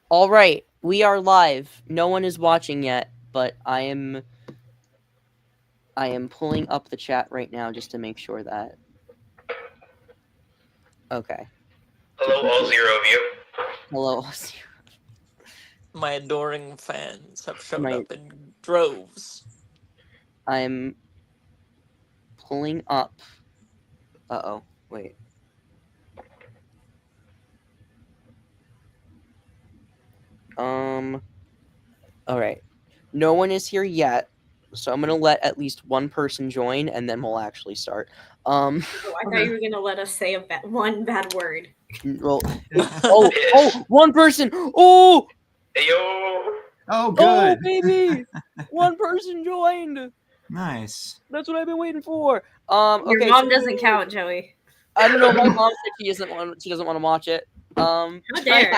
All right, we are live. No one is watching yet, but I am pulling up the chat right now just to make sure that. Okay. Hello, all zero of you. Hello. My adoring fans have shown My- up in droves. I'm pulling up. Uh-oh. Wait. All right. No one is here yet, so I'm gonna let at least one person join, and then we'll actually start. Oh, I thought you were gonna let us say one bad word. Well, one person. Oh, Hey, yo. Oh, good. oh, baby, one person joined. Nice. That's what I've been waiting for. Your Okay. mom doesn't count, Joey. I don't know. My mom said she doesn't want to watch it. How dare.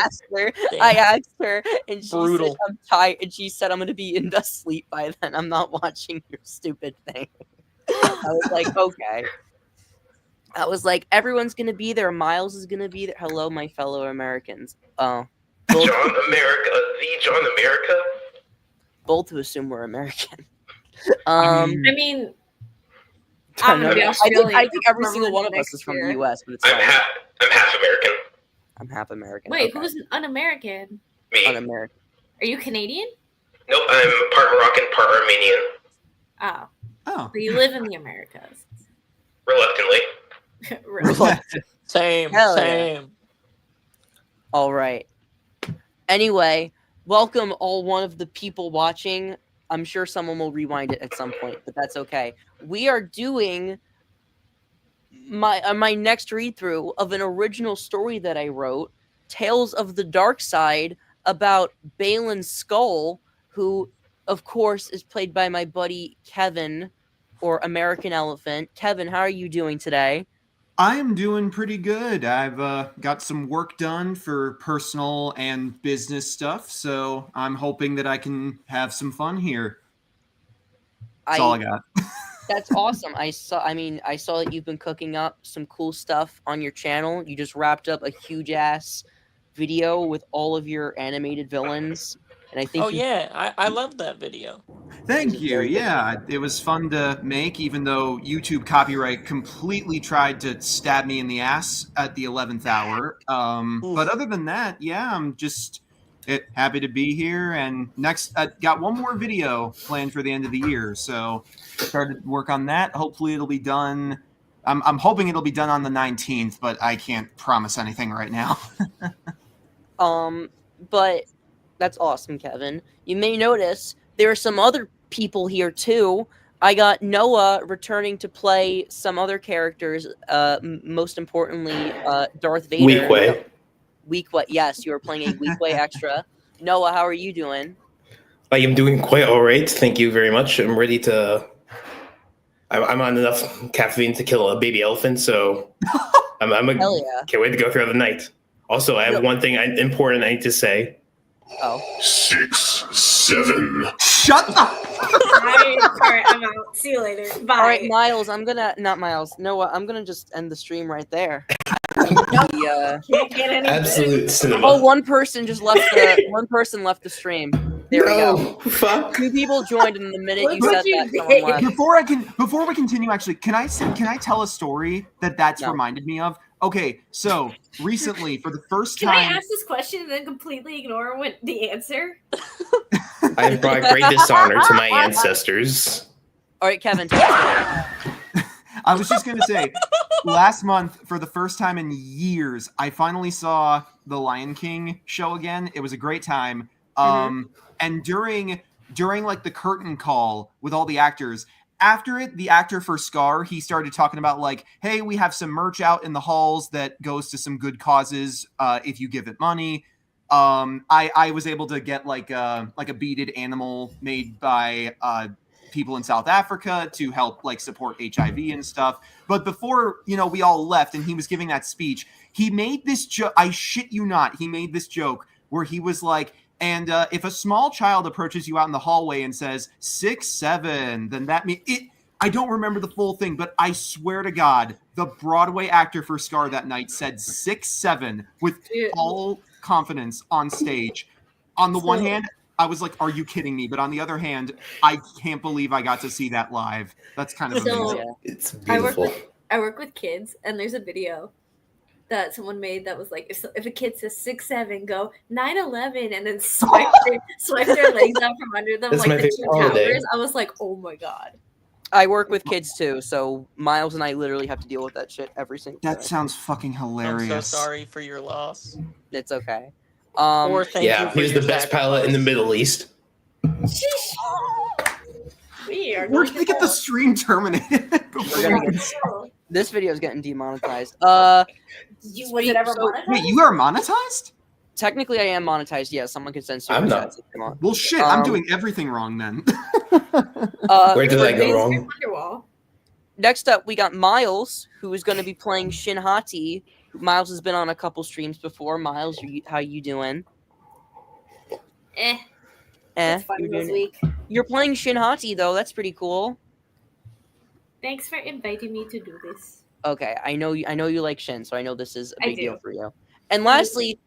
I asked her, and she Brutal. said I'm tired, and she said I'm gonna be in the sleep by then. I'm not watching your stupid thing. I was like, okay. I was like, everyone's gonna be there. Miles is gonna be there. Hello, my fellow Americans. John America. The John America? Both who assume we're American. I mean, I, I'm gonna be I Australian. think every single one of us is from the U.S., but it's I'm fine. half American. I'm half American. Wait, okay. who's un-American? Me. Un-American? Are you Canadian? Nope, I'm part Moroccan, part Armenian. Oh, Oh. so you live in the Americas. Reluctantly. Really? Same, Hell yeah. same. All right. Anyway, welcome all one of the people watching. I'm sure someone will rewind it at some point, but that's okay. We are doing my next read through of an original story that I wrote, Tales of the Dark Side, about Baylan Skoll, who of course is played by my buddy Kevin, or American Elephant. Kevin, how are you doing today? I am doing pretty good. I've got some work done for personal and business stuff, so I'm hoping that I can have some fun here. That's all I got. That's awesome. I saw that you've been cooking up some cool stuff on your channel. You just wrapped up a huge ass video with all of your animated villains, and I think. Oh yeah, I love that video. Thank you. Yeah, it was fun to make, even though YouTube copyright completely tried to stab me in the ass at the 11th hour. But other than that, yeah, I'm just happy to be here. And next, got one more video planned for the end of the year, so started work on that. Hopefully, it'll be done. I'm hoping it'll be done on the 19th, but I can't promise anything right now. But that's awesome, Kevin. You may notice there are some other people here too. I got Noah returning to play some other characters. Most importantly, Darth Vader. Weekway. Yes, you are playing a Weekway extra. Noah, how are you doing? I am doing quite all right. Thank you very much. I'm ready to. I'm on enough caffeine to kill a baby elephant, so I'm Hell yeah. can't wait to go through the night. Also, I have one thing important I need to say. Oh. 6, 7. Shut up! Alright, I'm out. See you later. Bye. All right, Miles. Noah, I'm gonna just end the stream right there. Can't get anything. Absolute cinema. Oh, one person left the stream. There we go. Fuck. 2 people joined, and the minute you What said you that, someone did? left. Before we continue, actually, can I tell a story that's No. reminded me of? Okay, so recently, for the first Can I time, ask this question and then completely ignore the answer? I brought great dishonor to my ancestors. All right, Kevin. I was just gonna say, last month, for the first time in years, I finally saw the Lion King show again. It was a great time. And during like the curtain call with all the actors, after it, the actor for Scar, he started talking about like, hey, we have some merch out in the halls that goes to some good causes if you give it money. I was able to get like a beaded animal made by people in South Africa to help like support HIV and stuff. But before, we all left and he was giving that speech, he made this joke. I shit you not. He made this joke where he was like, and if a small child approaches you out in the hallway and says 6, 7, then that means it. I don't remember the full thing, but I swear to God, the Broadway actor for Scar that night said 6, 7 with all confidence on stage. on the one hand, I was like, "Are you kidding me?" But on the other hand, I can't believe I got to see that live. That's kind of So- amazing. It's I work beautiful. I work with kids, and there's a video that someone made that was like, if a kid says 6'7", go 9'11", and then swipe their legs out from under them That's my like the favorite two holiday. towers. I was like, oh my god. I work with kids too, so Miles and I literally have to deal with that shit every single That day. sounds fucking hilarious. I'm so sorry for your loss. It's okay. Or thank you Yeah, for he was your the best pilot in the sacrifice. Middle East. We are We're going gonna get the stream terminated. We're gonna get- Oh. This video is getting demonetized. Was it ever So- monetized? Wait, you are monetized? Technically, I am monetized. Yes, someone can send super I'm not. chats if they want. Well, shit, I'm Um, doing everything wrong then. Where did for I go this- wrong? Wonderwall. Next up, we got Miles, who is going to be playing Shin Hati. Miles has been on a couple streams before. Miles, how you doing? It's fun you're this doing. week. You're playing Shin Hati though. That's pretty cool. Thanks for inviting me to do this. Okay, I know you like Shin, so I know this is a I big deal do. for you. And lastly,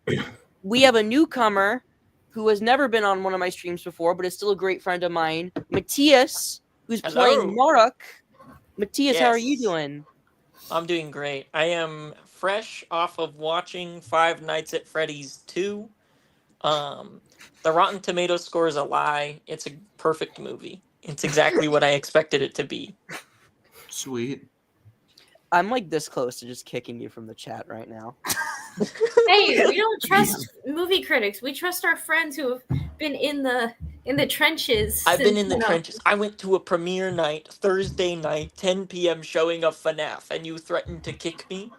we have a newcomer who has never been on one of my streams before, but is still a great friend of mine, Matias, who's Hello. playing Noruk. Matias, how are you Yes. doing? I'm doing great. I am fresh off of watching Five Nights at Freddy's 2. The Rotten Tomatoes score is a lie. It's a perfect movie. It's exactly what I expected it to be. Sweet. I'm like this close to just kicking you from the chat right now. Hey, we don't trust movie critics. We trust our friends who have been in the trenches. I've been since, in the you know, trenches. I went to a premiere night, Thursday night, 10 p.m. showing of FNAF, and you threatened to kick me?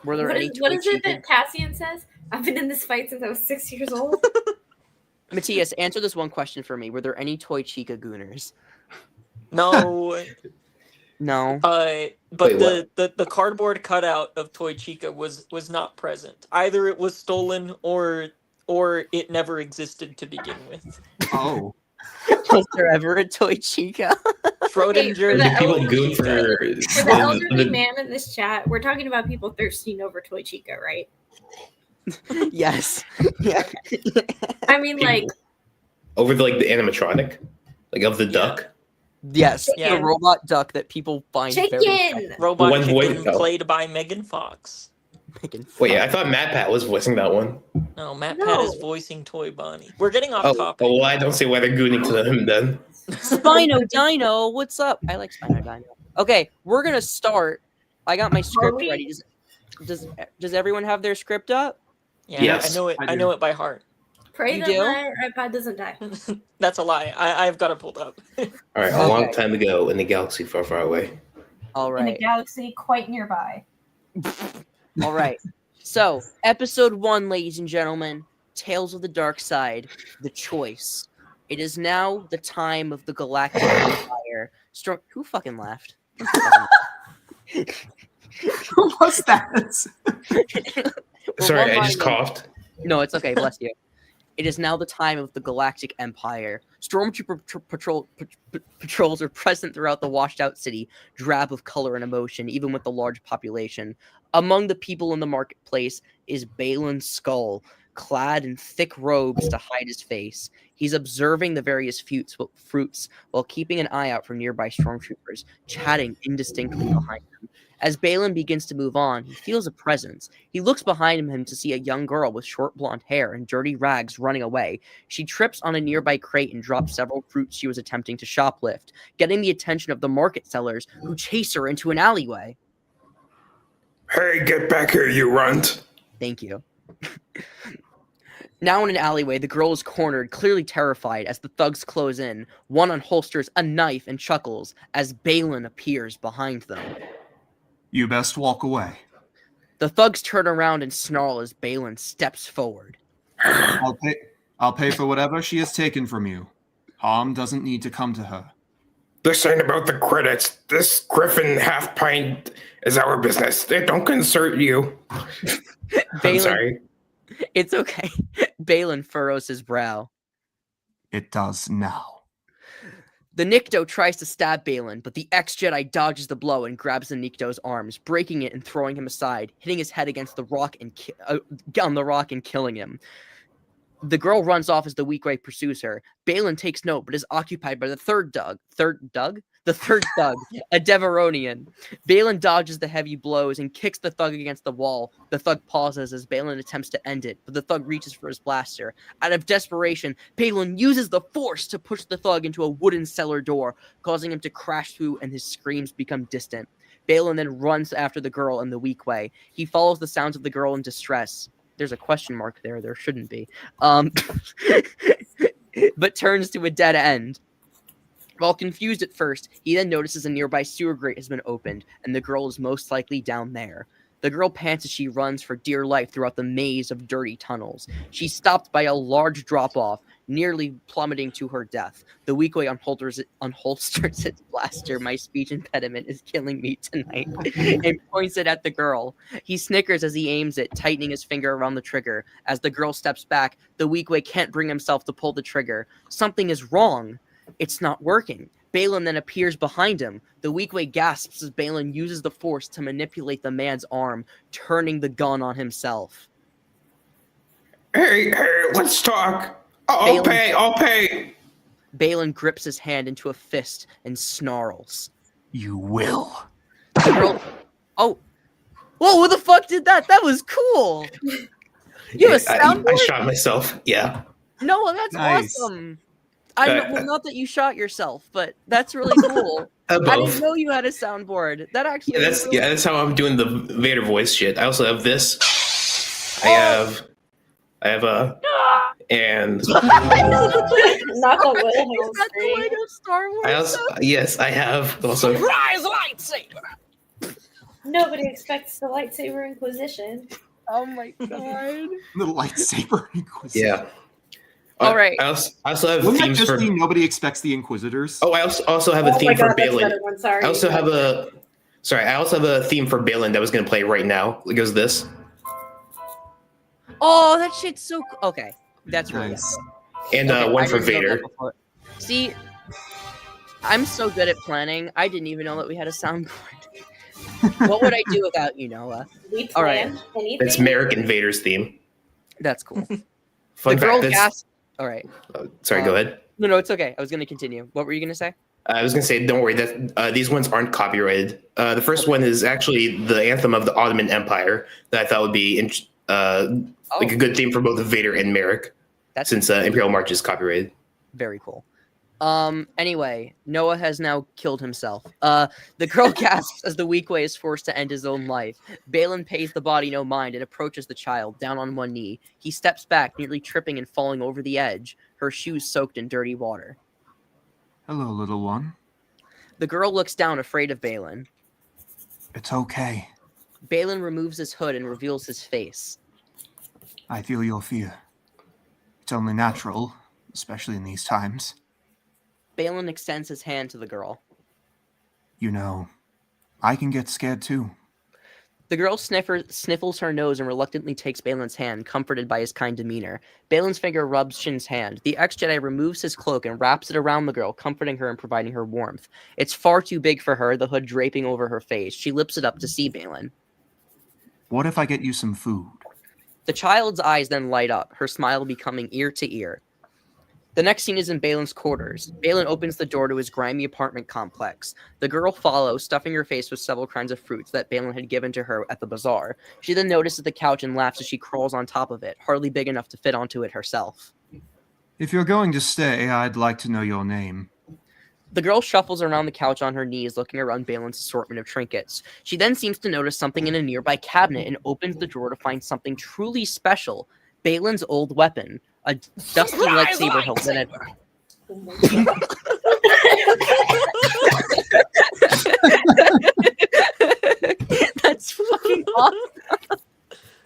Were there What any is it Twitch that Cassian says? I've been in this fight since I was 6 years old. Matias, answer this one question for me. Were there any Toy Chica gooners? No. No. But Wait, the cardboard cutout of Toy Chica was not present. Either it was stolen or it never existed to begin with. Oh. Was there ever a Toy Chica? Schrodinger. for the The people elderly- goon for For the elderly man in this chat, we're talking about people thirsting over Toy Chica, right? Yes. Yeah. I mean, like, over the animatronic, like of the Yeah. duck. Yes. Yeah. The robot duck that people find very chicken! Robot One voice, Chicken though. played by Megan Fox. fucking Wait, I thought Matt Pat was voicing that one. No, Matt Pat is No. voicing Toy Bonnie. We're getting off Oh, topic. well, I don't see why they're gooning to him then. Spino Dino, what's up? I like Spino Dino. Okay, we're gonna start. I got my script we? ready. Does everyone have their script up? Yeah, Yes, I know it. I I do. know it by heart. Pray You that do? my iPod doesn't die. That's a lie. I've got it pulled up. All right, a long Okay. time ago in the galaxy far, far away. All In a right. galaxy quite nearby. All right. So, episode 1, ladies and gentlemen, Tales of the Dark Side, The Choice. It is now the time of the Galactic Empire. Who fucking laughed? Who was that? We're Sorry, I online just now. coughed. No, it's okay. Bless you. It is now the time of the Galactic Empire. Stormtrooper patrols are present throughout the washed-out city, drab of color and emotion, even with the large population. Among the people in the marketplace is Baylan Skoll, clad in thick robes to hide his face. He's observing the various fruits while keeping an eye out for nearby stormtroopers, chatting indistinctly behind him. As Baylan begins to move on, he feels a presence. He looks behind him to see a young girl with short blonde hair and dirty rags running away. She trips on a nearby crate and drops several fruits she was attempting to shoplift, getting the attention of the market sellers who chase her into an alleyway. Hey, get back here, you runt. Thank you. Now in an alleyway, the girl is cornered, clearly terrified as the thugs close in. One unholsters a knife and chuckles as Baylan appears behind them. You best walk away. The thugs turn around and snarl as Baylan steps forward. I'll pay for whatever she has taken from you. Harm doesn't need to come to her. This ain't about the credits. This Griffin half pint is our business. It don't concern you. I'm Baylan, sorry. it's okay. Baylan furrows his brow. It does now. The Nikto tries to stab Baylan, but the ex-Jedi dodges the blow and grabs the Nikto's arms, breaking it and throwing him aside, hitting his head against the rock and on the rock and killing him. The girl runs off as the Weequay pursues her. Baylan takes note, but is occupied by the third thug, a Deveronian. Baylan dodges the heavy blows and kicks the thug against the wall. The thug pauses as Baylan attempts to end it, but the thug reaches for his blaster. Out of desperation, Baylan uses the force to push the thug into a wooden cellar door, causing him to crash through, and his screams become distant. Baylan then runs after the girl in the Weequay. He follows the sounds of the girl in distress. There's a question mark there. There shouldn't be. But turns to a dead end. While confused at first, he then notices a nearby sewer grate has been opened, and the girl is most likely down there. The girl pants as she runs for dear life throughout the maze of dirty tunnels. She's stopped by a large drop-off, nearly plummeting to her death. The Weequay unholsters its blaster. My speech impediment is killing me tonight. And points it at the girl. He snickers as he aims it, tightening his finger around the trigger. As the girl steps back, the Weequay can't bring himself to pull the trigger. Something is wrong. It's not working. Baylan then appears behind him. The Weequay gasps as Baylan uses the force to manipulate the man's arm, turning the gun on himself. Hey, let's talk. I'll pay. Baylan grips his hand into a fist and snarls. You will. The girl... Oh. Whoa, who the fuck did that? That was cool. You have a soundboard? I shot myself. Yeah. No, that's Nice. awesome. Well, not that you shot yourself, but that's really cool. I didn't know you had a soundboard. That actually that's how I'm doing the Vader voice shit. I also have this. I have a and Not the Is Wilhelm that the scream. Lego Star Wars? I also yes, I have also Surprise lightsaber! Nobody expects the lightsaber inquisition. Oh my god. The lightsaber Inquisitor. yeah. All right. I also have Wouldn't that themes just for. be Nobody Expects the Inquisitors? Oh, I also have a Oh theme my for god, that's Baylan. another one. Sorry. I also have a. Sorry, I also have a theme for Baylan that was going to play right now. It goes this. Oh, that shit's so cool. Okay. That's really Nice. And okay, one I for didn't know that Vader. before. See, I'm so good at planning. I didn't even know that we had a soundboard. What would I do without you, Noah? We All right. plan anything. It's Merrick and Vader's theme. That's cool. Fun The girl fact. gasped. All right. Sorry, go ahead. No, it's okay. I was going to continue. What were you going to say? I was going to say, don't worry. That these ones aren't copyrighted. The first one is actually the anthem of the Ottoman Empire that I thought would be like a good theme for both Vader and Merrick, That's since Imperial March is copyrighted. very cool. Anyway, Noah has now killed himself. The girl gasps as the Weequay is forced to end his own life. Baylan pays the body no mind and approaches the child, down on one knee. He steps back, nearly tripping and falling over the edge, her shoes soaked in dirty water. Hello, little one. The girl looks down, afraid of Baylan. It's okay. Baylan removes his hood and reveals his face. I feel your fear. It's only natural, especially in these times. Baylan extends his hand to the girl. You know, I can get scared too. The girl sniffles her nose and reluctantly takes Baylan's hand, comforted by his kind demeanor. Baylan's finger rubs Shin's hand. The ex-Jedi removes his cloak and wraps it around the girl, comforting her and providing her warmth. It's far too big for her, the hood draping over her face. She lifts it up to see Baylan. What if I get you some food? The child's eyes then light up, her smile becoming ear to ear. The next scene is in Baylan's quarters. Baylan opens the door to his grimy apartment complex. The girl follows, stuffing her face with several kinds of fruits that Baylan had given to her at the bazaar. She then notices the couch and laughs as she crawls on top of it, hardly big enough to fit onto it herself. If you're going to stay, I'd like to know your name. The girl shuffles around the couch on her knees, looking around Baylan's assortment of trinkets. She then seems to notice something in a nearby cabinet and opens the drawer to find something truly special. Baylan's old weapon, a dusty lightsaber hilt that had... That's fucking awesome.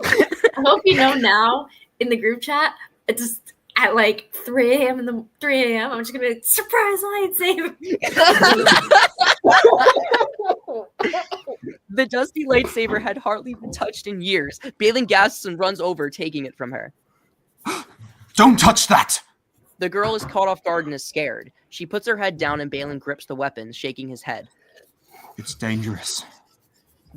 I hope you know now in the group chat, it's just at like 3 a.m. I'm just gonna be like, surprise lightsaber. The dusty lightsaber had hardly been touched in years. Baylan gasps and runs over, taking it from her. Don't touch that! The girl is caught off guard and is scared. She puts her head down and Baylan grips the weapon, shaking his head. It's dangerous.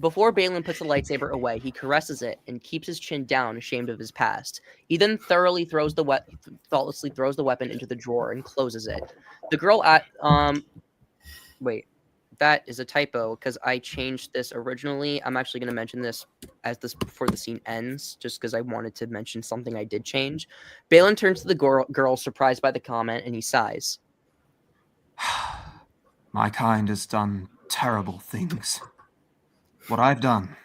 Before Baylan puts the lightsaber away, he caresses it and keeps his chin down, ashamed of his past. He then thoughtlessly throws the weapon into the drawer and closes it. The girl at wait, that is a typo because I changed this originally. I'm actually going to mention this before the scene ends, just because I wanted to mention something I did change. Baylan turns to the girl, surprised by the comment, and he sighs. My kind has done terrible things. What I've done,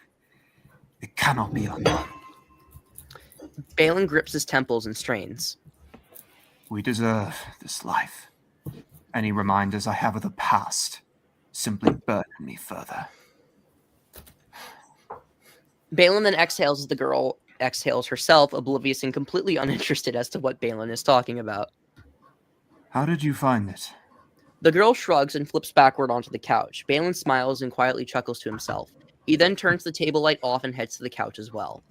it cannot be undone. Baylan grips his temples and strains. We deserve this life. Any reminders I have of the past simply burden me further. Baylan then exhales as the girl exhales herself, oblivious and completely uninterested as to what Baylan is talking about. How did you find it? The girl shrugs and flips backward onto the couch. Baylan smiles and quietly chuckles to himself. He then turns the table light off and heads to the couch as well.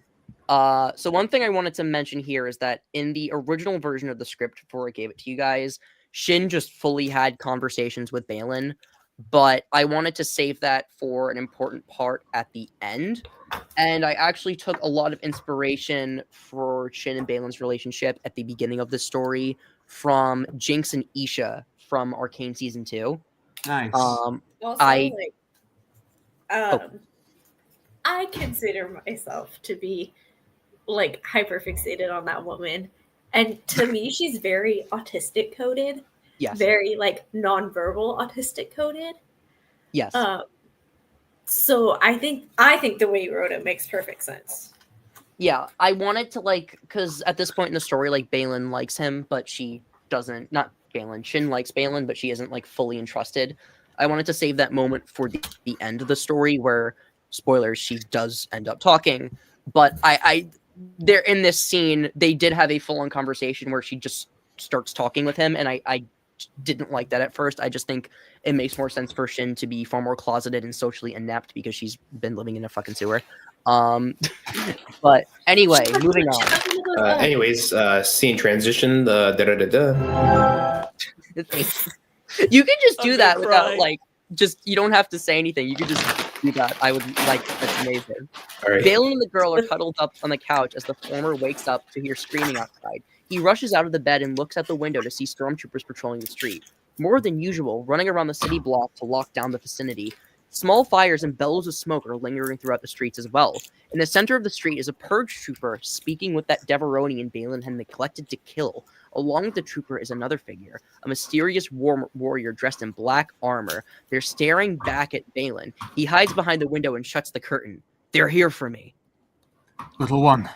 So one thing I wanted to mention here is that in the original version of the script before I gave it to you guys, Shin just fully had conversations with Baylan, but I wanted to save that for an important part at the end. And I actually took a lot of inspiration for Shin and Baylan's relationship at the beginning of the story from Jinx and Isha from Arcane Season 2. Nice. Also, I consider myself to be like hyper fixated on that woman, and to me she's very autistic coded. Yes. Very like nonverbal autistic coded. Yes. So I think the way you wrote it makes perfect sense. Yeah, I wanted to because at this point in the story, Baylan likes him, but she doesn't. Not Baylan. Shin likes Baylan, but she isn't fully entrusted. I wanted to save that moment for the end of the story where, spoilers, she does end up talking. But they're in this scene, they did have a full-on conversation where she just starts talking with him, and I didn't like that at first. I just think it makes more sense for Shin to be far more closeted and socially inept because she's been living in a fucking sewer. But anyway, moving on. Scene transition. You can just do I'm that gonna without cry. you don't have to say anything. You can just do that. I would that's amazing. All right. Baylan and the girl are cuddled up on the couch as the former wakes up to hear screaming outside. He rushes out of the bed and looks out the window to see stormtroopers patrolling the street. More than usual, running around the city block to lock down the vicinity. Small fires and bellows of smoke are lingering throughout the streets as well. In the center of the street is a purge trooper speaking with that Deveronian Baylan had neglected to kill. Along with the trooper is another figure, a mysterious warrior dressed in black armor. They're staring back at Baylan. He hides behind the window and shuts the curtain. They're here for me. Little one.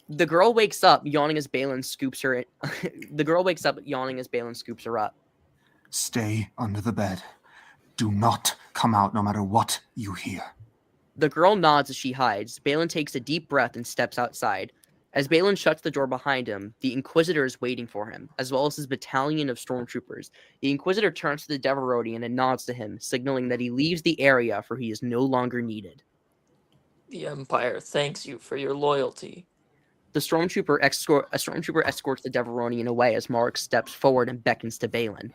The girl wakes up, yawning as Baylan scoops her. The girl wakes up, yawning as Baylan scoops her up. Stay under the bed. Do not come out no matter what you hear. The girl nods as she hides. Baylan takes a deep breath and steps outside. As Baylan shuts the door behind him, the Inquisitor is waiting for him, as well as his battalion of stormtroopers. The Inquisitor turns to the Deveronian and nods to him, signaling that he leaves the area for he is no longer needed. The Empire thanks you for your loyalty. A stormtrooper escorts the Deveronian away as Mark steps forward and beckons to Baylan.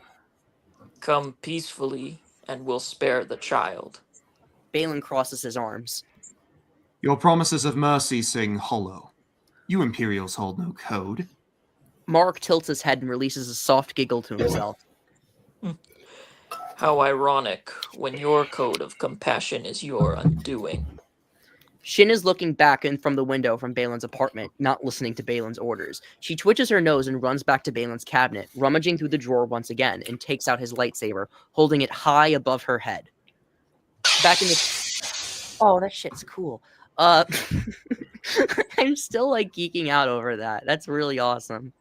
Come peacefully, and we'll spare the child. Baylan crosses his arms. Your promises of mercy sing hollow. You Imperials hold no code. Mark tilts his head and releases a soft giggle to himself. How ironic, when your code of compassion is your undoing. Shin is looking back in from the window from Baylan's apartment, not listening to Baylan's orders. She twitches her nose and runs back to Baylan's cabinet, rummaging through the drawer once again, and takes out his lightsaber, holding it high above her head. Back in the... Oh, that shit's cool. I'm still geeking out over that. That's really awesome.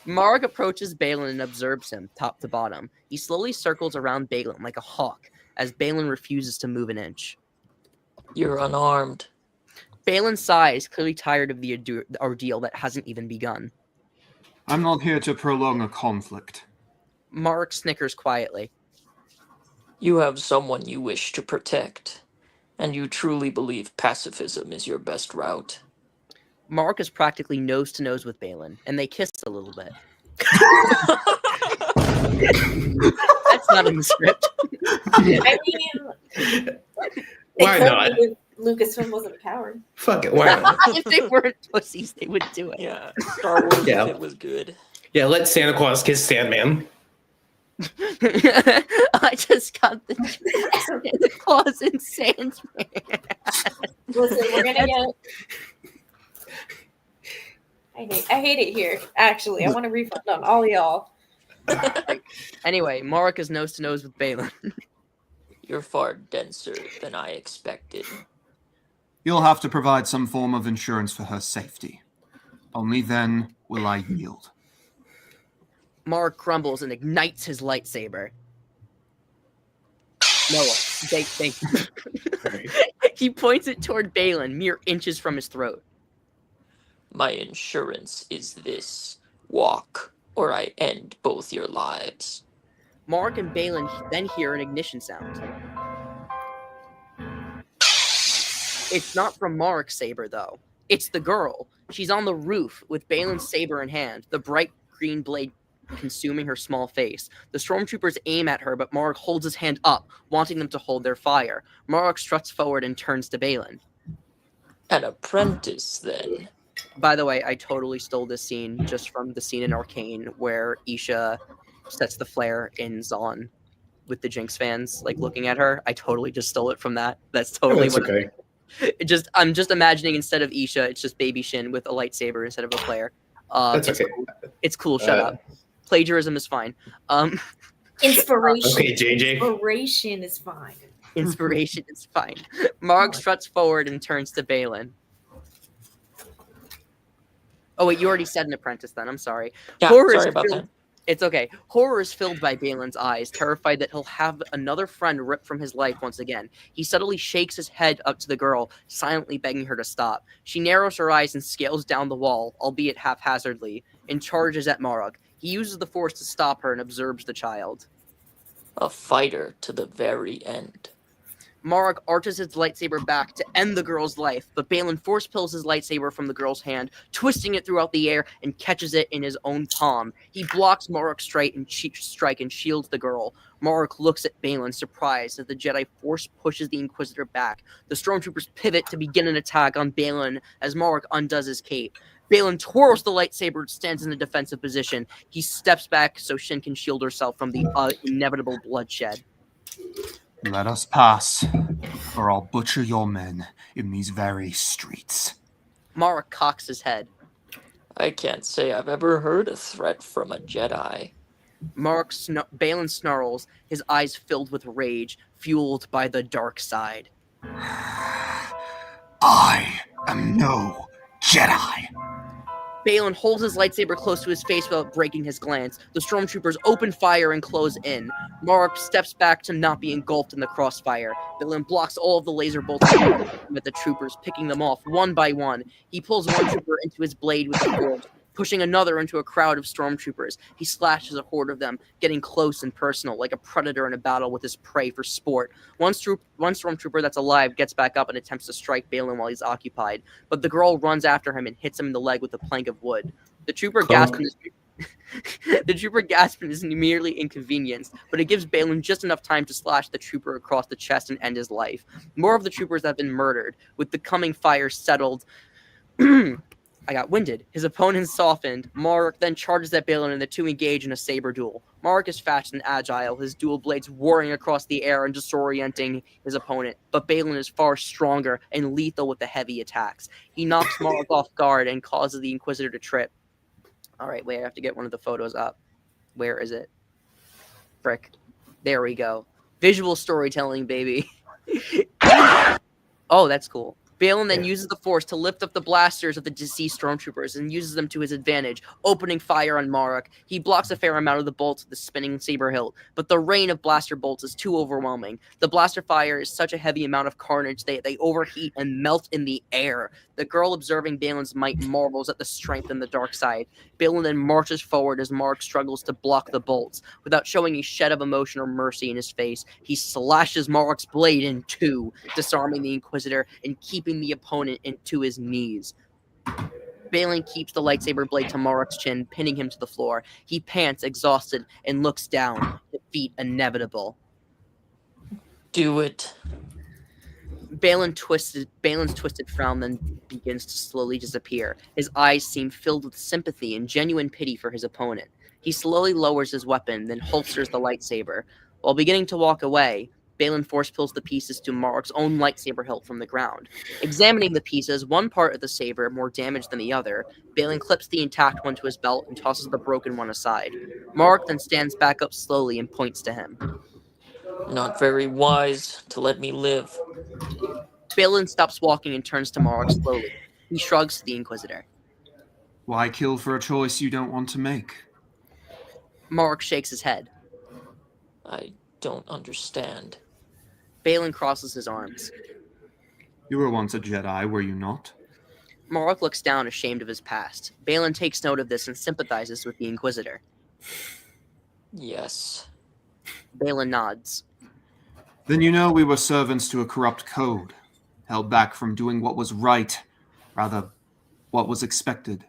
Marg approaches Baylan and observes him, top to bottom. He slowly circles around Baylan like a hawk, as Baylan refuses to move an inch. You're unarmed. Baylan sighs, clearly tired of the ordeal that hasn't even begun. I'm not here to prolong a conflict. Mark snickers quietly. You have someone you wish to protect, and you truly believe pacifism is your best route. Mark is practically nose to nose with Baylan, and they kiss a little bit. That's not in the script. I mean, Why not? Lucasfilm wasn't powered. Fuck it. Why not? If they weren't pussies, they would do it. Yeah, Star Wars Yeah. if it was good. Yeah, let Santa Claus kiss Sandman. I just got the Santa Claus and Sandman. Listen, we're gonna get. I hate it here. Actually, I want a refund on all y'all. Anyway, Mark is nose to nose with Baylan. You're far denser than I expected. You'll have to provide some form of insurance for her safety. Only then will I yield. Mark crumbles and ignites his lightsaber. Noah, thank you. He points it toward Baylan, mere inches from his throat. My insurance is this. Walk, or I end both your lives. Mark and Baylan then hear an ignition sound. It's not from Mark's saber, though. It's the girl. She's on the roof with Baylan's saber in hand, the bright green blade consuming her small face. The stormtroopers aim at her, but Mark holds his hand up, wanting them to hold their fire. Mark struts forward and turns to Baylan. An apprentice, then. By the way, I totally stole this scene just from the scene in Arcane where Isha sets the flare in Zon with the Jinx fans like looking at her. I totally just stole it from that. That's totally That's okay. I'm just imagining instead of Isha, it's just Baby Shin with a lightsaber instead of a flare. That's it's okay. Cool. It's cool. Shut up. Plagiarism is fine. Inspiration. Okay, JJ. Inspiration is fine. Inspiration is fine. Mark struts forward and turns to Baylan. Oh wait, you already said an apprentice then. I'm sorry. Yeah, Horror is sorry about filled- that. It's okay. Horror is filled by Baylan's eyes, terrified that he'll have another friend ripped from his life once again. He subtly shakes his head up to the girl, silently begging her to stop. She narrows her eyes and scales down the wall, albeit haphazardly, and charges at Marok. He uses the force to stop her and observes the child. A fighter to the very end. Marok arches his lightsaber back to end the girl's life, but Baylan force pulls his lightsaber from the girl's hand, twisting it throughout the air and catches it in his own palm. He blocks Marok's strike and shields the girl. Marok looks at Baylan, surprised as the Jedi force pushes the Inquisitor back. The stormtroopers pivot to begin an attack on Baylan as Marok undoes his cape. Baylan twirls the lightsaber and stands in a defensive position. He steps back so Shin can shield herself from the inevitable bloodshed. Let us pass, or I'll butcher your men in these very streets. Marok cocks his head. I can't say I've ever heard a threat from a Jedi. Baylan snarls, his eyes filled with rage, fueled by the dark side. I am no Jedi. Baylan holds his lightsaber close to his face without breaking his glance. The stormtroopers open fire and close in. Marok steps back to not be engulfed in the crossfire. Baylan blocks all of the laser bolts at the troopers, picking them off one by one. He pulls one trooper into his blade with the force, pushing another into a crowd of stormtroopers. He slashes a horde of them, getting close and personal, like a predator in a battle with his prey for sport. One stormtrooper that's alive gets back up and attempts to strike Baylan while he's occupied, but the girl runs after him and hits him in the leg with a plank of wood. The trooper gasps and is merely inconvenienced, but it gives Baylan just enough time to slash the trooper across the chest and end his life. More of the troopers have been murdered. With the coming fire settled, I got winded. His opponent softened. Marok then charges at Baylan and the two engage in a saber duel. Marok is fast and agile, his dual blades whirring across the air and disorienting his opponent, but Baylan is far stronger and lethal with the heavy attacks. He knocks Marok off guard and causes the Inquisitor to trip. Alright, wait, I have to get one of the photos up. Where is it? Frick. There we go. Visual storytelling, baby. Oh, that's cool. Baylan then uses the force to lift up the blasters of the deceased stormtroopers and uses them to his advantage, opening fire on Marok. He blocks a fair amount of the bolts with the spinning saber hilt, but the rain of blaster bolts is too overwhelming. The blaster fire is such a heavy amount of carnage they overheat and melt in the air. The girl observing Baylan's might marvels at the strength in the dark side. Baylan then marches forward as Marok struggles to block the bolts. Without showing a shed of emotion or mercy in his face, he slashes Marok's blade in two, disarming the Inquisitor and keeping the opponent into his knees. Baylan keeps the lightsaber blade to Marok's chin, pinning him to the floor. He pants, exhausted, and looks down, defeat inevitable. Do it. Balin's twisted frown then begins to slowly disappear. His eyes seem filled with sympathy and genuine pity for his opponent. He slowly lowers his weapon, then holsters the lightsaber. While beginning to walk away, Baylan force pulls the pieces to Mark's own lightsaber hilt from the ground. Examining the pieces, one part of the saber more damaged than the other, Baylan clips the intact one to his belt and tosses the broken one aside. Mark then stands back up slowly and points to him. Not very wise to let me live. Baylan stops walking and turns to Mark slowly. He shrugs to the Inquisitor. Why kill for a choice you don't want to make? Mark shakes his head. I don't understand. Baylan crosses his arms. You were once a Jedi, were you not? Mark looks down, ashamed of his past. Baylan takes note of this and sympathizes with the Inquisitor. Yes. Baylan nods. Then you know we were servants to a corrupt code, held back from doing what was right, rather, what was expected.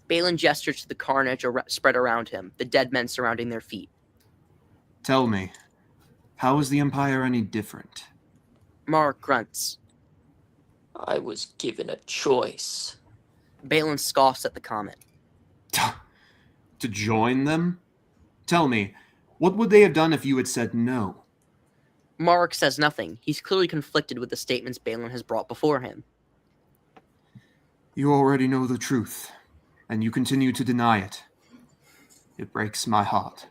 Baylan gestures to the carnage spread around him, the dead men surrounding their feet. Tell me, how is the Empire any different? Mark grunts. I was given a choice. Baylan scoffs at the comment. To join them? Tell me, what would they have done if you had said no? Mark says nothing. He's clearly conflicted with the statements Baylan has brought before him. You already know the truth, and you continue to deny it. It breaks my heart.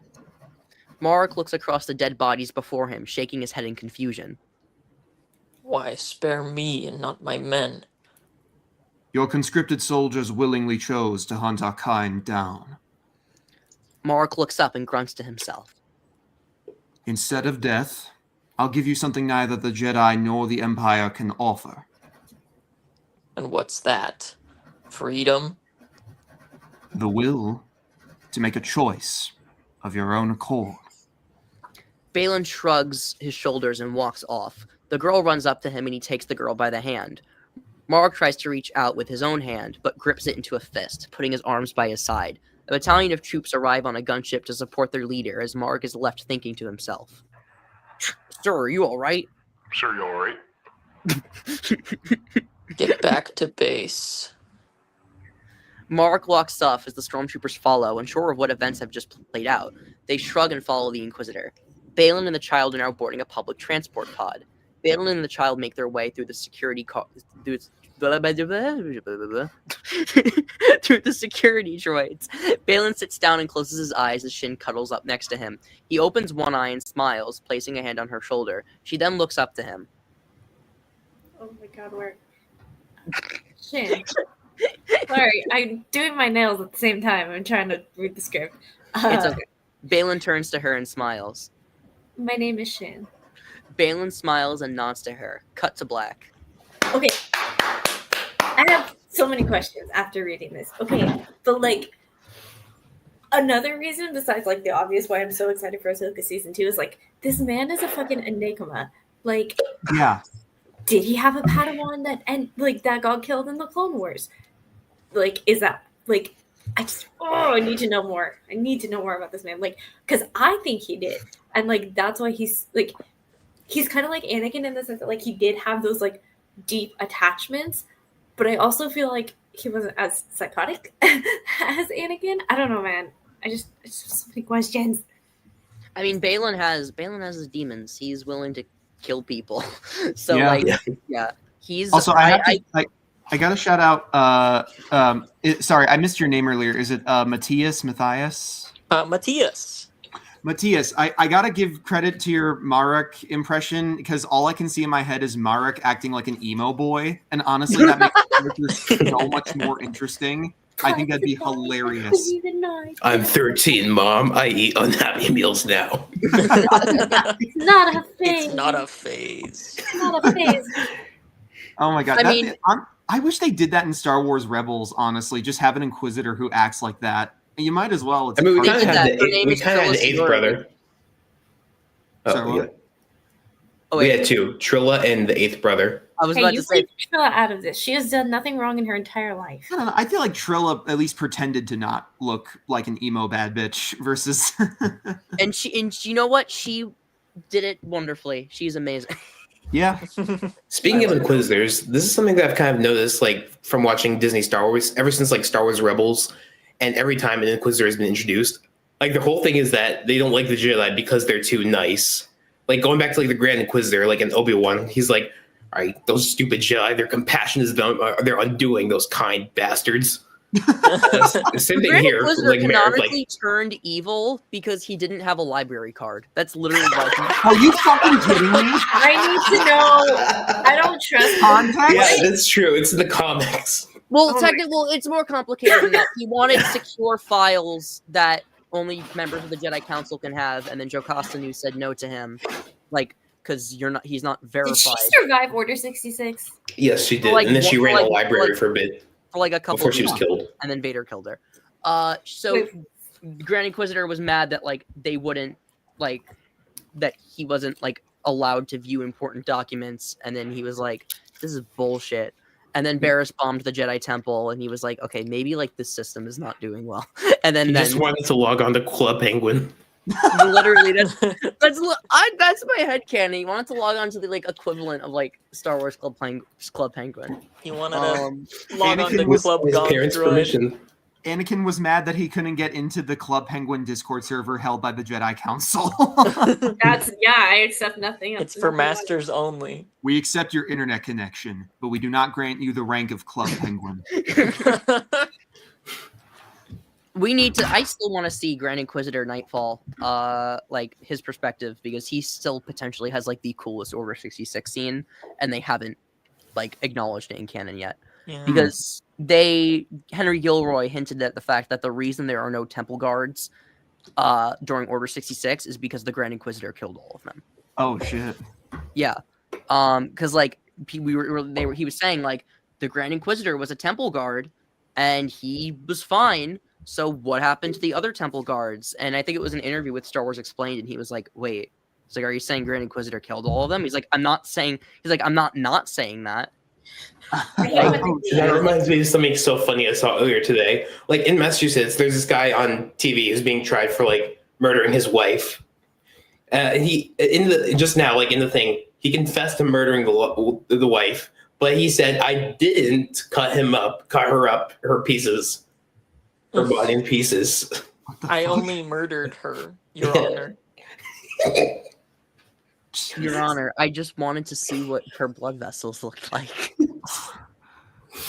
Mark looks across the dead bodies before him, shaking his head in confusion. Why spare me and not my men? Your conscripted soldiers willingly chose to hunt our kind down. Mark looks up and grunts to himself. Instead of death, I'll give you something neither the Jedi nor the Empire can offer. And what's that? Freedom? The will to make a choice of your own accord. Baylan shrugs his shoulders and walks off. The girl runs up to him and he takes the girl by the hand. Mark tries to reach out with his own hand, but grips it into a fist, putting his arms by his side. A battalion of troops arrive on a gunship to support their leader as Mark is left thinking to himself. Sir, are you alright? Sure, you alright? Get back to base. Mark walks off as the stormtroopers follow, unsure of what events have just played out. They shrug and follow the Inquisitor. Baylan and the child are now boarding a public transport pod. Baylan and the child make their way through the security through the security droids. Baylan sits down and closes his eyes as Shin cuddles up next to him. He opens one eye and smiles, placing a hand on her shoulder. She then looks up to him. Oh my god, where? Shin. Sorry, I'm doing my nails at the same time. I'm trying to read the script. It's okay. Baylan turns to her and smiles. My name is Shin. Baylan smiles and nods to her. Cut to black. Okay. I have so many questions after reading this. Okay, but like another reason besides like the obvious why I'm so excited for Ahsoka season 2 is like this man is a fucking enigma. Like, Yeah. did he have a Padawan that got killed in the Clone Wars? Like, is that like I need to know more. I need to know more about this man. Like, because I think he did, and like that's why he's kind of like Anakin in the sense that like he did have those like deep attachments. But I also feel like he wasn't as psychotic as Anakin. I don't know, man. It's just so many questions. I mean, Baylan has his demons. He's willing to kill people. So Yeah. yeah. He's Also, I got to shout out. Sorry, I missed your name earlier. Is it Matias? Matias, I gotta give credit to your Marek impression because all I can see in my head is Marek acting like an emo boy, and honestly, that makes the character so much more interesting. I think that'd be hilarious. I'm 13, Mom. I eat unhappy meals now. It's not a phase. It's not a phase. It's not a phase. Oh my god! I mean- I wish they did that in Star Wars Rebels. Honestly, just have an Inquisitor who acts like that. You might as well. It's I mean, we part kind of of- did had that. Her name is the eighth Trilla brother. Sorry, Oh, what? yeah. Oh, We wait. had two, Trilla and the eighth brother. I was Hey, about you to say, leave Trilla out of this. She has done nothing wrong in her entire life. I don't know. I feel like Trilla at least pretended to not look like an emo bad bitch versus. and you know what? She did it wonderfully. She's amazing. Yeah. Speaking of Inquisitors, this is something that I've kind of noticed, like from watching Disney Star Wars, ever since like Star Wars Rebels, and every time an Inquisitor has been introduced, like the whole thing is that they don't like the Jedi because they're too nice. Like going back to like the Grand Inquisitor, like in Obi-Wan, he's like, "All right, those stupid Jedi, their compassion is done, they're undoing those kind bastards." Same thing Grand here. Inquisitor Like Merrick, canonically like turned evil because he didn't have a library card. That's literally why. Are you fucking kidding me? I need to know. I don't trust Context? yeah, that's true. It's in the comics. Well, technically, it's more complicated than that. He wanted secure files that only members of the Jedi Council can have, and then Jocasta Nu said no to him, like because he's not Did verified she survive Order 66? Yes, she did, Like, and then she ran like- a library like- for a bit for like a couple before of she was years, killed. and then Vader killed her. So Wait. Grand Inquisitor was mad that like they wouldn't like that he wasn't like allowed to view important documents, and then he was like, "This is bullshit." And then Barriss bombed the Jedi Temple, and he was like, "Okay, maybe like this system is not doing well." And He then just wanted to log on to Club Penguin. literally that's my headcanon. He wanted to log on to the like equivalent of like Star Wars Club Penguin. He wanted to log on Anakin to was- Club His Gong parents' Droid. permission. Anakin was mad that he couldn't get into the Club Penguin Discord server held by the Jedi Council. I accept nothing. It's for masters only. We accept your internet connection, but we do not grant you the rank of Club Penguin. We need to. I still want to see Grand Inquisitor Nightfall, like his perspective, because he still potentially has like the coolest Order 66 scene, and they haven't like acknowledged it in canon yet. Yeah. Because Henry Gilroy hinted at the fact that the reason there are no temple guards during Order 66 is because the Grand Inquisitor killed all of them. Oh shit. Yeah, because like he was saying like the Grand Inquisitor was a temple guard, and he was fine. So what happened to the other temple guards? And I think it was an interview with Star Wars Explained, and he was like, "Wait, it's like, are you saying Grand Inquisitor killed all of them?" He's like, "I'm not saying." He's like, "I'm not saying that." Oh, That reminds me of something so funny I saw earlier today. Like in Massachusetts, there's this guy on TV who's being tried for like murdering his wife. And he in the thing, he confessed to murdering the wife, but he said, "I didn't cut her up, her pieces, her body in pieces." I only murdered her, Your Honor. Your Honor, I just wanted to see what her blood vessels looked like.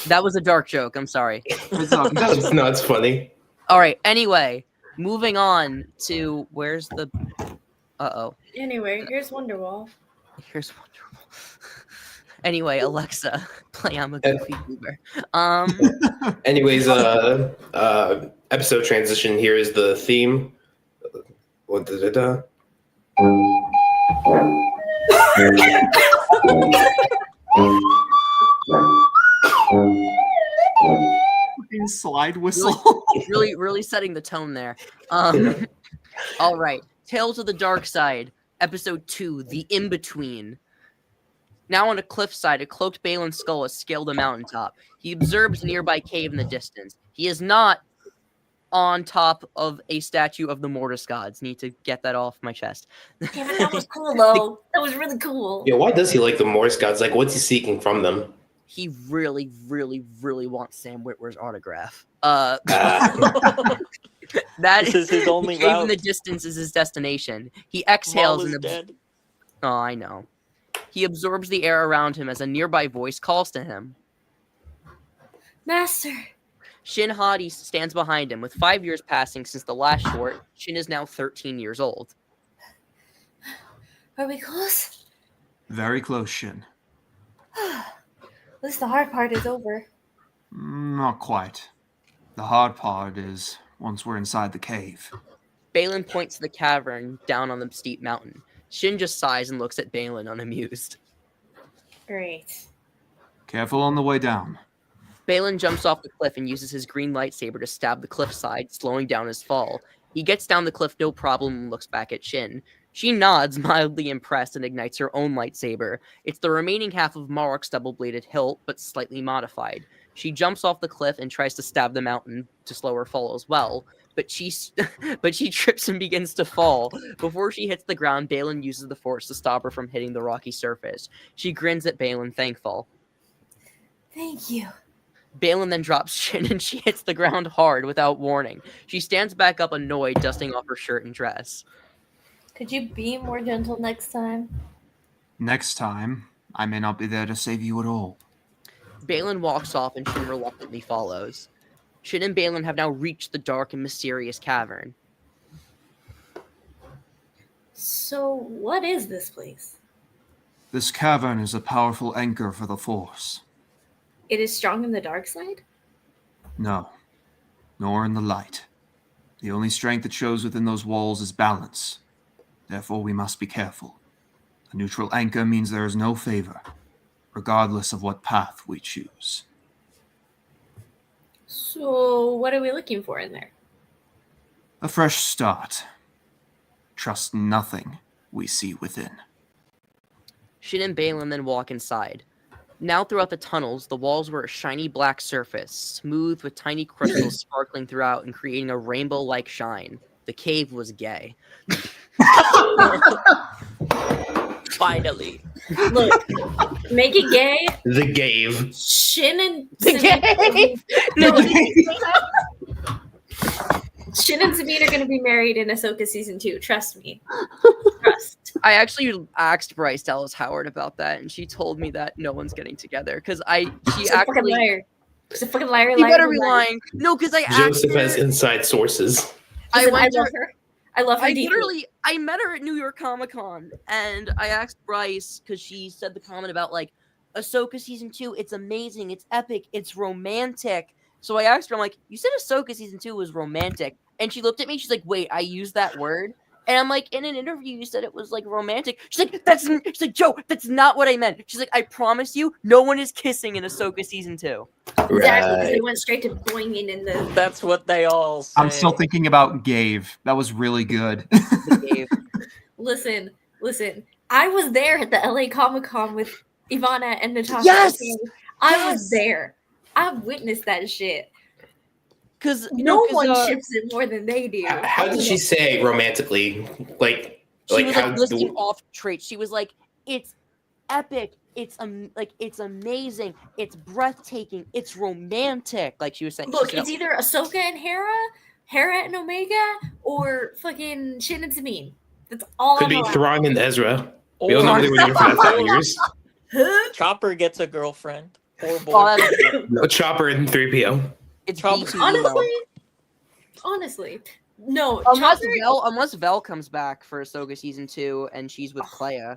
That was a dark joke. I'm sorry. No, it's funny. All right. Anyway, moving on to where's the. Anyway, here's Wonderwall. Here's wonderful. Anyway, Alexa, play I'm a Goofy Goober. Anyways, episode transition. Here is the theme. Fucking slide whistle. really setting the tone there. All right. Tales of the Dark Side, Episode 2, The In-Between. Now on a cliffside, a cloaked Baylan Skoll has scaled a mountaintop. He observes a nearby cave in the distance. He is not on top of a statue of the Mortis gods. Need to get that off my chest. Damn it, that was cool though. That was really cool. Yeah, why does he like the Morse gods? Like, what's he seeking from them? He really wants Sam Witwer's autograph. Ah. That This is his only cave in route. the distance is his destination. He exhales Maul is and dead. Oh, I know. He absorbs the air around him as a nearby voice calls to him. Master. Shin Hadi stands behind him. With 5 years passing since the last short, Shin is now 13 years old. Are we close? Very close, Shin. At least the hard part is over. Not quite. The hard part is once we're inside the cave. Baylan points to the cavern down on the steep mountain. Shin just sighs and looks at Baylan unamused. Great. Careful on the way down. Baylan jumps off the cliff and uses his green lightsaber to stab the cliffside, slowing down his fall. He gets down the cliff no problem and looks back at Shin. She nods, mildly impressed, and ignites her own lightsaber. It's the remaining half of Marok's double-bladed hilt, but slightly modified. She jumps off the cliff and tries to stab the mountain to slow her fall as well, but but she trips and begins to fall. Before she hits the ground, Baylan uses the force to stop her from hitting the rocky surface. She grins at Baylan, thankful. Thank you. Baylan then drops Shin and she hits the ground hard without warning. She stands back up annoyed, dusting off her shirt and dress. Could you be more gentle next time? Next time, I may not be there to save you at all. Baylan walks off and Shin reluctantly follows. Shin and Baylan have now reached the dark and mysterious cavern. So, what is this place? This cavern is a powerful anchor for the Force. It is strong in the dark side? No, nor in the light. The only strength it shows within those walls is balance. Therefore, we must be careful. A neutral anchor means there is no favor, regardless of what path we choose. So, what are we looking for in there? A fresh start. Trust nothing we see within. Shin and Baylan then walk inside. Now throughout the tunnels, the walls were a shiny black surface, smooth with tiny crystals sparkling throughout and creating a rainbow-like shine. The cave was gay. Finally. Look, make it gay. The Gave. Shin and The cave! No, Shin and Sabine are going to be married in Ahsoka season 2. Trust me. Trust. I actually asked Bryce Dallas Howard about that, and she told me that no one's getting together because She's a fucking liar. She's a fucking liar. You liar, better be liar. lying. No, because I asked Joseph her. has inside sources. I Listen, I went love to- her. I love her deeply. I met her at New York Comic Con, and I asked Bryce because she said the comment about like Ahsoka season 2. It's amazing. It's epic. It's romantic. So I asked her, I'm like, you said Ahsoka season 2 was romantic, and she looked at me. She's like, wait, I used that word. And I'm like, in an interview, you said it was like romantic. She's like, Joe, that's not what I meant. She's like, I promise you, no one is kissing in Ahsoka season 2. Exactly, because Right. they went straight to boinging in the. That's what they all say. I'm still thinking about Gave. That was really good. The cave. Listen. I was there at the LA Comic Con with Ivana and Natasha. Yes! I was there. I witnessed that shit. Because No one ships it more than they do. How did she say romantically? Like she was how like listing off traits. She was like, "It's epic. It's it's amazing. It's breathtaking. It's romantic." Like she was saying. Look, she said, it's either Ahsoka and Hera and Omega, or fucking Shin and Sabine. That's all could I'm be allowed. Thrawn and Ezra. Or We all know what they were doing for that 5 years. Chopper gets a girlfriend. Or "Oh, boy. that's- No, Chopper and 3PO. it's Chopper- B2 Honestly, no. Unless Chopper- unless Vel comes back for Ahsoka season 2 and she's with Clea.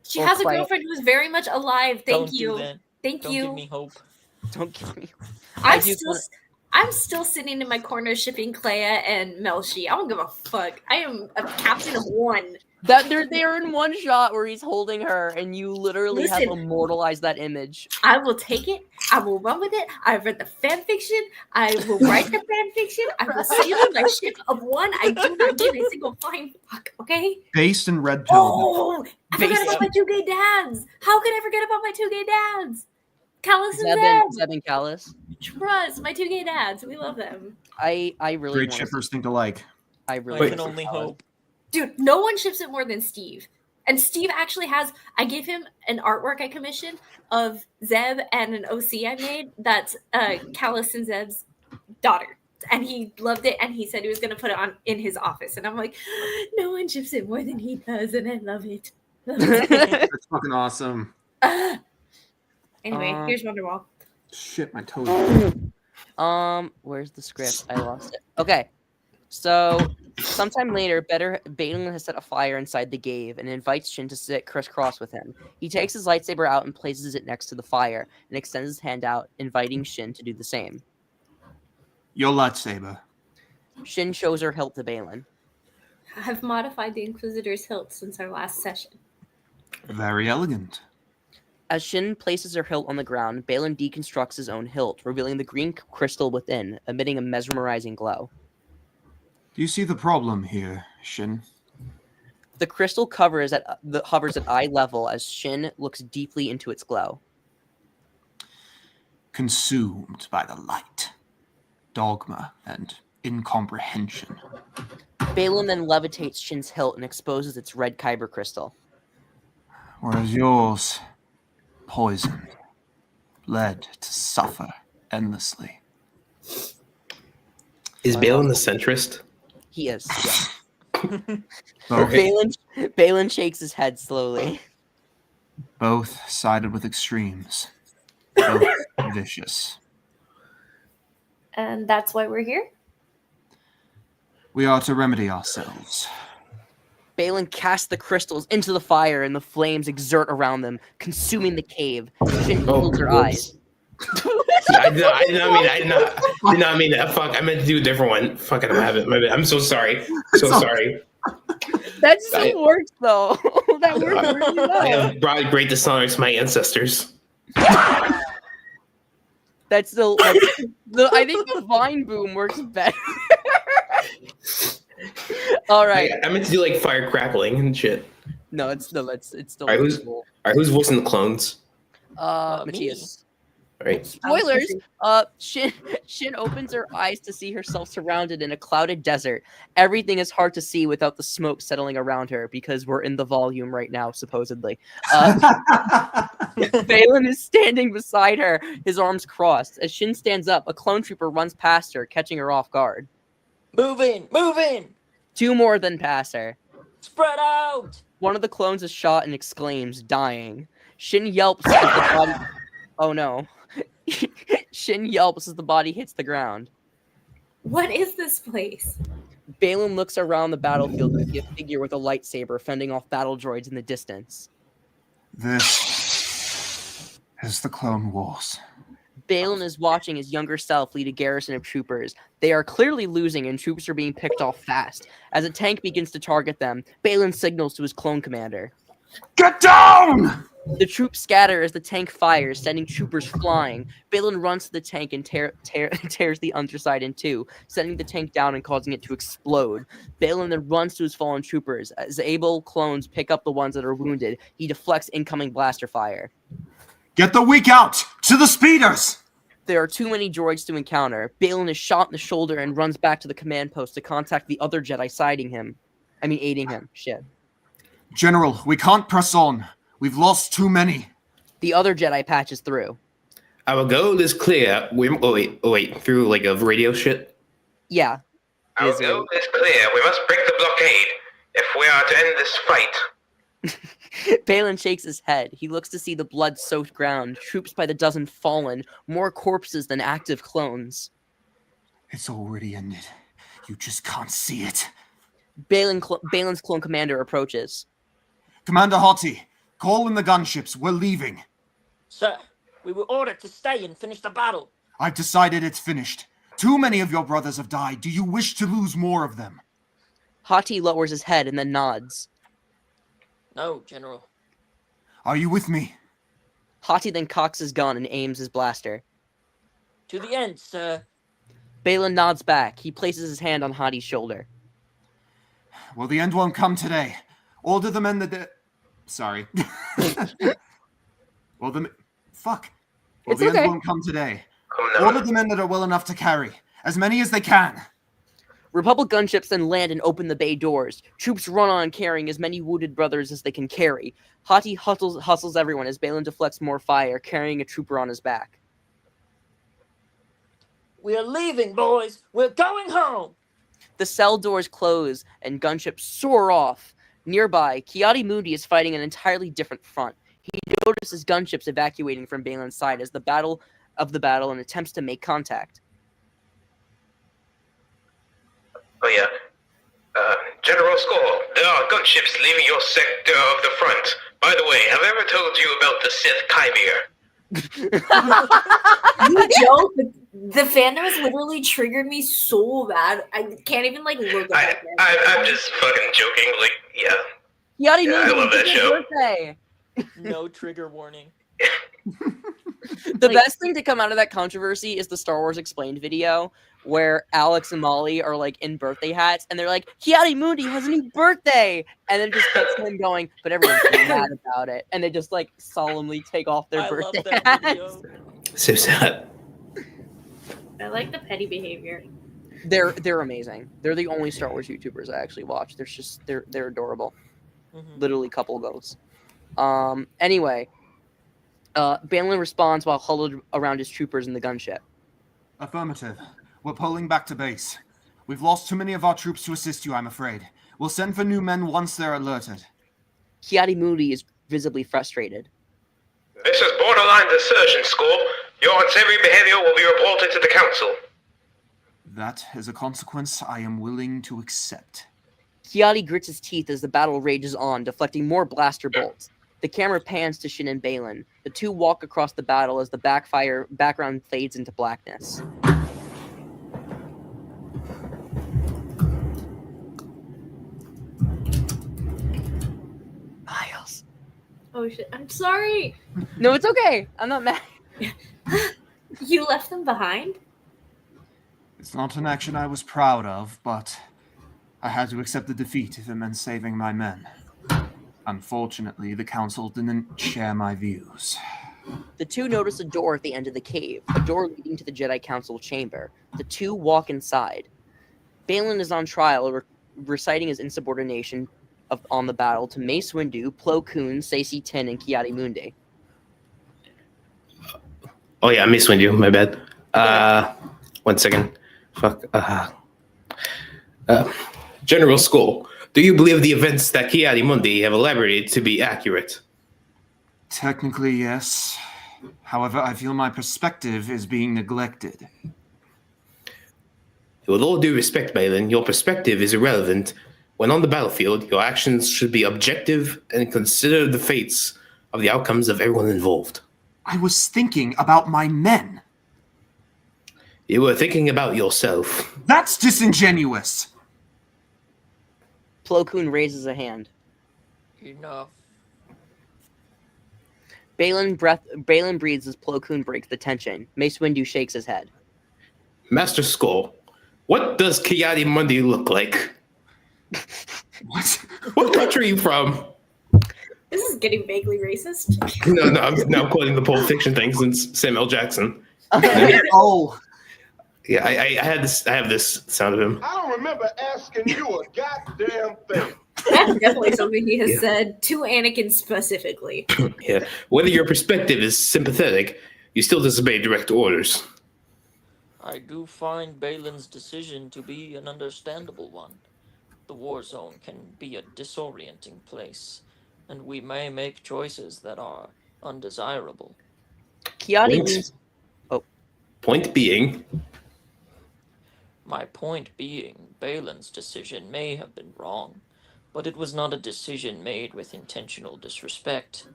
she or has a Clay. girlfriend who's very much alive. Don't Thank do you. that. Thank Don't you. give me hope. Don't give me. I'm do still, I'm still sitting in my corner shipping Clea and Melshi. I don't give a fuck. I am a captain of one. That they're in one shot where he's holding her, and you literally have Listen. immortalized that image. I will take it. I will run with it. I've read the fan fiction. I will write the fan fiction. I will seal my ship of one. I do not give a single flying fuck. Okay. Based in red pill. Oh, I forgot about my two gay dads. How could I forget about my two gay dads? Callus and Zeb. Zeb and Callus. Trust my two gay dads. We love them. I really Great wanna shippers think alike. I I really can wanna only see Callus. hope. Dude, no one ships it more than Steve. And Steve actually has, I gave him an artwork I commissioned of Zeb and an OC I made that's Callus and Zeb's daughter. And he loved it, and he said he was going to put it on in his office. And I'm like, no one ships it more than he does, and I love it. Love it. That's fucking awesome. Anyway, here's Wonderwall. Shit, my toes. Where's the script? I lost it. Okay. So, sometime later, Baylan has set a fire inside the cave and invites Shin to sit crisscross with him. He takes his lightsaber out and places it next to the fire and extends his hand out, inviting Shin to do the same. Your lightsaber. Shin shows her hilt to Baylan. I've modified the Inquisitor's hilt since our last session. Very elegant. As Shin places her hilt on the ground, Baylan deconstructs his own hilt, revealing the green crystal within, emitting a mesmerizing glow. Do you see the problem here, Shin? The crystal hovers at eye level as Shin looks deeply into its glow. Consumed by the light, dogma, and incomprehension. Baylan then levitates Shin's hilt and exposes its red kyber crystal. Whereas yours, poisoned, led to suffer endlessly. Is Baylan the centrist? He is. Yeah. Both, Baylan shakes his head slowly. both sided with extremes. Both vicious. And that's why we're here? We are to remedy ourselves. Baylan casts the crystals into the fire, and the flames exert around them, consuming the cave. Shin closes her eyes. I did not mean that. Fuck, I meant to do a different one. Fucking have it. I'm so sorry. So sorry. That still works, though. That works really I well. have brought great dishonor to my ancestors. That's still. I think the vine boom works better. All right. I meant to do like fire crackling and shit. No, it's still. All right, who's voicing the clones? Matias. All right. Spoilers. Shin opens her eyes to see herself surrounded in a clouded desert. Everything is hard to see without the smoke settling around her because we're in the volume right now, supposedly. Baylan is standing beside her, his arms crossed. As Shin stands up, a clone trooper runs past her, catching her off guard. Move in! Move in! 2 more than pass her. Spread out! One of the clones is shot and exclaims, dying. Shin yelps as the body... Oh no. Shin yelps as the body hits the ground. What is this place? Baylan looks around the battlefield to see a figure with a lightsaber fending off battle droids in the distance. This is the Clone Wars. Baylan is watching his younger self lead a garrison of troopers. They are clearly losing and troops are being picked off fast. As a tank begins to target them, Baylan signals to his clone commander. Get down! The troops scatter as the tank fires, sending troopers flying. Baylan runs to the tank and tears the underside in two, sending the tank down and causing it to explode. Baylan then runs to his fallen troopers. As able clones pick up the ones that are wounded, he deflects incoming blaster fire. Get the weak out! To the speeders! There are too many droids to encounter. Baylan is shot in the shoulder and runs back to the command post to contact the other Jedi aiding him. Shit. General, we can't press on. We've lost too many. The other Jedi patches through. Our goal is clear. Wait. Through like a radio shit? Yeah. Our goal is clear. We must break the blockade if we are to end this fight. Baylan shakes his head. He looks to see the blood-soaked ground, troops by the dozen fallen, more corpses than active clones. It's already ended. You just can't see it. Baylan's clone commander approaches. Commander Hottie, call in the gunships. We're leaving. Sir, we were ordered to stay and finish the battle. I've decided it's finished. Too many of your brothers have died. Do you wish to lose more of them? Hottie lowers his head and then nods. No, General. Are you with me? Hottie then cocks his gun and aims his blaster. To the end, sir. Baylan nods back. He places his hand on Hottie's shoulder. Well, the end won't come today. Order the men that... Sorry. Well, the... Fuck. Well, It's the okay. end won't come today. Come now. Order the men that are well enough to carry. As many as they can. Republic gunships then land and open the bay doors. Troops run on carrying as many wounded brothers as they can carry. Hottie hustles everyone as Baylan deflects more fire, carrying a trooper on his back. We are leaving, boys. We're going home. The cell doors close and gunships soar off. Nearby, Ki-Adi-Mundi is fighting an entirely different front. He notices gunships evacuating from Baylan's side as the battle and attempts to make contact. Oh yeah. General Skoll, there are gunships leaving your sector of the front. By the way, have I ever told you about the Sith Chimere? You joke, but the fandom has literally triggered me so bad. I can't even look at that. I'm just fucking joking. Like, yeah. Ki-Adi-Mundi, I love that it's his show. birthday! No trigger warning. The best thing to come out of that controversy is the Star Wars Explained video where Alex and Molly are in birthday hats and they're like, Ki-Adi-Mundi has a new birthday! And then just gets him going, but everyone's mad about it. And they just solemnly take off their I birthday love that hats. video. So sad. I like the petty behavior. They're amazing. They're the only Star Wars YouTubers I actually watch. They're adorable. Mhm. Literally couple goats. Anyway, Baylan responds while huddled around his troopers in the gunship. Affirmative. We're pulling back to base. We've lost too many of our troops to assist you, I'm afraid. We'll send for new men once they're alerted. Kiadi is visibly frustrated. This is borderline desertion, Skoll. Your unsavory behavior will be reported to the council. That is a consequence I am willing to accept. Kiadi grits his teeth as the battle rages on, deflecting more blaster bolts. The camera pans to Shin and Baylan. The two walk across the battle as the background fades into blackness. Miles. Oh shit! I'm sorry. No, it's okay. I'm not mad. You left them behind? It's not an action I was proud of, but I had to accept the defeat if it meant saving my men. Unfortunately, the council didn't share my views. The two notice a door at the end of the cave, a door leading to the Jedi Council chamber. The two walk inside. Baylan is on trial, reciting his insubordination on the battle to Mace Windu, Plo Koon, Saesee Tiin, and Kiadi Mundi. Oh yeah, Mace Windu. My bad. 1 second. Fuck. General Skoll, do you believe the events that Kiadi Mundi have elaborated to be accurate? Technically, yes. However, I feel my perspective is being neglected. With all due respect, Baylan, your perspective is irrelevant. When on the battlefield, your actions should be objective and consider the fates of the outcomes of everyone involved. I was thinking about my men. You were thinking about yourself. That's disingenuous. Plo Koon raises a hand. Enough. Baylan breathes as Plo Koon breaks the tension. Mace Windu shakes his head. Master Skoll, what does Kiadi Mundi look like? What? What country are you from? This is getting vaguely racist. No, I'm now quoting the Pulp Fiction thing since Samuel Jackson. Oh. Yeah, I have this sound of him. I don't remember asking you a goddamn thing. That's definitely something he has Yeah. said to Anakin specifically. Yeah. Whether your perspective is sympathetic, you still disobey direct orders. I do find Baylan's decision to be an understandable one. The war zone can be a disorienting place, and we may make choices that are undesirable. Kiadi Point. leans. Point being, My point being, Baylan's decision may have been wrong, but it was not a decision made with intentional disrespect.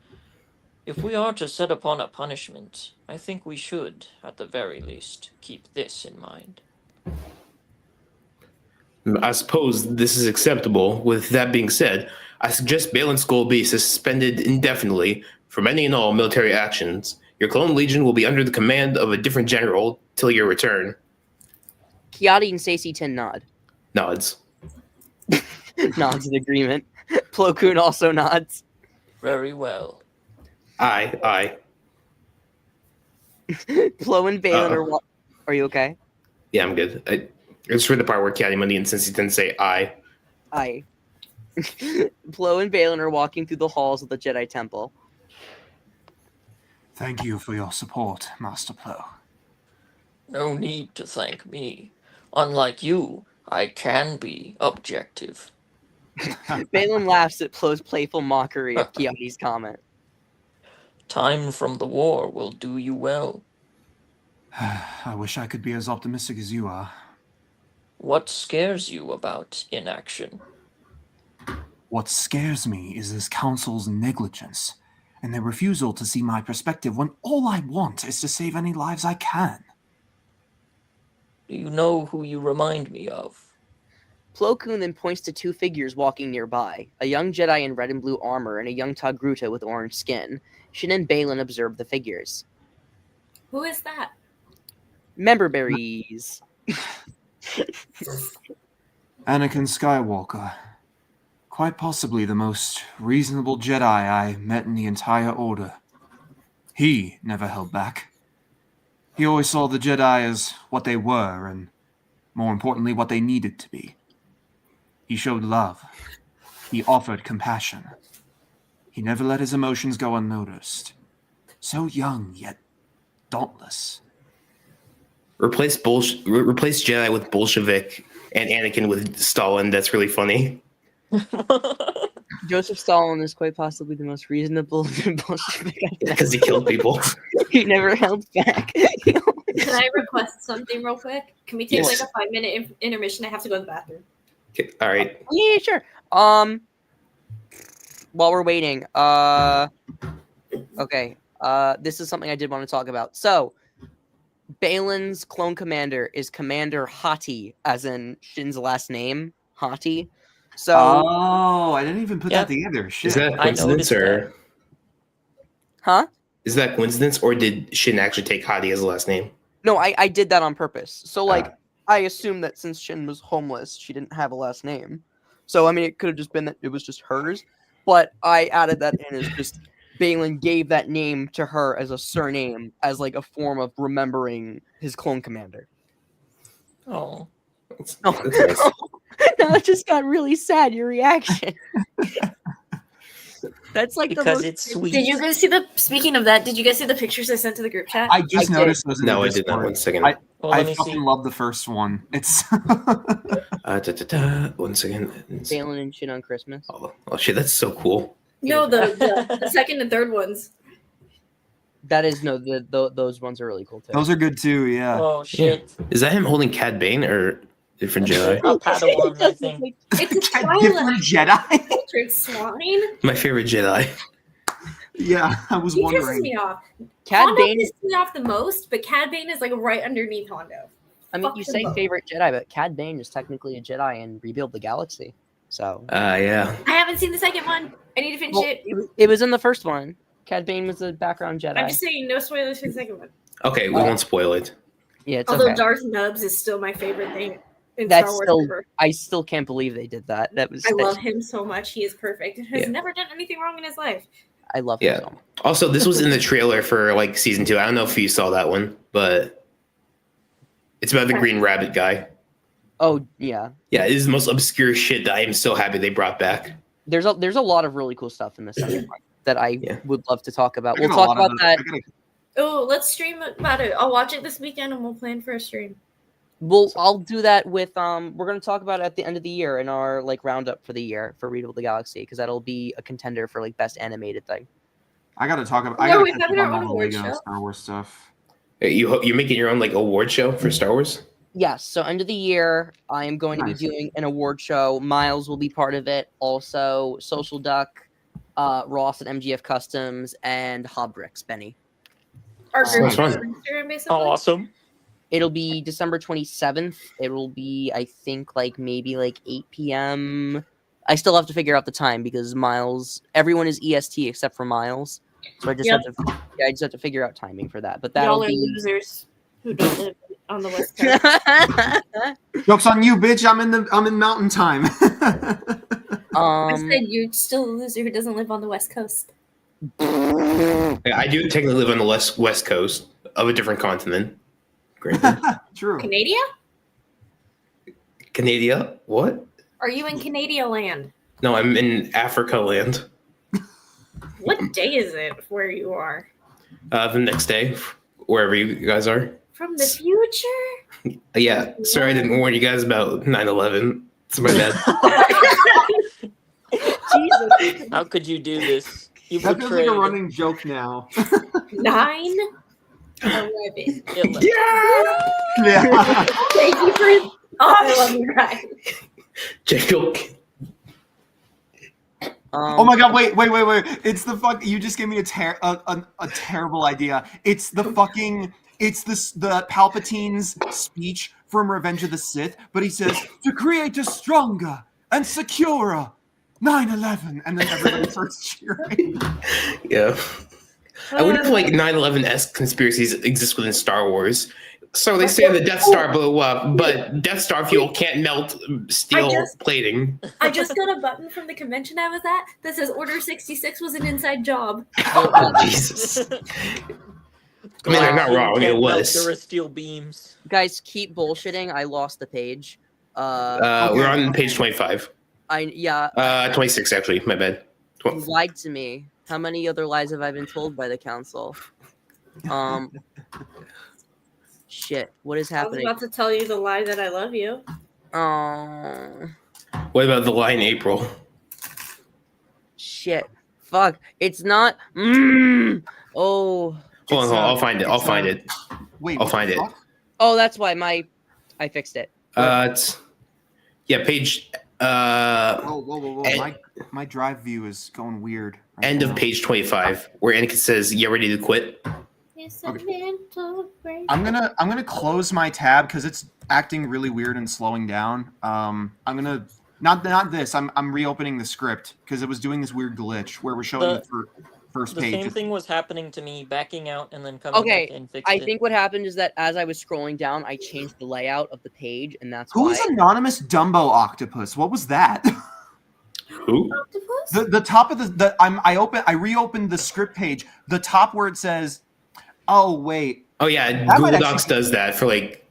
If we are to set upon a punishment, I think we should, at the very least, keep this in mind. I suppose this is acceptable. With that being said, I suggest Baylan Skoll be suspended indefinitely from any and all military actions. Your clone legion will be under the command of a different general till your return. Kiadi and Saesee Tiin nod. Nods. Nods in agreement. Plo Koon also nods. Very well. Aye. Plo and Baylan are you okay? Yeah, I'm good. I just read the part where Kiadi Mundi and Saesee Tiin say aye. Aye. Plo and Baylan are walking through the halls of the Jedi Temple. Thank you for your support, Master Plo. No need to thank me. Unlike you, I can be objective. Baylan laughs at Plo's playful mockery of Kiadi's comment. Time from the war will do you well. I wish I could be as optimistic as you are. What scares you about inaction? What scares me is this council's negligence and their refusal to see my perspective when all I want is to save any lives I can. Do you know who you remind me of? Plo Koon then points to two figures walking nearby, a young Jedi in red and blue armor and a young Togruta with orange skin. Shin and Baylan observe the figures. Who is that? Member berries. Anakin Skywalker. Quite possibly the most reasonable Jedi I met in the entire Order. He never held back. He always saw the Jedi as what they were, and More importantly, what they needed to be. He showed love. He offered compassion. He never let his emotions go unnoticed. So young, yet dauntless. Replace Jedi with Bolshevik and Anakin with Stalin. That's really funny. Joseph Stalin is quite possibly the most reasonable Bolshevik. Because he killed people. He never held back. Can I request something real quick? Can we take Yes. like a 5-minute intermission? I have to go to the bathroom. Okay, all right. Yeah, sure. While we're waiting, okay. This is something I did want to talk about. So, Baylan's clone commander is Commander Hati, as in Shin's last name, Hati. So, Oh, I didn't even put Yeah. that together. Shit. Is that a I coincidence noticed or huh? is that coincidence or did Shin actually take Hadi as a last name? No, I did that on purpose. So, like, Ah. I assume that since Shin was homeless, she didn't have a last name. So, I mean, it could have just been that it was just hers. But I added that in as just Baylan gave that name to her as a surname, as like a form of remembering his clone commander. Oh. Oh, That's nice. no, it just got really sad. Your reaction. That's like Because the most... it's sweet. Did you guys see the? Speaking of that, did you guys see the pictures I sent to the group chat? I just I noticed those in No, the I did not. Discord. 1 second. I Well, let me fucking see. love the first one. It's 1 second. Baylan and Shin on Christmas. Oh shit, that's so cool. No, the second and third ones. That is no, those ones are really cool too. those are good too. Yeah. Oh shit. Is that him holding Cad Bane or different Jedi? A Padawan, I think. It's a Different Twilight Jedi. cultured swine. My favorite Jedi. Yeah, I was He pisses wondering. me off. Cad Hondo Bane. pisses me off the most, but Cad Bane is like right underneath Hondo. I mean, Fuck you them say both. favorite Jedi, but Cad Bane is technically a Jedi and Rebuild the Galaxy. So Yeah. I haven't seen the second one. I need to finish well, it. it was in the first one. Cad Bane was a background Jedi. I'm just saying, no spoilers for the second one. Okay, we won't spoil it. Yeah, it's Although okay. Darth Nubs is still my favorite thing in That's Star Wars still- ever. I still can't believe they did that. That was I love him so much. He is perfect. He has Yeah. never done anything wrong in his life. I love Yeah. him so much. Also, this was in the trailer for like season 2. I don't know if you saw that one, but it's about the Green Rabbit guy. Oh yeah, Yeah, it is the most obscure shit that I am so happy they brought back. there's a lot of really cool stuff in the second one that I Yeah. would love to talk about. I We'll got a talk lot of about the- that. I gotta- Oh, let's stream about it. I'll watch it this weekend and we'll plan for a stream. I'll do that with we're gonna talk about it at the end of the year in our like roundup for the year for Rebuild the Galaxy because that'll be a contender for like best animated thing. I gotta talk about. No, I gotta we're catch having up our on own all the award Lego show. Star Wars stuff. You're making your own like award show for Star Wars? Yes, so end of the year, I am going to Nice. be doing an award show. Miles will be part of it. Also, Social Duck, Ross at MGF Customs, and Hobrix, Benny. Our Sounds group fun. Instagram, basically. Oh, awesome. It'll be December 27th. It will be, I think, like maybe like 8 p.m. I still have to figure out the time because Miles, everyone is EST except for Miles. So I just Yep. I just have to figure out timing for that. But Y'all that'll are be. losers who don't live on the West Coast. Jokes on you, bitch! I'm in Mountain Time. I said you're still a loser who doesn't live on the West Coast. Yeah, I do technically live on the west coast of a different continent. Granted. True. Canada? Canada? What? Are you in Canada land? No, I'm in Africa land. What day is it where you are? The next day, wherever you guys are. From the future? Yeah, sorry I didn't warn you guys about 9/11. It's my bad. Jesus. How could you do this? You That feels like betrayed a running joke now. 9/11. Hitler. Yeah. Thank you for. Oh, I love you guys. Jacob. Oh my god! Wait! It's the fuck. You just gave me a terrible idea. It's the fucking. It's the Palpatine's speech from Revenge of the Sith, but he says to create a stronger and securer 9/11, and then everybody starts cheering. Yeah. I wonder if like 9/11-esque conspiracies exist within Star Wars. So they say the Death Star blew up, but Death Star fuel can't melt steel plating. I just got a button from the convention I was at that says Order 66 was an inside job. Oh, Jesus. I mean, they're not You wrong. I mean, it can't melt was. Durasteel beams. Guys, keep bullshitting. I lost the page. We're on page 25. 26 actually. My bad. You lied to me. How many other lies have I been told by the council? Shit. What is I was happening? about to tell you the lie that I love you. Oh. What about the lie in April? Shit. Fuck. It's not. Oh. Hold on. I'll find it. I'll it's, find it. Wait, I'll what find the it. fuck? Oh, that's why I fixed it. It's page Whoa. And- My drive view is going weird. right end of now. page 25 where Anakin says, "You ready to quit?" It's Okay. mental break. I'm gonna close my tab because it's acting really weird and slowing down. I'm gonna not this. I'm reopening the script because it was doing this weird glitch where we're showing the first The page. same thing was happening to me, backing out and then coming Okay, back and fixed I it. think what happened is that as I was scrolling down, I changed the layout of the page, and that's Who why. is anonymous Dumbo octopus? What was that? Who? Octopus? the top of I reopened the script page. The top where it says, "Oh wait." Oh yeah, might Google actually Docs be- does that for like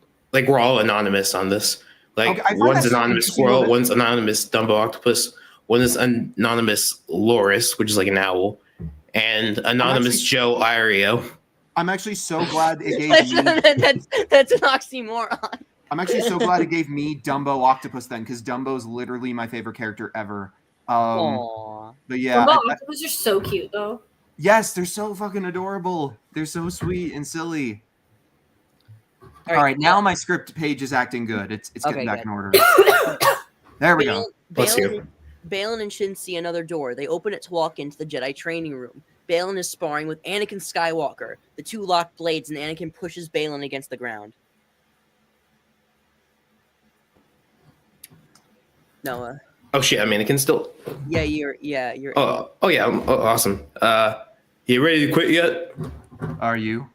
we're all anonymous on this. Like Okay, I find one's that so anonymous confusing squirrel, of it. one's anonymous Dumbo octopus, one is anonymous loris, which is like an owl, and anonymous actually- Joe Irio. I'm actually so glad it gave me. that's an oxymoron. I'm actually so glad it gave me Dumbo octopus then, because Dumbo's literally my favorite character ever. Aww. But yeah, Dumbo octopus are so cute though. yes, they're so fucking adorable. They're so sweet and silly. All right, now my script page is acting good. It's getting Okay, back good. in order. There we go. Bless you. Baylan and Shin see another door. They open it to walk into the Jedi training room. Baylan is sparring with Anakin Skywalker. The two lock blades, and Anakin pushes Baylan against the ground. Noah. Oh shit, I'm Anakin still. Yeah, you're. Oh yeah, awesome. You ready to quit yet? Are you?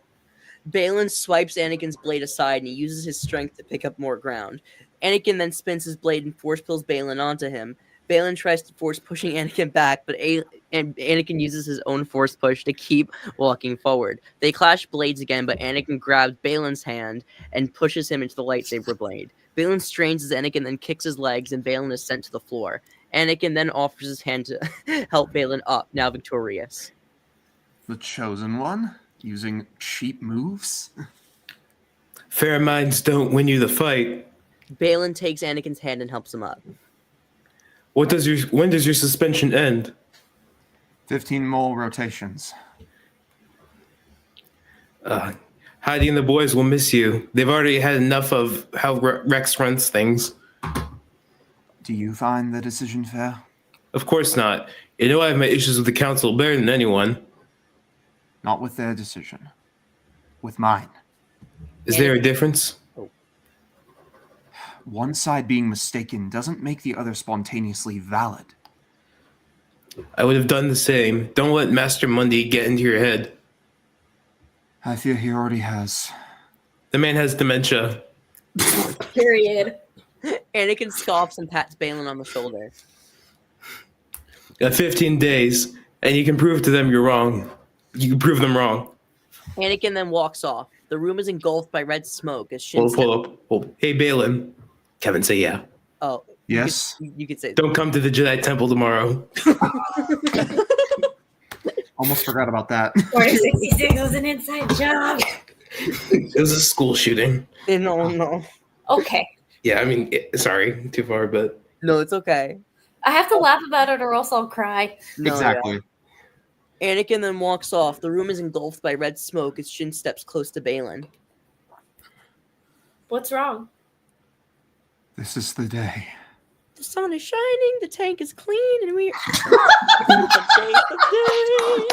Baylan swipes Anakin's blade aside, and he uses his strength to pick up more ground. Anakin then spins his blade and force pulls Baylan onto him. Baylan tries to force pushing Anakin back, but Anakin uses his own force push to keep walking forward. They clash blades again, but Anakin grabs Baylan's hand and pushes him into the lightsaber blade. Baylan strains as Anakin then kicks his legs, and Baylan is sent to the floor. Anakin then offers his hand to help Baylan up, now victorious. The chosen one? Using cheap moves? Fair minds don't win you the fight. Baylan takes Anakin's hand and helps him up. When does your suspension end? 15 mole rotations. Heidi and the boys will miss you. They've already had enough of how Rex runs things. Do you find the decision fair? Of course not. You know I have my issues with the council better than anyone. Not with their decision. With mine. Is there a difference? One side being mistaken doesn't make the other spontaneously valid. I would have done the same. Don't let Master Mundy get into your head. I fear he already has. The man has dementia. Period. Anakin scoffs and pats Baylan on the shoulder. Got 15 days, and you can prove to them you're wrong. You can prove them wrong. Anakin then walks off. The room is engulfed by red smoke as Shin Hold up. Hey, Baylan. Kevin, say yeah. Oh, Yes? you could say. Don't come to the Jedi Temple tomorrow. Almost forgot about that. Order 66 was an inside job. It was a school shooting. No, Okay. Yeah, I mean, sorry, too far, but no, it's okay. I have to laugh about it or else I'll cry. No, Exactly. yeah. Anakin then walks off. The room is engulfed by red smoke as Shin steps close to Baylan. What's wrong? This is the day. The sun is shining, the tank is clean, and we The day, the day.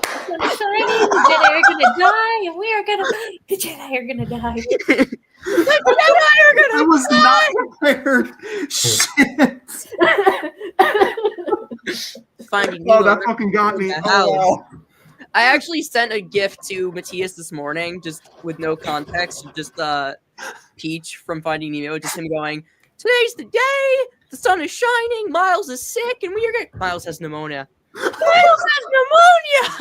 The sun is shining, the Jedi are gonna die, and we are gonna. The Jedi are gonna die. I was not prepared. Shit. finding Oh, Nemo that fucking got me. in the Oh. house. I actually sent a gift to Matias this morning, just with no context, just Peach from Finding Nemo, just him going, "Today's the day. The sun is shining. Miles is sick, and we are gonna." Miles has pneumonia. has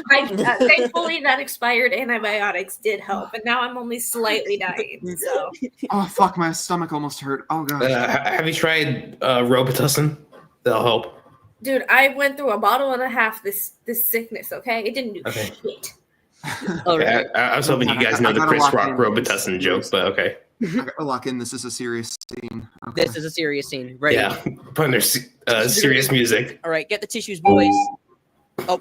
pneumonia. Thankfully, that expired antibiotics did help, and now I'm only slightly dying. So Oh fuck, my stomach almost hurt. Oh god. Have you tried Robitussin? That'll help. dude, I went through a bottle and a half this sickness. Okay, it didn't do Okay. shit. All Okay, right. I was hoping you guys know I the gotta Chris lock Rock in. Robitussin joke, but okay. I gotta lock in. This is a serious scene. Okay. This is a serious scene. Ready? Yeah, put under serious music. All right, get the tissues, boys. Oh,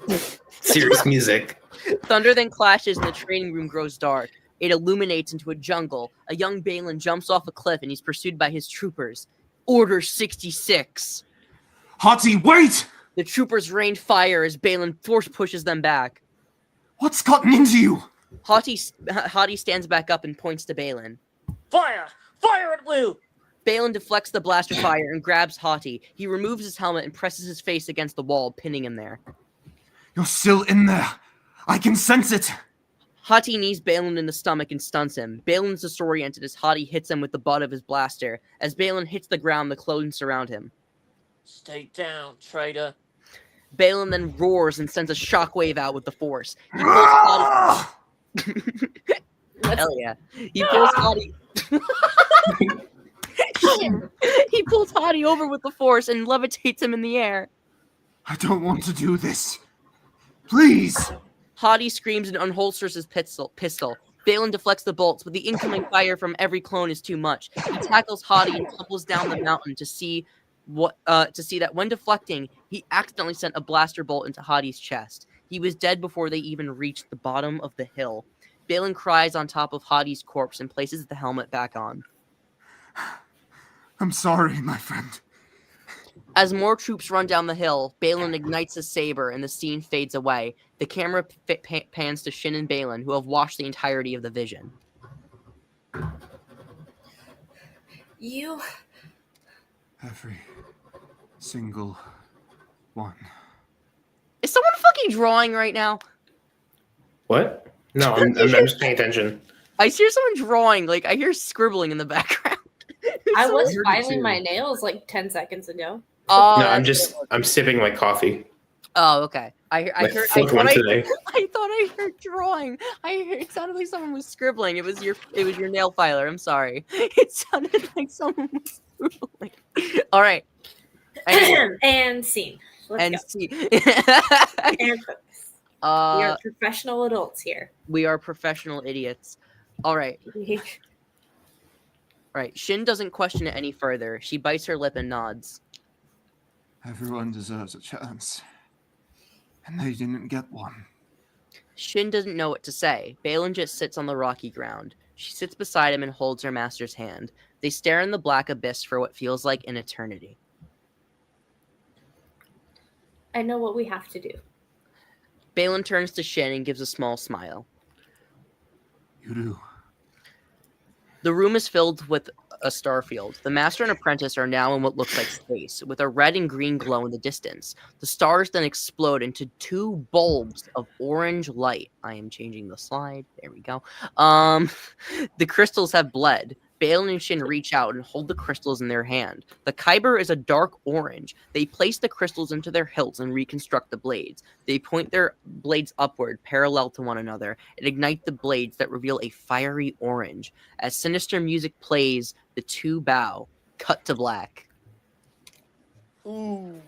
Serious music. thunder then clashes and the training room grows dark. It illuminates into a jungle. A young Baylan jumps off a cliff and he's pursued by his troopers. Order 66. Hottie, wait! The troopers rain fire as Baylan force pushes them back. What's gotten into you? Hottie stands back up and points to Baylan. Fire! Fire at will! Baylan deflects the blaster fire and grabs Hottie. He removes his helmet and presses his face against the wall, pinning him there. You're still in there. I can sense it. Hottie knees Baylan in the stomach and stuns him. Baylan's disoriented as Hottie hits him with the butt of his blaster. As Baylan hits the ground, the clothing surround him. Stay down, traitor. Baylan then roars and sends a shockwave out with the force. He pulls Hottie... Hell yeah. He pulls Hottie... He pulls Hottie over with the force and levitates him in the air. I don't want to do this. Please. Hottie screams and unholsters his pistol. Baylan deflects the bolts, but the incoming fire from every clone is too much. He tackles Hottie and tumbles down the mountain to see that when deflecting, he accidentally sent a blaster bolt into Hottie's chest. He was dead before they even reached the bottom of the hill. Baylan cries on top of Hottie's corpse and places the helmet back on. I'm sorry, my friend. As more troops run down the hill, Baylan ignites his saber and the scene fades away. The camera pans to Shin and Baylan, who have watched the entirety of the vision. You Every single one. Is someone fucking drawing right now? What? No, I'm just paying attention. I hear someone drawing. Like, I hear scribbling in the background. I was Heard it filing too. my nails like 10 seconds ago. Oh, No, that's- I'm sipping my coffee. Oh, okay. I My heard. fourth one today. I thought I heard drawing. It sounded like someone was scribbling. It was your nail filer. I'm sorry. It sounded like someone was scribbling. All right. Anyway, And scene. Let's and go. see. And focus. We are professional adults here. We are professional idiots. All right. Right. Shin doesn't question it any further. She bites her lip and nods. Everyone deserves a chance. And they didn't get one. Shin doesn't know what to say. Baylan just sits on the rocky ground. She sits beside him and holds her master's hand. They stare in the black abyss for what feels like an eternity. I know what we have to do. Baylan turns to Shin and gives a small smile. You do. The room is filled with a starfield. The master and apprentice are now in what looks like space, with a red and green glow in the distance. The stars then explode into two bulbs of orange light. I am changing the slide. There we go. The crystals have bled. Baylan and Shin reach out and hold the crystals in their hand. The kyber is a dark orange. They place the crystals into their hilts and reconstruct the blades. They point their blades upward, parallel to one another, and ignite the blades that reveal a fiery orange. As sinister music plays, the two bow. Cut to black. Ooh.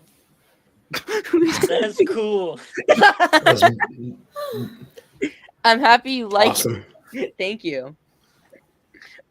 That's cool. That was I'm happy you like awesome. it. Thank you.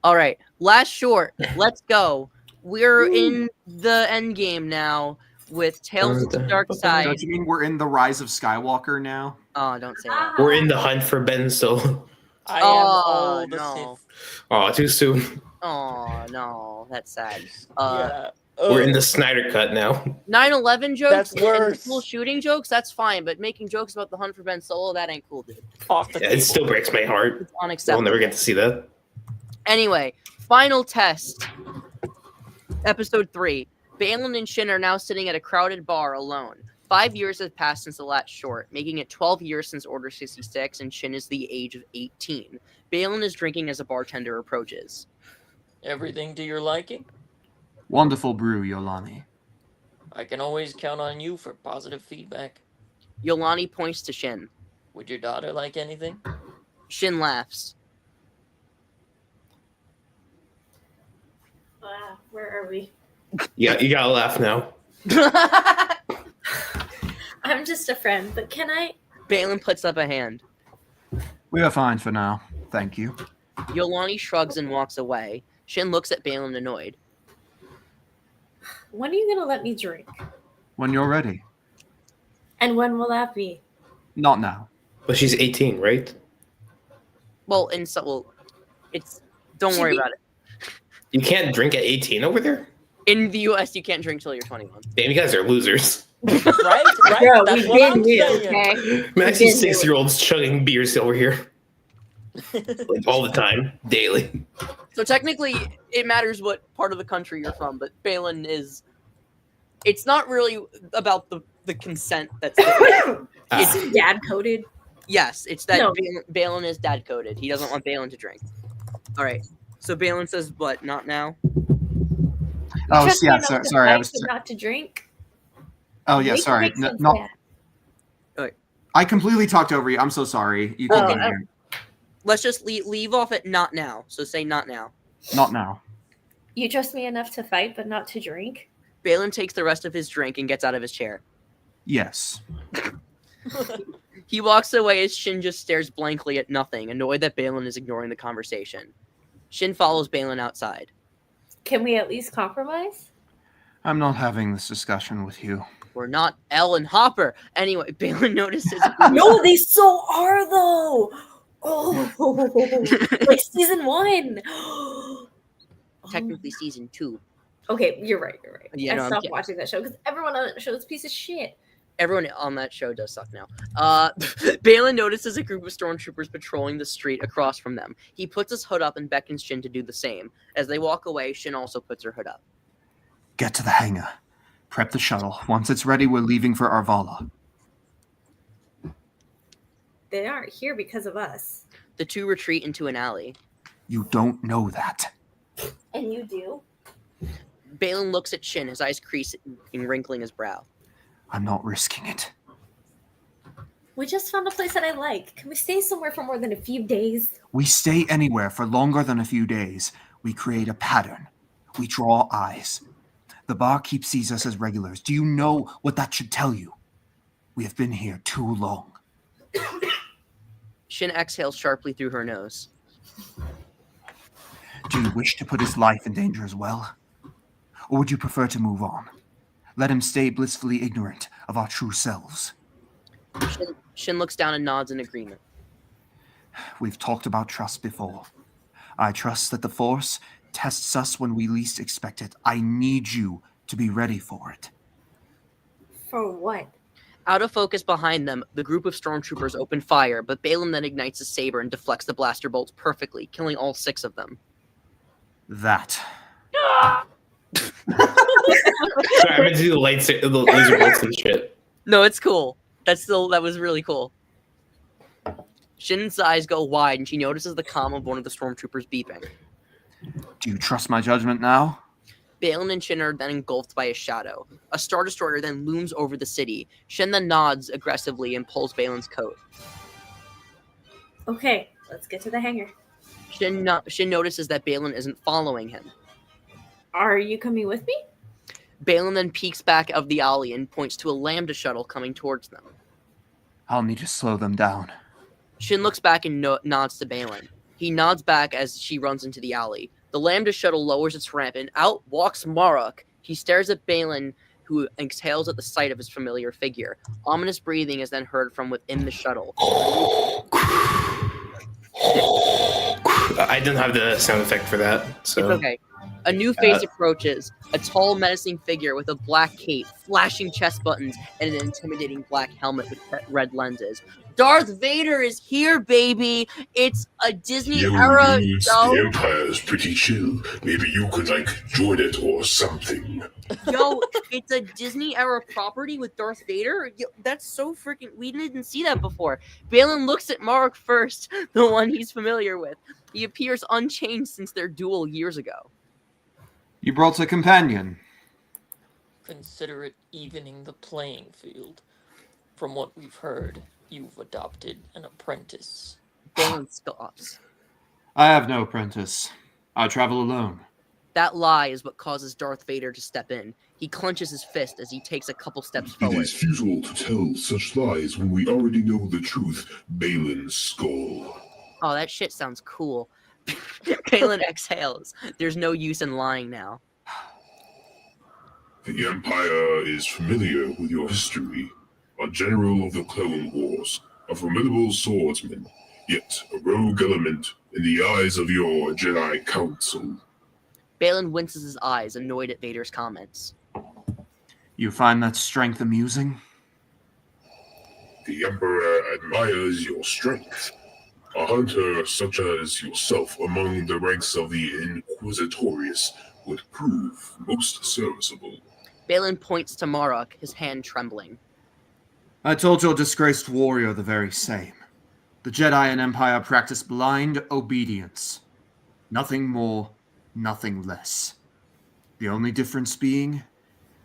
All right, last short. Let's go. We're in the end game now with Tales of the Dark Side. Don't you mean we're in the Rise of Skywalker now? Oh, don't say that. We're in the hunt for Ben Solo. I am Oh, old no. Sith. Oh, too soon. Oh, no, that's sad. Yeah. We're in Ugh. the Snyder cut now. 9/11 jokes That's and worse. school shooting jokes, that's fine, but making jokes about the hunt for Ben Solo, that ain't cool, dude. Off the Yeah, table. it still breaks my heart. It's We'll unacceptable. never get to see that. Anyway, final test. Episode 3. Baylan and Shin are now sitting at a crowded bar alone. 5 years have passed since the last short, making it 12 years since Order 66, and Shin is the age of 18. Baylan is drinking as a bartender approaches. Everything to your liking? Wonderful brew, Yolani. I can always count on you for positive feedback. Yolani points to Shin. Would your daughter like anything? Shin laughs. Where are we? Yeah, you gotta laugh now. I'm just a friend, but can I? Baylan puts up a hand. We are fine for now. Thank you. Yolani shrugs and walks away. Shin looks at Baylan annoyed. When are you gonna let me drink? When you're ready. And when will that be? Not now. But she's 18, right? Well, it's. Don't Should worry be- about it. You can't drink at 18 over there? In the U.S., you can't drink till you're 21. Damn, you guys are losers. Right? Bro, That's we've what I'm been here, saying. okay? Man, I see We've been 6-year-olds chugging beers over here. Like, all the time, daily. So technically, it matters what part of the country you're from, but Baylan is. It's not really about the consent that's there. Is he dad coded? Yes, it's that No. Baylan is dad coded. He doesn't want Baylan to drink. All right. So Baylan says, "But not now." Oh, Trust me yeah. enough to Sorry, I fight, was. but not to drink. Oh, yeah. Make it Sorry. make sense, Not. Dad. I completely talked over you. I'm so sorry. You can Oh, continue. Let's just leave off at not now. So say not now. Not now. You trust me enough to fight, but not to drink? Baylan takes the rest of his drink and gets out of his chair. Yes. He walks away as Shin just stares blankly at nothing, annoyed that Baylan is ignoring the conversation. Shin follows Baylan outside. Can we at least compromise? I'm not having this discussion with you. We're not Elle and Hopper. Anyway, Baylan notices. No, they so are though. Oh, like season 1. Technically, season 2. Okay, you're right. You're right. Yeah, no, I I'm stopped kidding. watching that show because everyone on that show is a piece of shit. Everyone on that show does suck now. Baylan notices a group of stormtroopers patrolling the street across from them. He puts his hood up and beckons Shin to do the same. As they walk away, Shin also puts her hood up. Get to the hangar. Prep the shuttle. Once it's ready, we're leaving for Arvala. They aren't here because of us. The two retreat into an alley. You don't know that. And you do? Baylan looks at Shin, his eyes creasing, wrinkling his brow. I'm not risking it. We just found a place that I like. Can we stay somewhere for more than a few days? We stay anywhere for longer than a few days. We create a pattern. We draw eyes. The barkeep sees us as regulars. Do you know what that should tell you? We have been here too long. Shin exhales sharply through her nose. Do you wish to put his life in danger as well? Or would you prefer to move on? Let him stay blissfully ignorant of our true selves. Shin looks down and nods in agreement. We've talked about trust before. I trust that the Force tests us when we least expect it. I need you to be ready for it. For what? Out of focus behind them, the group of stormtroopers open fire, but Baylan then ignites a saber and deflects the blaster bolts perfectly, killing all 6 of them. That. Sorry, I meant to do the laser bolts and shit. No, it's cool. That was really cool. Shin's eyes go wide, and she notices the comm of one of the stormtroopers beeping. Do you trust my judgment now? Baylan and Shin are then engulfed by a shadow. A Star Destroyer then looms over the city. Shin then nods aggressively and pulls Baylan's coat. Okay, let's get to the hangar. Shin notices that Baylan isn't following him. Are you coming with me? Baylan then peeks back of the alley and points to a Lambda shuttle coming towards them. I'll need to slow them down. Shin looks back and nods to Baylan. He nods back as she runs into the alley. The Lambda shuttle lowers its ramp and out walks Marok. He stares at Baylan, who exhales at the sight of his familiar figure. Ominous breathing is then heard from within the shuttle. I didn't have the sound effect for that, so. It's okay. A new face approaches, a tall, menacing figure with a black cape, flashing chest buttons, and an intimidating black helmet with red lenses. Darth Vader is here, baby! It's a Disney-era dudes, show. the Empire's pretty chill. Maybe you could, join it or something. Yo, it's a Disney-era property with Darth Vader? Yo, that's so freaking... We didn't see that before. Baylan looks at Mark first, the one he's familiar with. He appears unchanged since their duel years ago. You brought a companion. Consider it evening the playing field. From what we've heard, you've adopted an apprentice. Baylan scoffs. I have no apprentice. I travel alone. That lie is what causes Darth Vader to step in. He clenches his fist as he takes a couple steps It forward. is futile to tell such lies when we already know the truth, Baylan Skoll. Oh, that shit sounds cool. Baylan exhales. There's no use in lying now. The Empire is familiar with your history. A general of the Clone Wars, a formidable swordsman, yet a rogue element in the eyes of your Jedi Council. Baylan winces his eyes, annoyed at Vader's comments. You find that strength amusing? The Emperor admires your strength. A hunter such as yourself among the ranks of the Inquisitorius would prove most serviceable. Baylan points to Marok, his hand trembling. I told your disgraced warrior the very same. The Jedi and Empire practice blind obedience. Nothing more, nothing less. The only difference being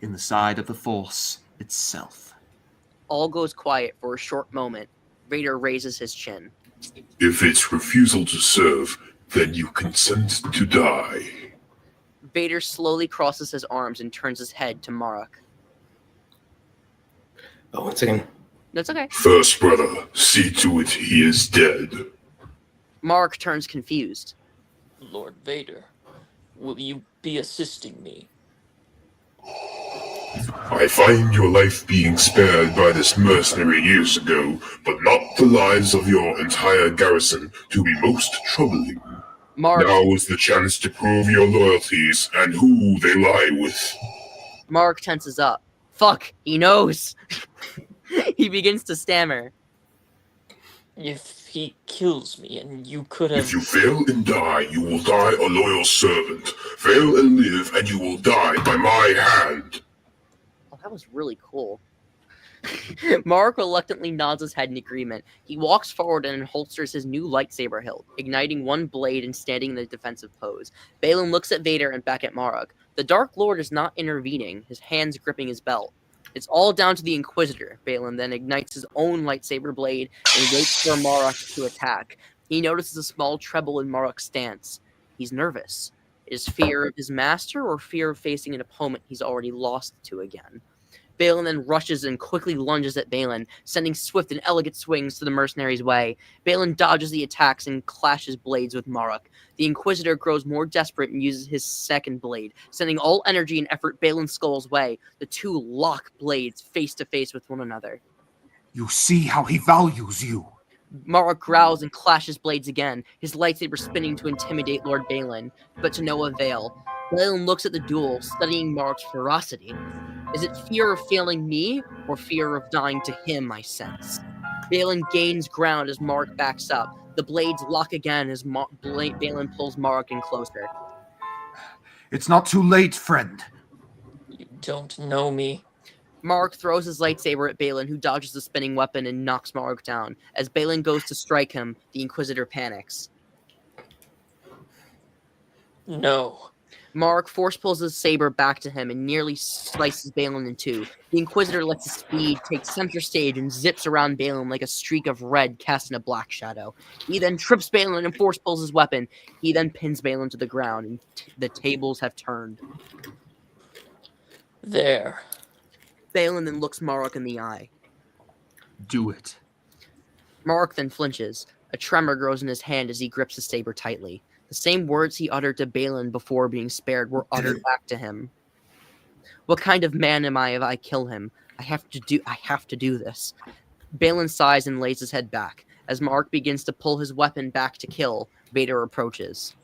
in the side of the Force itself. All goes quiet for a short moment. Vader raises his chin. If it's refusal to serve, then you consent to die. Vader slowly crosses his arms and turns his head to Marok. Oh, one second. That's okay. First brother, see to it he is dead. Marok turns confused. Lord Vader, will you be assisting me? I find your life being spared by this mercenary years ago, but not the lives of your entire garrison, to be most troubling. Marok Now is the chance to prove your loyalties and who they lie with. tenses up. Fuck, he knows. He begins to stammer. If he kills me and you could have... If you fail and die, you will die a loyal servant. Fail and live, and you will die by my hand. Oh, that was really cool. Mark reluctantly nods his head in agreement. He walks forward and holsters his new lightsaber hilt, igniting one blade and standing in the defensive pose. Baylan looks at Vader and back at Marok. The Dark Lord is not intervening, his hands gripping his belt. It's all down to the Inquisitor. Baylan then ignites his own lightsaber blade and waits for Marok to attack. He notices a small treble in Marok's stance. He's nervous. Is fear of his master or fear of facing an opponent he's already lost to again? Baylan then rushes and quickly lunges at Baylan, sending swift and elegant swings to the mercenary's way. Baylan dodges the attacks and clashes blades with Marok. The Inquisitor grows more desperate and uses his second blade, sending all energy and effort Baylan Skoll's way. The two lock blades face to face with one another. You see how he values you. Marok growls and clashes blades again, his lightsaber spinning to intimidate Lord Baylan, but to no avail. Baylan looks at the duel, studying Marok's ferocity. Is it fear of failing me, or fear of dying to him, I sense? Baylan gains ground as Marok backs up. The blades lock again as Baylan pulls Marok in closer. It's not too late, friend. You don't know me. Marok throws his lightsaber at Baylan, who dodges the spinning weapon and knocks Marok down. As Baylan goes to strike him, the Inquisitor panics. No. Marok force pulls his saber back to him and nearly slices Baylan in two. The Inquisitor lets his speed take center stage and zips around Baylan like a streak of red cast in a black shadow. He then trips Baylan and force pulls his weapon. He then pins Baylan to the ground, and the tables have turned. There. Baylan then looks Marok in the eye. Do it. Marok then flinches. A tremor grows in his hand as he grips his saber tightly. The same words he uttered to Baylan before being spared were uttered back to him. What kind of man am I if I kill him? I have to do this. Baylan sighs and lays his head back. As Marok begins to pull his weapon back to kill, Vader approaches.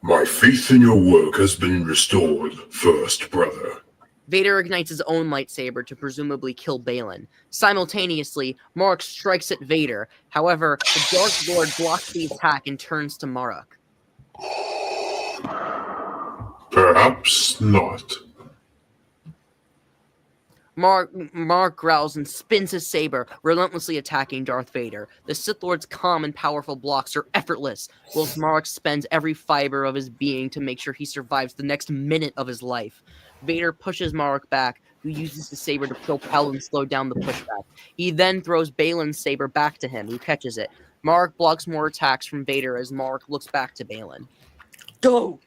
My faith in your work has been restored, first brother. Vader ignites his own lightsaber to presumably kill Baylan. Simultaneously, Marok strikes at Vader. However, the Dark Lord blocks the attack and turns to Marok. Perhaps not. Marok growls and spins his saber, relentlessly attacking Darth Vader. The Sith Lord's calm and powerful blocks are effortless, whilst Marok spends every fiber of his being to make sure he survives the next minute of his life. Vader pushes Marok back, who uses the saber to propel and slow down the pushback. He then throws Baylan's saber back to him, who catches it. Marek blocks more attacks from Vader as Marek looks back to Baylan. Go!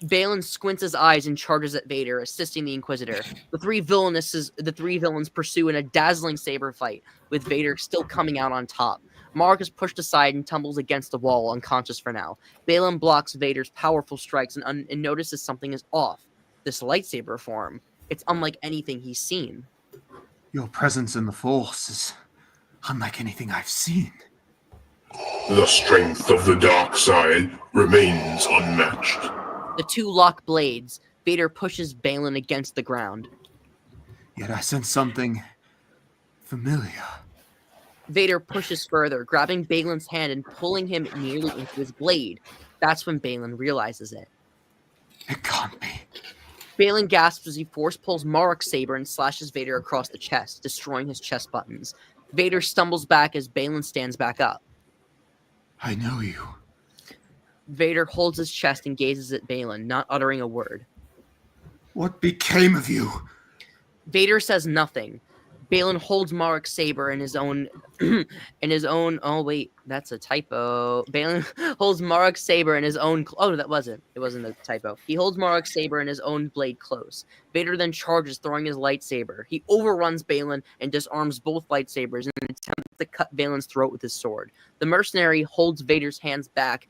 Baylan squints his eyes and charges at Vader, assisting the Inquisitor. The three villains pursue in a dazzling saber fight, with Vader still coming out on top. Marek is pushed aside and tumbles against the wall, unconscious for now. Baylan blocks Vader's powerful strikes and notices something is off. This lightsaber form. It's unlike anything he's seen. Your presence in the Force is unlike anything I've seen. The strength of the dark side remains unmatched. The two lock blades. Vader pushes Baylan against the ground. Yet I sense something familiar. Vader pushes further, grabbing Baylan's hand and pulling him nearly into his blade. That's when Baylan realizes it. It can't be. Baylan gasps as he force pulls Marek's saber and slashes Vader across the chest, destroying his chest buttons. Vader stumbles back as Baylan stands back up. I know you. Vader holds his chest and gazes at Baylan, not uttering a word. What became of you? Vader says nothing. Baylan holds Marek's saber in his own oh wait, that's a typo. Baylan holds Marek's saber in his own it wasn't a typo. He holds Marek's saber in his own blade close. Vader then charges, throwing his lightsaber. He overruns Baylan and disarms both lightsabers in an attempt to cut Baylan's throat with his sword. The mercenary holds Vader's hands back.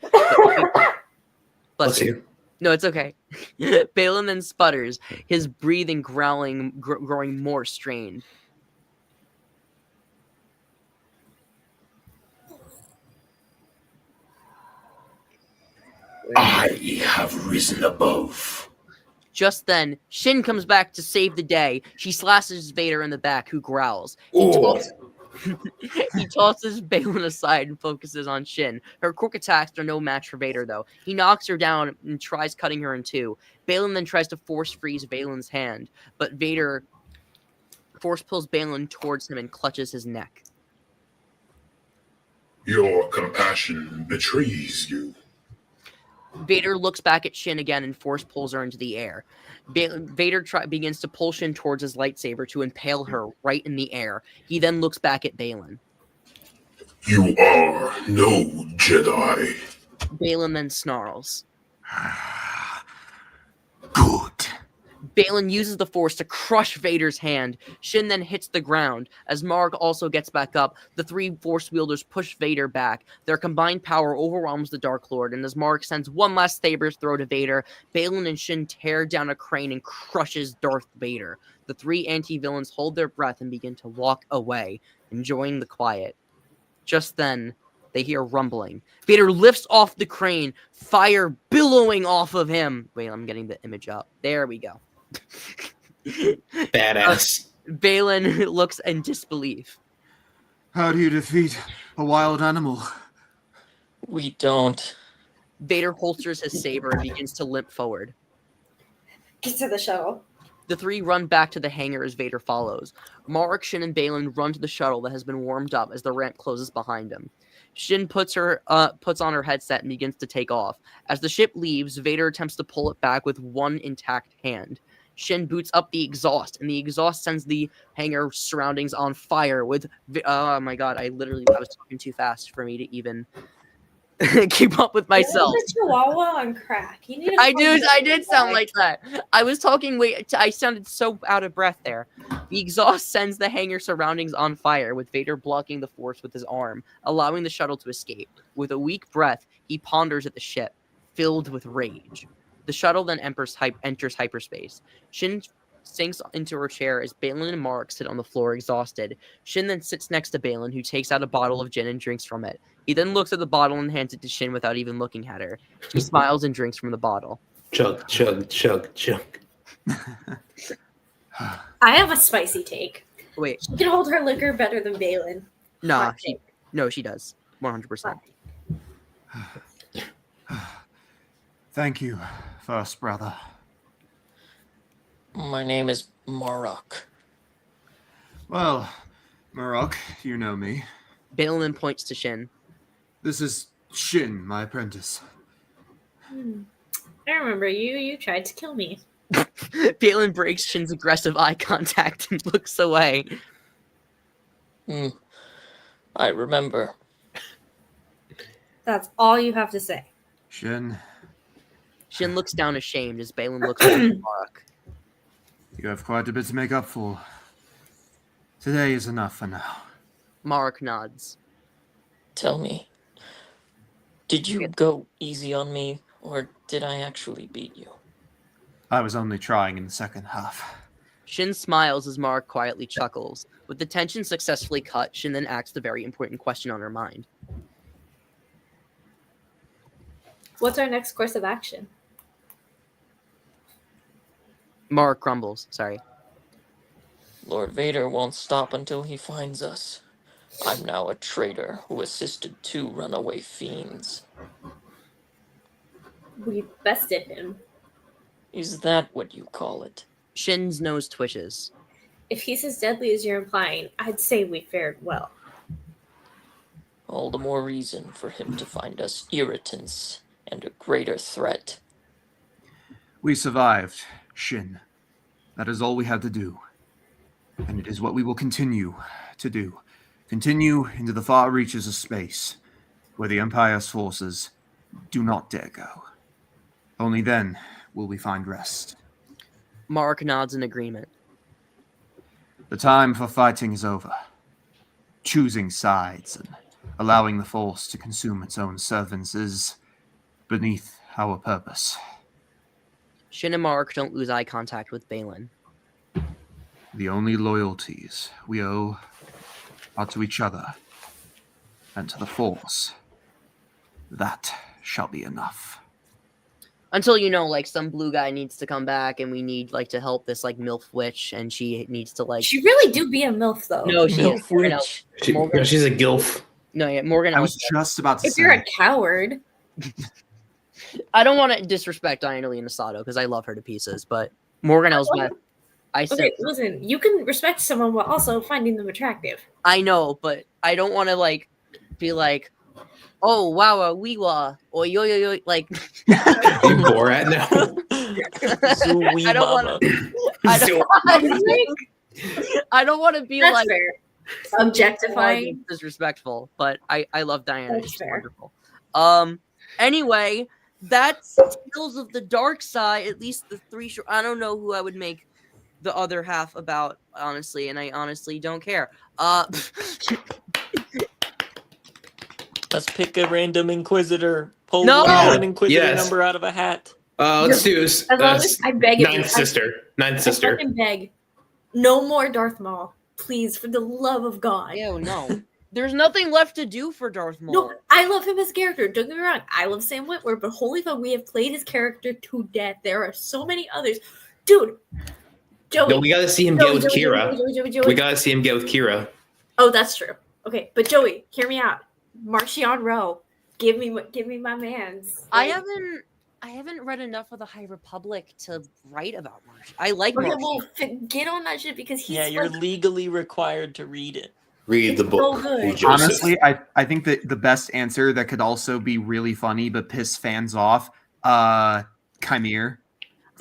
Bless you. No, it's okay. Baylan then sputters, his breathing growing more strained. I have risen above. Just then, Shin comes back to save the day. She slashes Vader in the back, who growls. He tosses Baylan aside and focuses on Shin. Her quick attacks are no match for Vader, though. He knocks her down and tries cutting her in two. Baylan then tries to force freeze Baylan's hand, but Vader force pulls Baylan towards him and clutches his neck. Your compassion betrays you. Vader looks back at Shin again and force pulls her into the air. Vader begins to pull Shin towards his lightsaber to impale her right in the air. He then looks back at Baylan. You are no Jedi. Baylan then snarls. Good. Baylan uses the Force to crush Vader's hand. Shin then hits the ground. As Marek also gets back up, the three Force wielders push Vader back. Their combined power overwhelms the Dark Lord, and as Marek sends one last saber throw to Vader, Baylan and Shin tear down a crane and crushes Darth Vader. The three anti-villains hold their breath and begin to walk away, enjoying the quiet. Just then, they hear rumbling. Vader lifts off the crane, fire billowing off of him. Wait, I'm getting the image up. There we go. Badass. Baylan looks in disbelief. How do you defeat a wild animal? We don't. Vader holsters his saber and begins to limp forward. Get to the shuttle. The three run back to the hangar as Vader follows. Marek, Shin, and Baylan run to the shuttle that has been warmed up as the ramp closes behind them. Shin puts on her headset and begins to take off. As the ship leaves, Vader attempts to pull it back with one intact hand. Shin boots up the exhaust, and the exhaust sends the hangar surroundings on fire with... Oh my god, I was talking too fast for me to even keep up with myself. You're a Chihuahua on crack. You need to I did sound like that. I was talking I sounded so out of breath there. The exhaust sends the hangar surroundings on fire, with Vader blocking the Force with his arm, allowing the shuttle to escape. With a weak breath, he ponders at the ship, filled with rage. The shuttle then enters hyperspace. Shin sinks into her chair as Baylan and Marek sit on the floor exhausted. Shin then sits next to Baylan, who takes out a bottle of gin and drinks from it. He then looks at the bottle and hands it to Shin without even looking at her. She smiles and drinks from the bottle. Chug, chug, chug, chug. I have a spicy take. Wait. She can hold her liquor better than Baylan. Nah, Hot take. she does. 100%. Thank you, first brother. My name is Marek. Well, Marek, you know me. Baylan points to Shin. This is Shin, my apprentice. I remember you. You tried to kill me. Baylan breaks Shin's aggressive eye contact and looks away. I remember. That's all you have to say. Shin, Shin looks down ashamed as Baylan looks at Mark. you have quite a bit to make up for. Today is enough for now. Mark nods. Tell me, did you go easy on me, or did I actually beat you? I was only trying in the second half. Shin smiles as Mark quietly chuckles. With the tension successfully cut, Shin then asks the very important question on her mind. What's our next course of action? Mark grumbles. Sorry. Lord Vader won't stop until he finds us. I'm now a traitor who assisted 2 runaway fiends. We bested him. Is that what you call it? Shin's nose twitches. If he's as deadly as you're implying, I'd say we fared well. All the more reason for him to find us irritants and a greater threat. We survived, Shin. That is all we had to do. And it is what we will continue to do. Continue into the far reaches of space, where the Empire's forces do not dare go. Only then will we find rest. Mark nods in agreement. The time for fighting is over. Choosing sides and allowing the Force to consume its own servants is beneath our purpose. Shin and Mark don't lose eye contact with Baylan. The only loyalties we owe are to each other and to the Force. That shall be enough. Until, you know, like, some blue guy needs to come back and we need, like, to help this, like, MILF witch and she needs to, like... She really do be a MILF, though. No, she MILF is. You know, witch. She's a gilf. No, yeah, Morgan... I was just about to If say. you're a coward, I don't want to disrespect Diana Sato because I love her to pieces, but Morgan Elsbeth... I said... okay, listen, you can respect someone while also finding them attractive. I know, but I don't want to, like, be like... Oh, wow, wee wah, or yo yo yo, like... You Borat now? Zooey I don't mama. I don't want to be That's like... fair. Objectifying. Disrespectful, but I love Diana. That's She's fair. wonderful. Anyway, that's Tales of the Dark Side, at least the 3 short... I don't know who I would make the other half about, honestly, and I honestly don't care. Let's pick a random Inquisitor. Pull No! an Inquisitor Yes. number out of a hat. Let's do As long as I beg of you, Ninth Sister. Ninth I Sister. fucking beg. No more Darth Maul. Please, for the love of God. Ew, no. There's nothing left to do for Darth Maul. No, I love him as a character. Don't get me wrong. I love Sam Witwer, but holy fuck, we have played his character to death. There are so many others. Dude. Joey. No, we gotta see him get with Kira. Joey. We gotta see him get with Kira. Oh, that's true. Okay, but Joey, hear me out. Marchion Rowe. Give me my mans. I haven't read enough of the High Republic to write about March. I like Okay, March. well, get on that shit because he's Yeah, you're like, legally required to read it. Read the It's book. so good. Hey, Joseph. Honestly, I think that the best answer that could also be really funny but piss fans off, Chimere.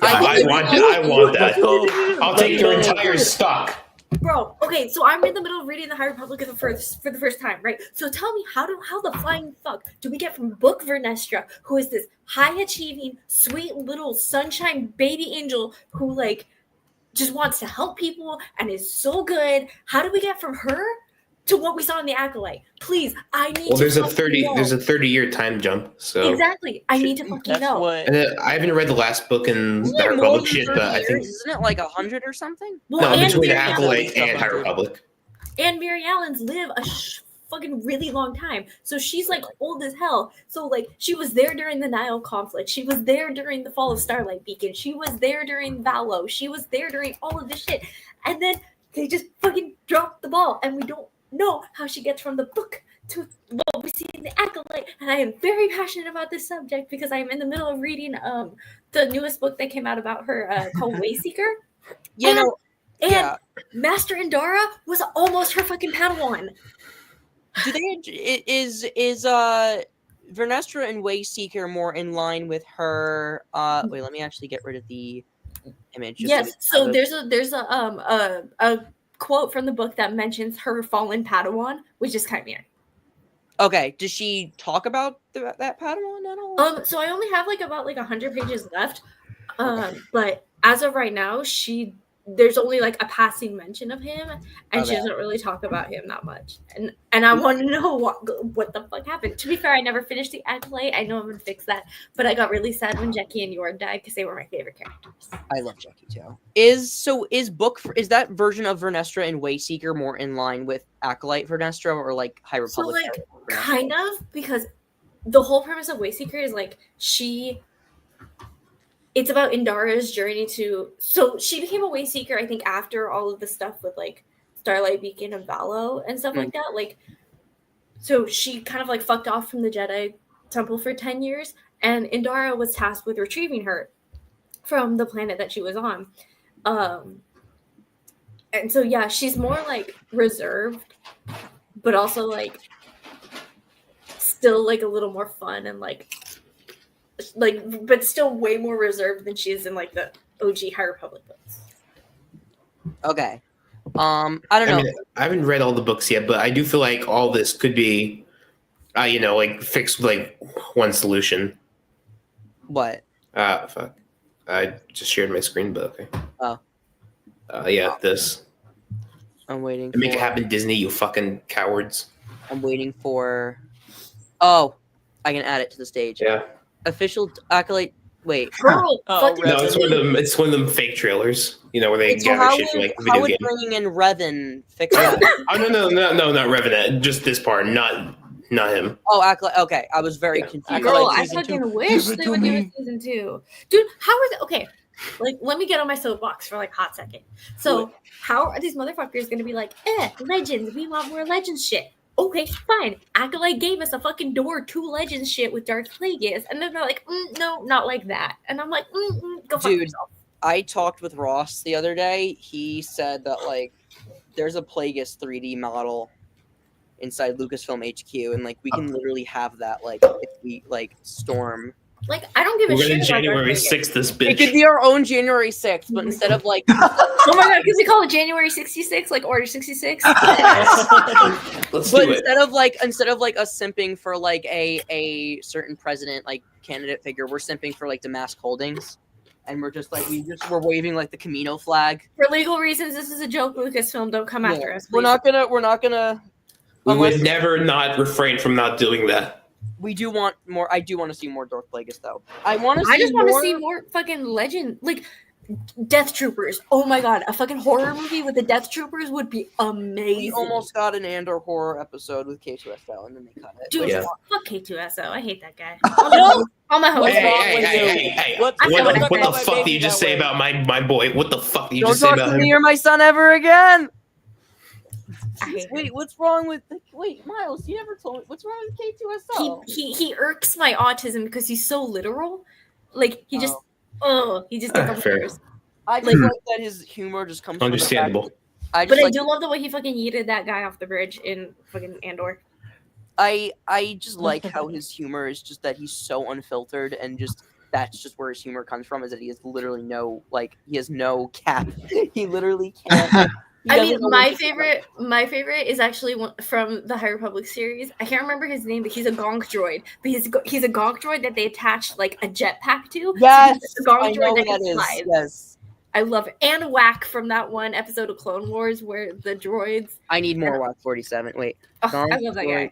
I want that. I'll take your Let's go. entire stock. bro. Okay, so I'm in the middle of reading the High Republic for the first time, right? So tell me, how the flying fuck do we get from Book Vernestra, who is this high achieving, sweet little sunshine baby angel who like just wants to help people and is so good? How do we get from her to what we saw in the Acolyte? Please, I need. Well, to there's a fucking know. 30-year time jump. So Exactly, I need to fucking That's know. what. and I haven't read the last book in Isn't the it more Republic than shit, 30 but I think years? Isn't it like 100 or something? Well, no, and between Mary Acolyte Allen's and High 100. Republic. and Mary Allen's live a fucking really long time. So she's like old as hell. So like she was there during the Nile conflict. She was there during the fall of Starlight Beacon. She was there during Valo. She was there during all of this shit. And then they just fucking dropped the ball and we don't know how she gets from the book to what we see in the Acolyte. And I am very passionate about this subject because I am in the middle of reading the newest book that came out about her called Wayseeker. You And- know, And yeah. Master Indara was almost her fucking Padawan. Do they is Vernestra and Wayseeker more in line with her? Wait, let me actually get rid of the image. Just Yes. so we So have there's a quote from the book that mentions her fallen Padawan, which is Chimera. Okay, does she talk about that Padawan at all? So I only have about 100 pages left. But as of right now, there's only a passing mention of him, and she Okay. doesn't really talk about him that much. And I want to know what the fuck happened. To be fair, I never finished the Acolyte. I know I'm gonna fix that, but I got really sad when Jackie and Yor died because they were my favorite characters. I love Jackie too. Is that version of Vernestra in Wayseeker more in line with Acolyte Vernestra or High So Republic? Vernestra? kind of, because the whole premise of Wayseeker is it's about Indara's journey so she became a Wayseeker, I think, after all of the stuff with Starlight Beacon and Valo and stuff like that. So she kind of fucked off from the Jedi Temple for 10 years, and Indara was tasked with retrieving her from the planet that she was on. And so yeah, she's more reserved, but also still a little more fun and but still way more reserved than she is in the OG High Republic books. Okay. I don't know. mean, I haven't read all the books yet, but I do feel like all this could be, fixed with one solution. What? Fuck. I just shared my screen, but okay. Oh. Yeah, this. I'm waiting. Make it happen, Disney, you fucking cowards. I'm waiting for. Oh, I can add it to the stage. Yeah. Official Acolyte. Wait. Girl, Oh, fucking No, it's one of them fake trailers, where they So gather how shit from would video games. bringing in Revan fix that? Oh no, not Revenant. Just this part, not him. Oh, Acolyte. Okay, I was very Yeah. confused. Girl, Acolyte I season fucking 2. wish Give it they to would do me. a season 2. Dude, how is it? Okay, let me get on my soapbox for a hot second. So, how are these motherfuckers gonna be Legends, we want more Legends shit. Okay, fine. Acolyte gave us a fucking door to Legends shit with Darth Plagueis, and then they're no, not like that. And I'm like, go fuck Dude. yourself. I talked with Ross the other day. He said that there's a Plagueis 3D model inside Lucasfilm HQ, and we can literally have that if we storm. I don't give a We're shit gonna about January Darth Plagueis. 6th this It bitch. could be our own January 6th, but instead of Oh my god, can we call it January 66, Order 66? Let's but do it. instead of us simping for a certain president candidate figure, we're simping for Damask Holdings, and we're just we're waving the Camino flag. For legal reasons, this is a joke, Lucasfilm. Don't come after us. We're Please. not gonna. We Unless- would never not refrain from not doing that. We do want more. I do want to see more Darth Plagueis, though. I want to. I just want to see more fucking legend, Death Troopers. Oh my god, a fucking horror movie with the Death Troopers would be amazing. We almost got an Andor horror episode with K2SO, and then they cut it. Dude, Yeah. fuck K2SO. I hate that guy. No! All my What's homies. wrong with you? Hey. What I What, said what I what the said. fuck did you just say about my boy? What the fuck did you Don't just say talk about to me him? or my son ever again. I hate him. Wait, what's wrong with? Wait, Miles, you never told me. What's wrong with K2SO? He irks my autism because he's so literal. He just he just gets on my Fair. nerves. I just like that his humor just comes Understandable. From the fact that But I do love the way he fucking yeeted that guy off the bridge in fucking Andor. I just like how his humor is just that he's so unfiltered and just that's just where his humor comes from is that he has literally no he has no cap. He literally can't. I mean, my favorite is actually one from the High Republic series. I can't remember his name, but he's a gonk droid. But he's a gonk droid that they attached a jetpack to. Yes, so he's a gonk I know droid that what can that fly. is. Yes, I love it. And Whack from that one episode of Clone Wars where the droids. I need more WAC 47. Wait, Oh, Gonk I love that guy.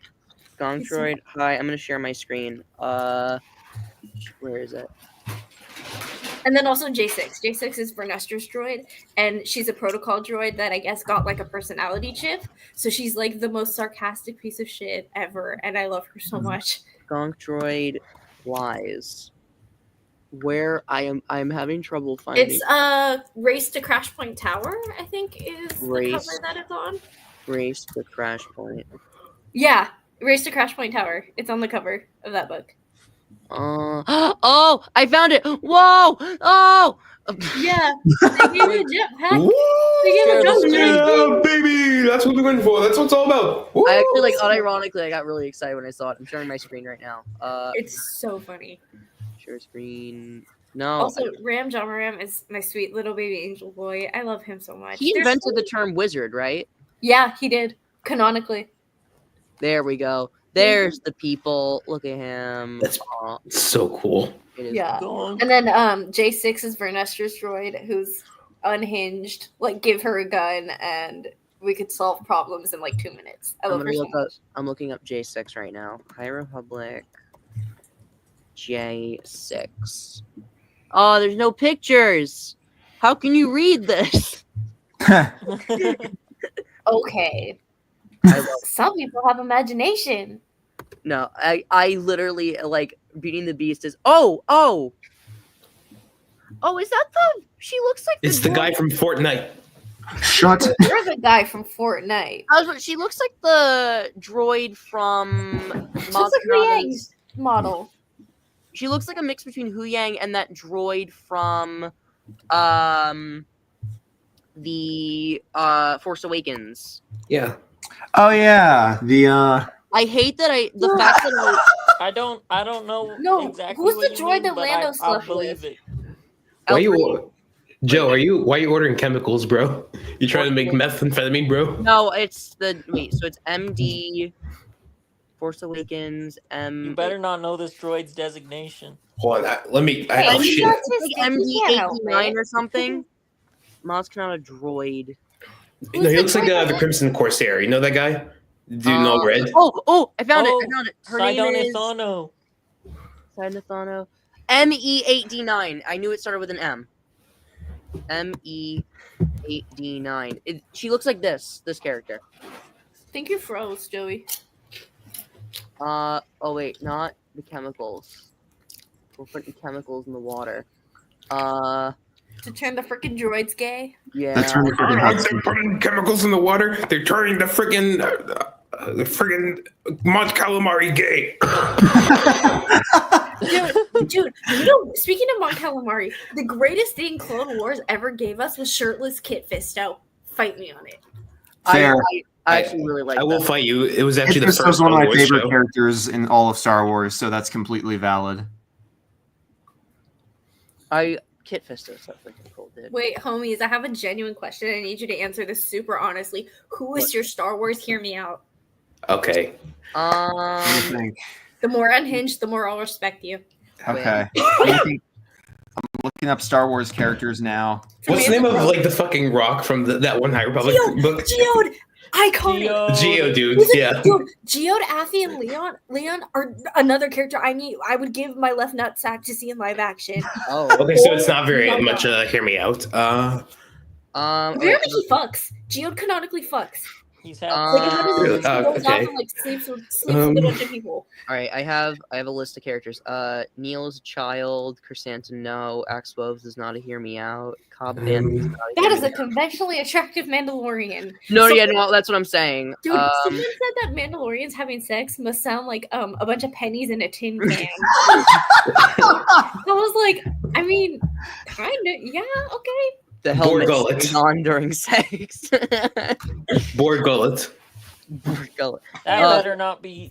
Gonk He's so droid. Hi, I'm gonna share my screen. Where is it? And then also J6. J6 is Vernestra's droid, and she's a protocol droid that I guess got a personality chip. So she's the most sarcastic piece of shit ever, and I love her so much. Gonk droid flies. Where I'm having trouble finding. It's Race to Crash Point Tower, I think is the Race. cover that it's on. Race to Crash Point. Yeah, Race to Crash Point Tower. It's on the cover of that book. Oh, I found it. Whoa! Oh! Yeah, they gave it a jetpack. Woo! They gave it a jump Yeah, baby! That's what we're going for. That's what it's all about. Woo! I actually unironically, I got really excited when I saw it. I'm sharing my screen right now. It's so funny. Share screen. No. Also, Ram Jamaram is my sweet little baby angel boy. I love him so much. He They're invented so- the term wizard, right? Yeah, he did. Canonically. There we go. There's the people. Look at him. That's Aw, so cool. it is Yeah. Gong. And then J6 is Vernestra's droid, who's unhinged. Like, give her a gun and we could solve problems in like 2 minutes. I love her so much. I'm looking up J6 right now. High Republic J6. Oh, there's no pictures. How can you read this? Okay. Some people have imagination. No, I literally like Beauty and the Beast is oh, is that the she looks like It's the guy from Fortnite. Shut. You're the guy from Fortnite. she looks like the droid from She looks like Hu Yang's model. She looks like a mix between Hu Yang and that droid from the Force Awakens. Yeah. Oh yeah, the I hate that the fact that I don't know No, exactly who's what the you droid mean, that but Lando I slept believe with? it. Why you, Joe? Why are you ordering chemicals, bro? You trying to make methamphetamine, bro? No, it's so it's MD Force Awakens You better not know this droid's designation. Hold on, let me. Hey, Oh you shit! got- like MD89 or something. Maz Kanata droid. No, he looks like the Crimson Corsair. You know that guy? Dude, in all red. Oh, I found Oh, it. Her name is Sidonithano. Sidonithano. ME8D9. I knew it started with an M. ME8D9. She looks like this character. I think you froze, Joey. Oh wait, not the chemicals. We're putting chemicals in the water. To turn the freaking droids gay. Yeah. that's really freaking Aren't hot. they putting chemicals in the water? They're turning the friggin' Mont Calamari gay. Dude, you know, speaking of Mon Calamari, the greatest thing Clone Wars ever gave us was shirtless Kit Fisto. Fight me on it. Fair. I actually really like I will that. fight you. It was actually Kit the Fisto's first one of my Wars favorite show. characters in all of Star Wars, so that's completely valid. Kit Fisto is so freaking cool, dude. Wait, homies, I have a genuine question. I need you to answer this super honestly. Who is your Star Wars? Hear me out. Okay. What do you think? The more unhinged, the more I'll respect you. Okay. What do you think? I'm looking up Star Wars characters now. What's the name of like the fucking rock from that one High Republic book? Geode! Iconic! Geo, dude. Who's it? Yeah. Dude, Geode, Affy, and Leon are another character I would give my left nut sack to see in live action. Oh. Okay, so it's not very Oh my much. Hear me out. Apparently he fucks. Geode canonically fucks. He's had Like, how does he goes off okay. and like sleeps with a bunch of people? All right, I have a list of characters. Neil is a child. Chrysanthemum, no. Axe Woves is not a hear me out. Cobb Vanth is not a That hear is me a conventionally attractive Mandalorian. No, So- yeah, no, that's what I'm saying. Dude, someone said that Mandalorians having sex must sound like a bunch of pennies in a tin can. I was like, I mean, kind of, yeah, okay. the helmet Gullet. stays on during sex. Board Gullet. Gullet. that Uh, better not be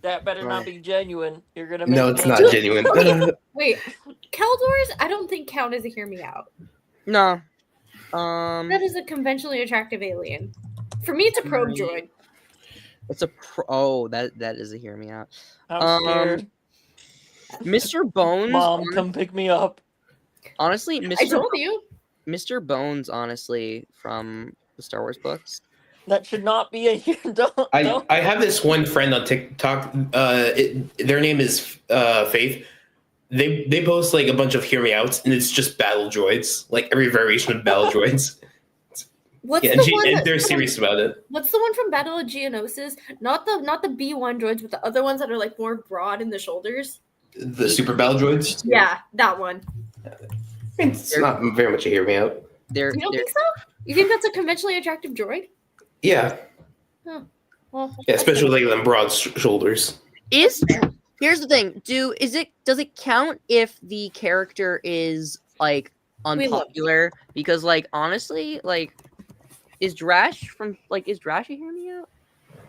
genuine. You're gonna make No, it's me- not genuine. Wait, Keldors, I don't think count as a hear me out. No. That is a conventionally attractive alien. For me, it's a probe droid. It's a oh, that is a hear me out. I'm scared. Mr. Bones. Mom, come pick me up. Honestly, I told you. Mr. Bones, honestly, from the Star Wars books. That should not be a don't. I have this one friend on TikTok. Their name is Faith. They post like a bunch of hear me outs, and it's just battle droids, like every variation of battle droids. What's Yeah, the one? and that- they're serious about it. What's the one from Battle of Geonosis? Not the B1 droids, but the other ones that are like more broad in the shoulders. The super battle droids. Yeah, that one. It's not very much a hear me out. They're You don't think so? You think that's a conventionally attractive droid? Yeah, Well, yeah, especially like them broad shoulders. here's the thing. Does it count if the character is like We love unpopular? Because like honestly, like is Drash a hear me out?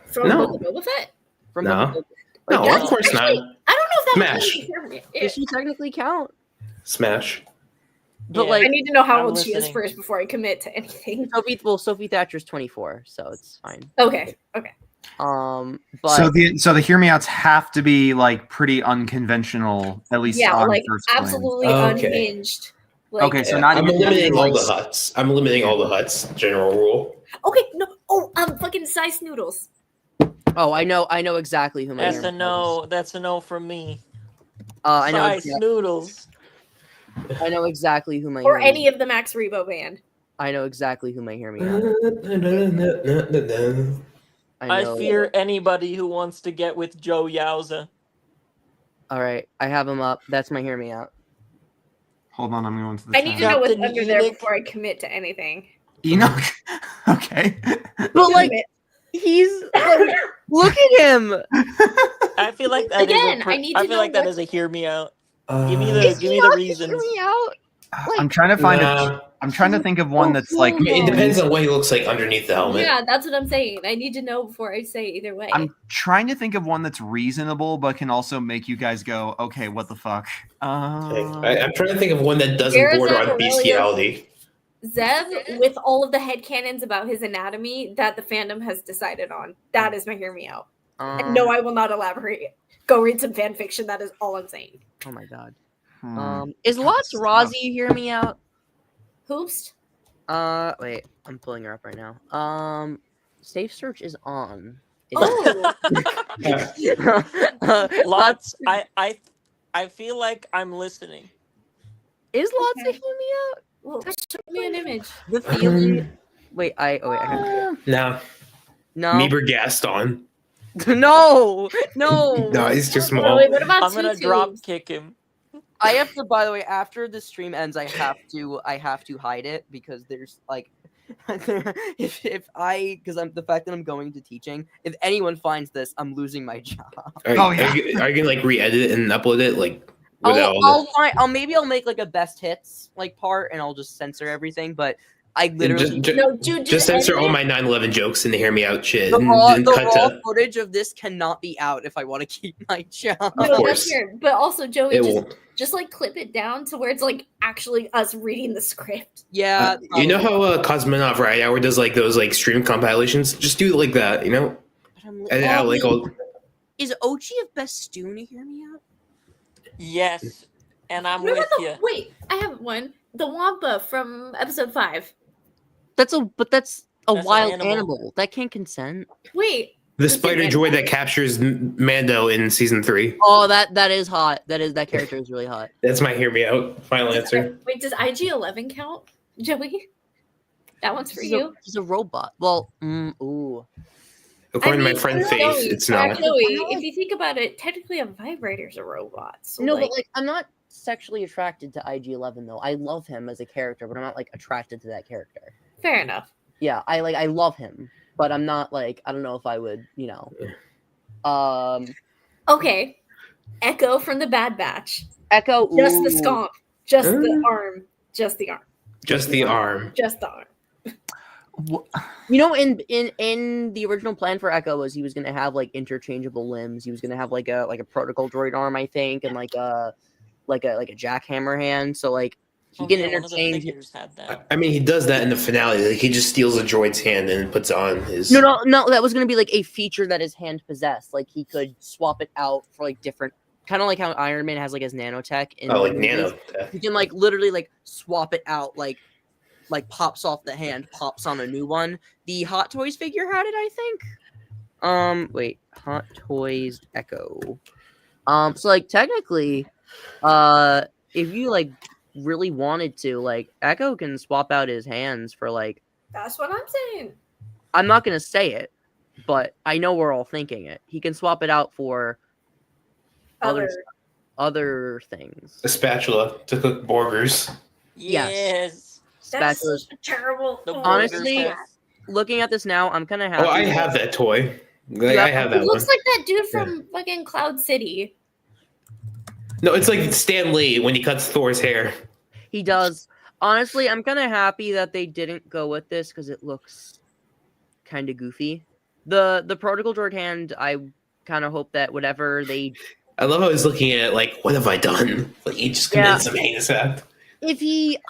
from No. Book of Boba Fett? From No. Book of- No, Like, of course Actually, not. I don't know if that Smash. would hear me. Does she technically count? Smash. But Yeah. like I need to know how I'm old she is listening. first before I commit to anything. Sophie Thatcher's 24, so it's fine. Okay. But So the hear me outs have to be like pretty unconventional, at least Yeah, on like first glance. absolutely Okay. unhinged. Like, Okay, so Yeah, not I'm even eliminating all like, the huts. I'm eliminating all the huts. General rule. okay, no. Oh, fucking size noodles. I know exactly who my That's Hear a Me Out is. no. That's a no from me. I know Size noodles. I know exactly who my Or Hear Me any of the Max Rebo band. I know exactly who my Hear Me Out is. I fear anybody who wants to get with Joe Yowza. All right, I have him up. That's my Hear Me Out. hold on, I'm going to the I need to chat. know what's Captain under there Enoch. before I commit to anything. Enoch. Okay. But like, he's like, look at him. I feel like that Again, is I need I to feel know like that what- is a hear me out. Uh, Give me Is the he not the reasons. Hear Me Out? I'm trying to find Nah. I'm trying to think of one that's like I mean, it depends on what he looks like underneath the helmet. Yeah, that's what I'm saying. I need to know before I say either way. I'm trying to think of one that's reasonable but can also make you guys go, okay, what the fuck? I'm trying to think of one that doesn't Gareth border on Aurelius- bestiality. Zev, with all of the headcanons about his anatomy that the fandom has decided on. That is my hear me out. And no, I will not elaborate. Go read some fan fiction. That is all I'm saying. Oh my god. Hmm. Is Lots Tough. Rozzy Hear Me Out? Hoops. Wait, I'm pulling her up right now. Safe search is on. Oh, Lots. I feel like I'm listening. Is Lots Okay. Hear Me Out? well, show me an image. The feeling. Wait, I have No. no, Meeber Gaston. no. No, he's too Oh, small. wait, what about I'm gonna Tutus? drop kick him. I have to. By the way, after the stream ends, I have to hide it because there's like, if I because I'm the fact that I'm going to teaching. If anyone finds this, I'm losing my job. Oh, yeah. Are you gonna like re-edit it and upload it like without all I'll make like a best hits like part, and I'll just censor everything. But I the literally No, dude, just censor all edit my 9/11 jokes and the hear me out shit. the and raw, then cut raw to footage of this cannot be out if I want to keep my job. No, Of that's course. weird. But also, Joey, it just, won't. just like clip it down to where it's like actually us reading the script. Yeah, You know probably. how Cosmonaut Variety Hour does like those like stream compilations? Just do it like that, you know? But I'm Edit out like all Is Ochi of Bestoon to hear me out? Yes, and I'm What with about you. Wait, I have one. The Wampa from episode 5. That's a That's an wild animal. animal that can't consent. Wait. the Listen, spider man. droid that captures Mando in season 3. Oh, that is hot. That character is really hot. That's my hear me out final answer. Wait, does IG-11 count, Joey? That one's for you. He's a robot. Well, ooh. According I to mean, my friend Joey, Faith, it's not. Joey, if you think about it, technically a vibrator's a robot. So No, like, but like I'm not sexually attracted to IG-11 though. I love him as a character, but I'm not like attracted to that character. fair enough. Yeah, I love him, but I'm not like I don't know if I would, Okay. Echo from the Bad Batch. Echo. Just the ooh. scomp. Just the arm. Just the arm. Just the arm. Just the arm. In the original plan for Echo was he was gonna have like interchangeable limbs. He was gonna have like a protocol droid arm, I think, and like a jackhammer hand. So like he Oh, can yeah, one of the interchange. figures had that. I mean, he does that in the finale. Like he just steals a droid's hand and puts it on his. No. That was gonna be like a feature that his hand possessed. Like he could swap it out for like different, kind of like how Iron Man has like his nanotech. In Oh, like the movies. nano. He can like literally like swap it out, like pops off the hand, pops on a new one. The Hot Toys figure had it, I think. Wait, Hot Toys Echo. So like technically, if you like really wanted to, like Echo can swap out his hands for like. That's what I'm saying. I'm not gonna say it, but I know we're all thinking it. He can swap it out for other things. A spatula to cook burgers. Yes. Yes. That's Spatulas. such a terrible. The Honestly, burger set. Looking at this now, I'm kind of happy. Oh, I have that toy. Like, Yeah. I have It that one. looks like that dude from fucking Cloud City. No, it's like Stan Lee when he cuts Thor's hair. He does. Honestly, I'm kind of happy that they didn't go with this because it looks kind of goofy. The protocol droid hand, I kind of hope that whatever they. I love how he's looking at it like, what have I done? Like he just committed some heinous act.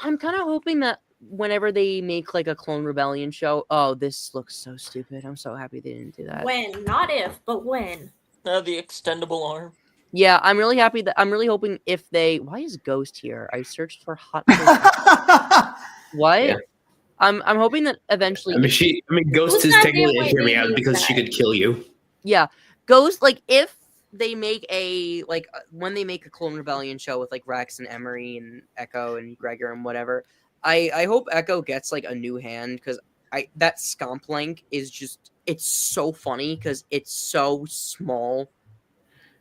I'm kind of hoping that whenever they make like a Clone Rebellion show, oh, this looks so stupid. I'm so happy they didn't do that. When, not if, but when. The extendable arm. Yeah, I'm really happy that I'm really hoping if they. Why is Ghost here? I searched for hot. What? Yeah. I'm hoping that eventually. Ghost Who's is that technically damn hear me white out lady because she inside? could kill you. Yeah, Ghost. Like if they make when they make a Clone Rebellion show with like Rex and Emery and Echo and Gregor and whatever, I hope Echo gets like a new hand because that Scomp Link is just it's so funny because it's so small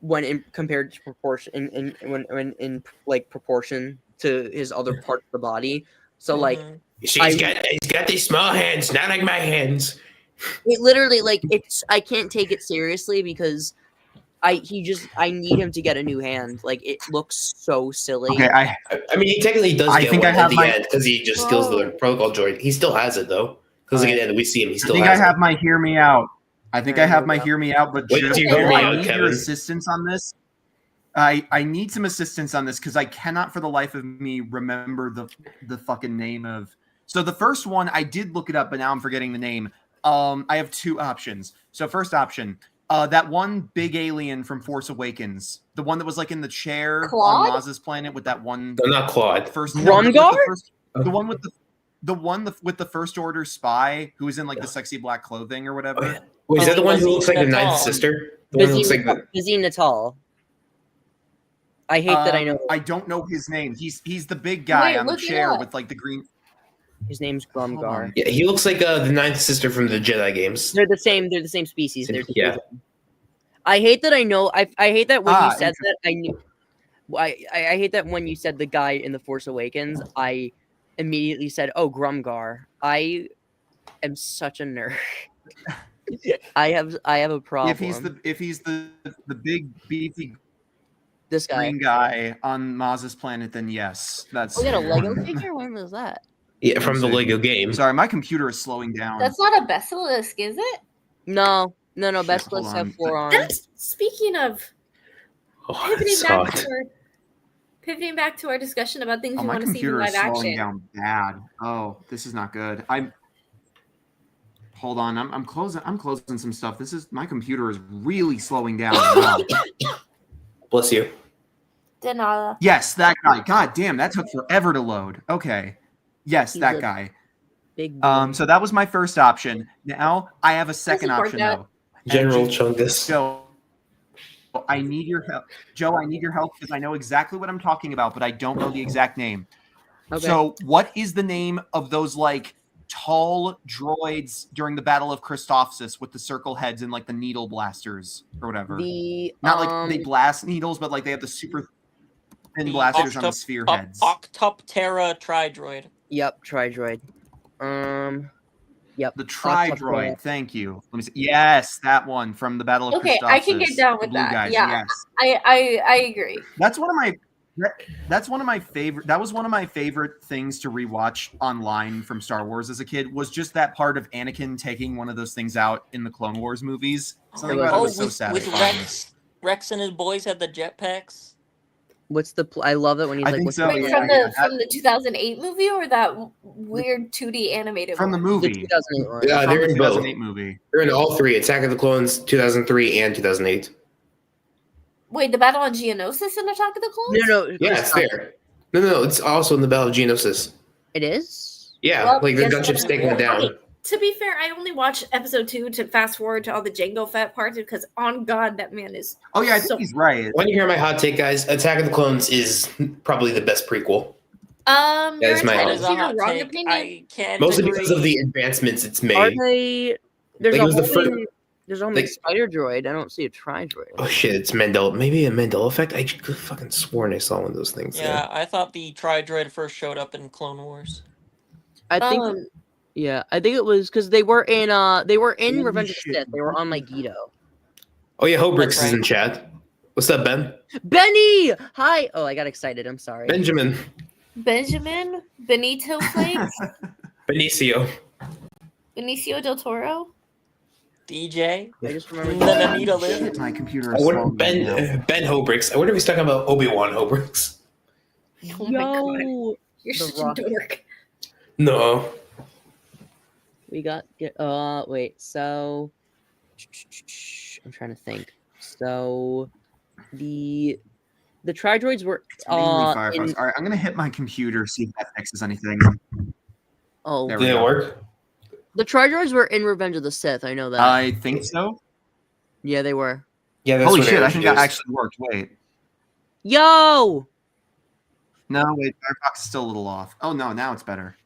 when compared to proportion when in like proportion to his other parts of the body. So like he's got these small hands, not like my hands. it literally like I can't take it seriously because I need him to get a new hand. Like it looks so silly. Okay, I mean, he technically does I get think one I have at the my- end because he just steals the protocol droid. He still has it though because at the end we see him. He I still think has I have it. my hear me out. I think I have my hear me out, but Wait Joe, till you hear me I out, need your Kevin. assistance on this. I need some assistance on this because I cannot for the life of me remember the fucking name of. So the first one I did look it up, but now I'm forgetting the name. I have two options. So first option, that one big alien from Force Awakens, the one that was like in the chair Claude? on Maz's planet with that one. No, not Claude. First Grumgar? the one with the First Order spy who was in like the sexy black clothing or whatever. Oh, yeah. Wait, is that the one who looks like the ninth sister? The one who looks like the. Busy Natal. I hate that I know I don't know his name. He's the big guy Wait, on the look it chair up. with like the green. his name's Hold Grumgar. on. Yeah, he looks like the ninth sister from the Jedi games. They're the same species. They're Yeah. I hate that I know. I hate that when you Ah, said that I knew. I hate that when you said the guy in the Force Awakens, I immediately said, "Oh, Grumgar." I am such a nerd. I have a problem. If he's the big beefy this guy. green guy on Maz's planet, then yes, that's. We got a Lego figure. When was that? Yeah, from the Let's see. Lego game. Sorry, my computer is slowing down. That's not a basilisk, is it? No. Shit, Best hold lists on. have 4 arms. That's speaking of Oh, pivoting it's back hot. to our pivoting back to our discussion about things Oh, we my want to see in computer is live slowing action. down bad. Oh, this is not good. Hold on. I'm closing some stuff. My computer is really slowing down. Wow. Bless you. De nada. Yes, that guy. God damn, that took forever to load. Okay. Yes, He's that a guy. Big boy. So that was my first option. Now I have a second support option that. though. General And Chungus. Joe, I need your help. Joe, I need your help because I know exactly what I'm talking about, but I don't know the exact name. Okay. So, what is the name of those like tall droids during the Battle of Christophsis with the circle heads and like the needle blasters or whatever? Not like they blast needles, but like they have the super thin blasters on the sphere heads. Octoptera Tridroid. Yep, Tridroid. Yep. The Tridroid. Thank you. Let me see. Yes, that one from the Battle of Okay, Christophsis. I can get down The with blue that. guys, Yeah. yes. I agree. That's one of my favorite. That was one of my favorite things to rewatch online from Star Wars as a kid. Was just that part of Anakin taking one of those things out in the Clone Wars movies. Something about it was so with satisfying. Rex and his boys had the jetpacks. What's the? I love it when he's I like, think "What's so, the Wait, yeah. from the 2008 movie or that weird 2D animated From the one? The movie. 2008 one. Yeah, From they're the in both. 2008 movie. They're in all three: Attack of the Clones, 2003, and 2008. Wait, the battle on Geonosis in Attack of the Clones? No, Yeah, it's there. No, it's also in the Battle of Geonosis. It is. Yeah, Well, like the yes, gunship's that's taking it right. down. To be fair, I only watched episode 2 to fast forward to all the Jango Fett parts because on God, that man is Oh yeah, I so- think he's right. Want to hear my hot take, guys? Attack of the Clones is probably the best prequel. You're is my That entitled is to a your hot wrong take. opinion. I can't Mostly agree. because of the advancements it's Are made. they? There's Like, a it was the whole fir- thing- There's a whole like- spider droid. I don't see a Tridroid. Oh shit, it's Mandela. Maybe a Mandela effect? I could fucking sworn I saw one of those things. Yeah, I thought the Tridroid first showed up in Clone Wars. I think. I think it was because they were in Holy Revenge of the shit. Sith. They were on Megiddo. Oh yeah, Hobrix That's is right. in chat. What's up, Ben? Benny, hi. Oh, I got excited. I'm sorry. Benjamin. Benjamin, Benito Flakes, Benicio. Benicio del Toro. DJ. I just remembered. Then Anita lived. My computer I is wonder slowing down now. Ben Hobrix. I wonder if he's talking about Obi-Wan Hobrix. Oh my God. Yo, You're The such Rock. a dork. No. We got wait, so I'm trying to think. So the Tri-Droids were It's mainly in Firefox. All right, I'm gonna hit my computer, see if that fixes anything. oh There we Did it go. work? the Tri-Droids were in Revenge of the Sith, I know that. I think so. Yeah, they were. Yeah, that's Holy what they shit! were I think that introduced. actually worked. Wait, Yo! no, wait. Firefox is still a little off. Oh no, now it's better.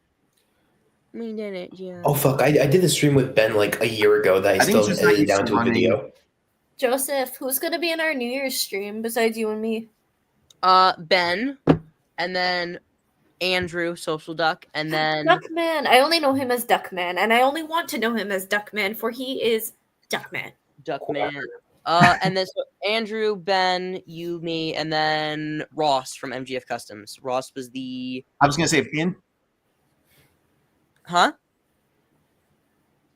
We did it, yeah. Oh fuck! I did a stream with Ben like a year ago that I I think still it's just not edited used down to to a running. video. Joseph, who's gonna be in our New Year's stream besides you and me? Ben, and then Andrew, Social Duck, and then Duckman. I only know him as Duckman, and I only want to know him as Duckman, for he is Duckman. Duckman. And then so Andrew, Ben, you, me, and then Ross from MGF Customs. Ross was the I was gonna say if huh?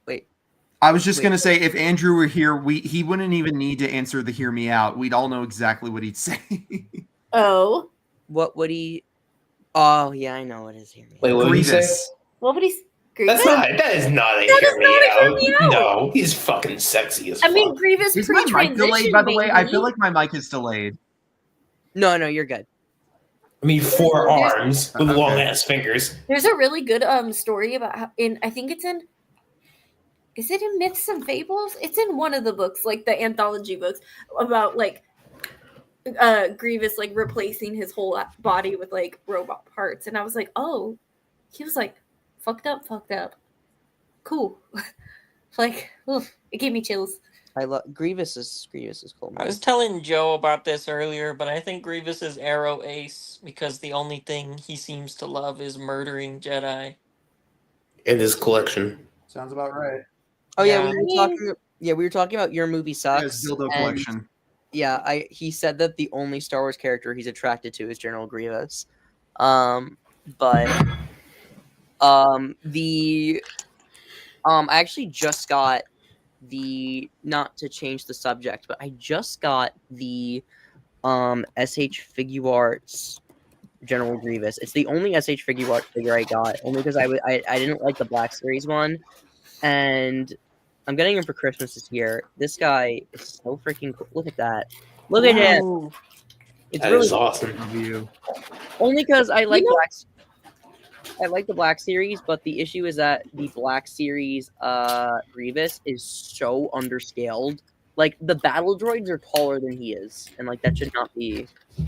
Wait. I was just Wait. gonna say if Andrew were here, he wouldn't even need to answer the "hear me out." We'd all know exactly what he'd say. Oh. What would he? Oh yeah, I know what his here. Wait, what did you say? Grievous. What would he? That is not a That hear is me not a out. hear me out. No, he's fucking sexy as I fuck. mean, Grievous Is my mic delayed, pre-transition. by the way? I maybe. feel like my mic is delayed. No, you're good. I mean, 4 There's- arms with Okay. long ass fingers. There's a really good story about how I think it's in. Is it in Myths and Fables? It's in one of the books, like the anthology books, about like Grievous like replacing his whole body with like robot parts, and I was like, oh, he was like fucked up, cool. Like, oof, it gave me chills. I love Grievous is cool. I was telling Joe about this earlier, but I think Grievous is Arrow Ace because the only thing he seems to love is murdering Jedi. In his collection. Sounds about right. Oh yeah, Yeah. we were talking about your movie His sucks. dildo and, collection. yeah, he said that the only Star Wars character he's attracted to is General Grievous. But I actually just got not to change the subject, but I just got the SH Figuarts General Grievous. It's the only SH Figuarts figure I got, only because I didn't like the Black Series one, and I'm getting him for Christmas this year. This guy is so freaking cool. Look at that. Look at him. Ooh. It's That really is awesome. Love you. only because I like You know- I like the Black Series, but the issue is that the Black Series Grievous is so underscaled. Like the battle droids are taller than he is, and like that should not be. I mean,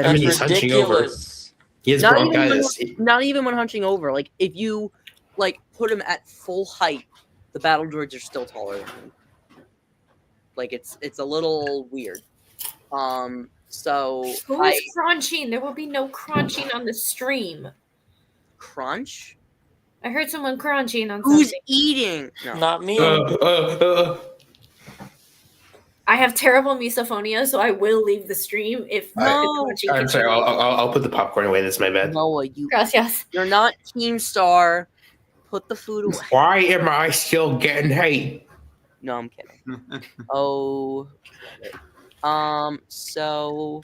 That's he's hunching over. ridiculous. He has Not even, bronchitis. not even when hunching over. Like if you like put him at full height, the battle droids are still taller than him. Like it's a little weird. So Who is crunching? There will be no crunching on the stream. crunch. I heard someone crunching on Who's something. eating? No. Not me. I have terrible misophonia, so I will leave the stream if the No. crunching I'm sorry. continues. I'll put the popcorn away. That's my bad. Noah, you Gracias. you're not Team Star. Put the food away. Why am I still getting hate? No, I'm kidding. Oh. So.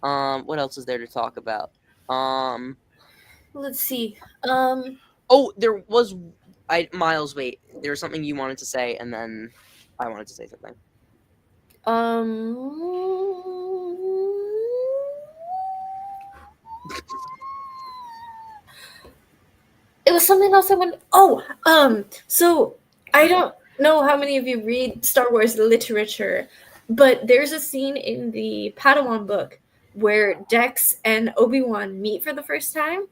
What else is there to talk about? Let's see. Oh, there was. Miles, wait. There was something you wanted to say, and then I wanted to say something. It was something else I wanted. So I don't know how many of you read Star Wars literature, but there's a scene in the Padawan book where Dex and Obi-Wan meet for the first time.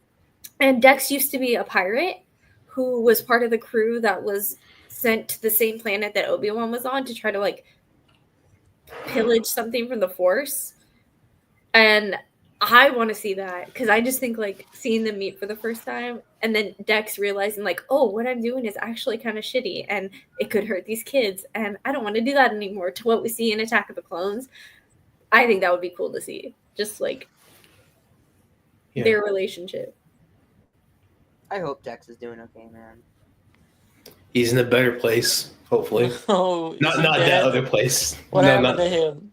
And Dex used to be a pirate who was part of the crew that was sent to the same planet that Obi-Wan was on to try to like pillage something from the Force. And I want to see that because I just think like seeing them meet for the first time and then Dex realizing like, oh, what I'm doing is actually kind of shitty and it could hurt these kids. And I don't want to do that anymore to what we see in Attack of the Clones. I think that would be cool to see. Just like their relationship. I hope Dex is doing okay, man. He's in a better place, hopefully. Oh, is Not he that dead? other place. What No, happened not- to him?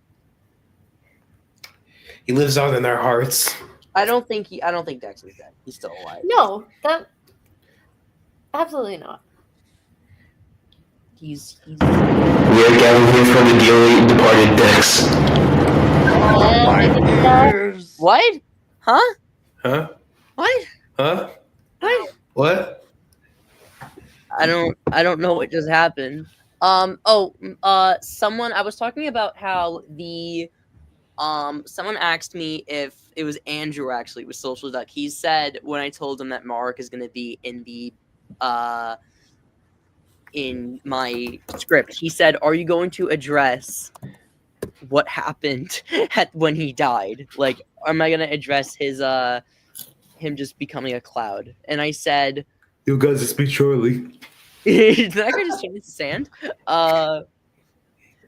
He lives on in our hearts. I don't think Dex is dead. He's still alive. No, that absolutely not. He's We are gathered here from the dearly departed Dex. what? Huh? Huh? What? Huh? What? What? I don't know what just happened. Someone I was talking about how someone asked me if it was Andrew actually with Social Duck. He said when I told him that Mark is gonna be in my script, he said, "Are you going to address what happened when he died? Like, am I gonna address his him just becoming a cloud?" And I said, You guys speak shortly. "Did that guy just turn into sand?"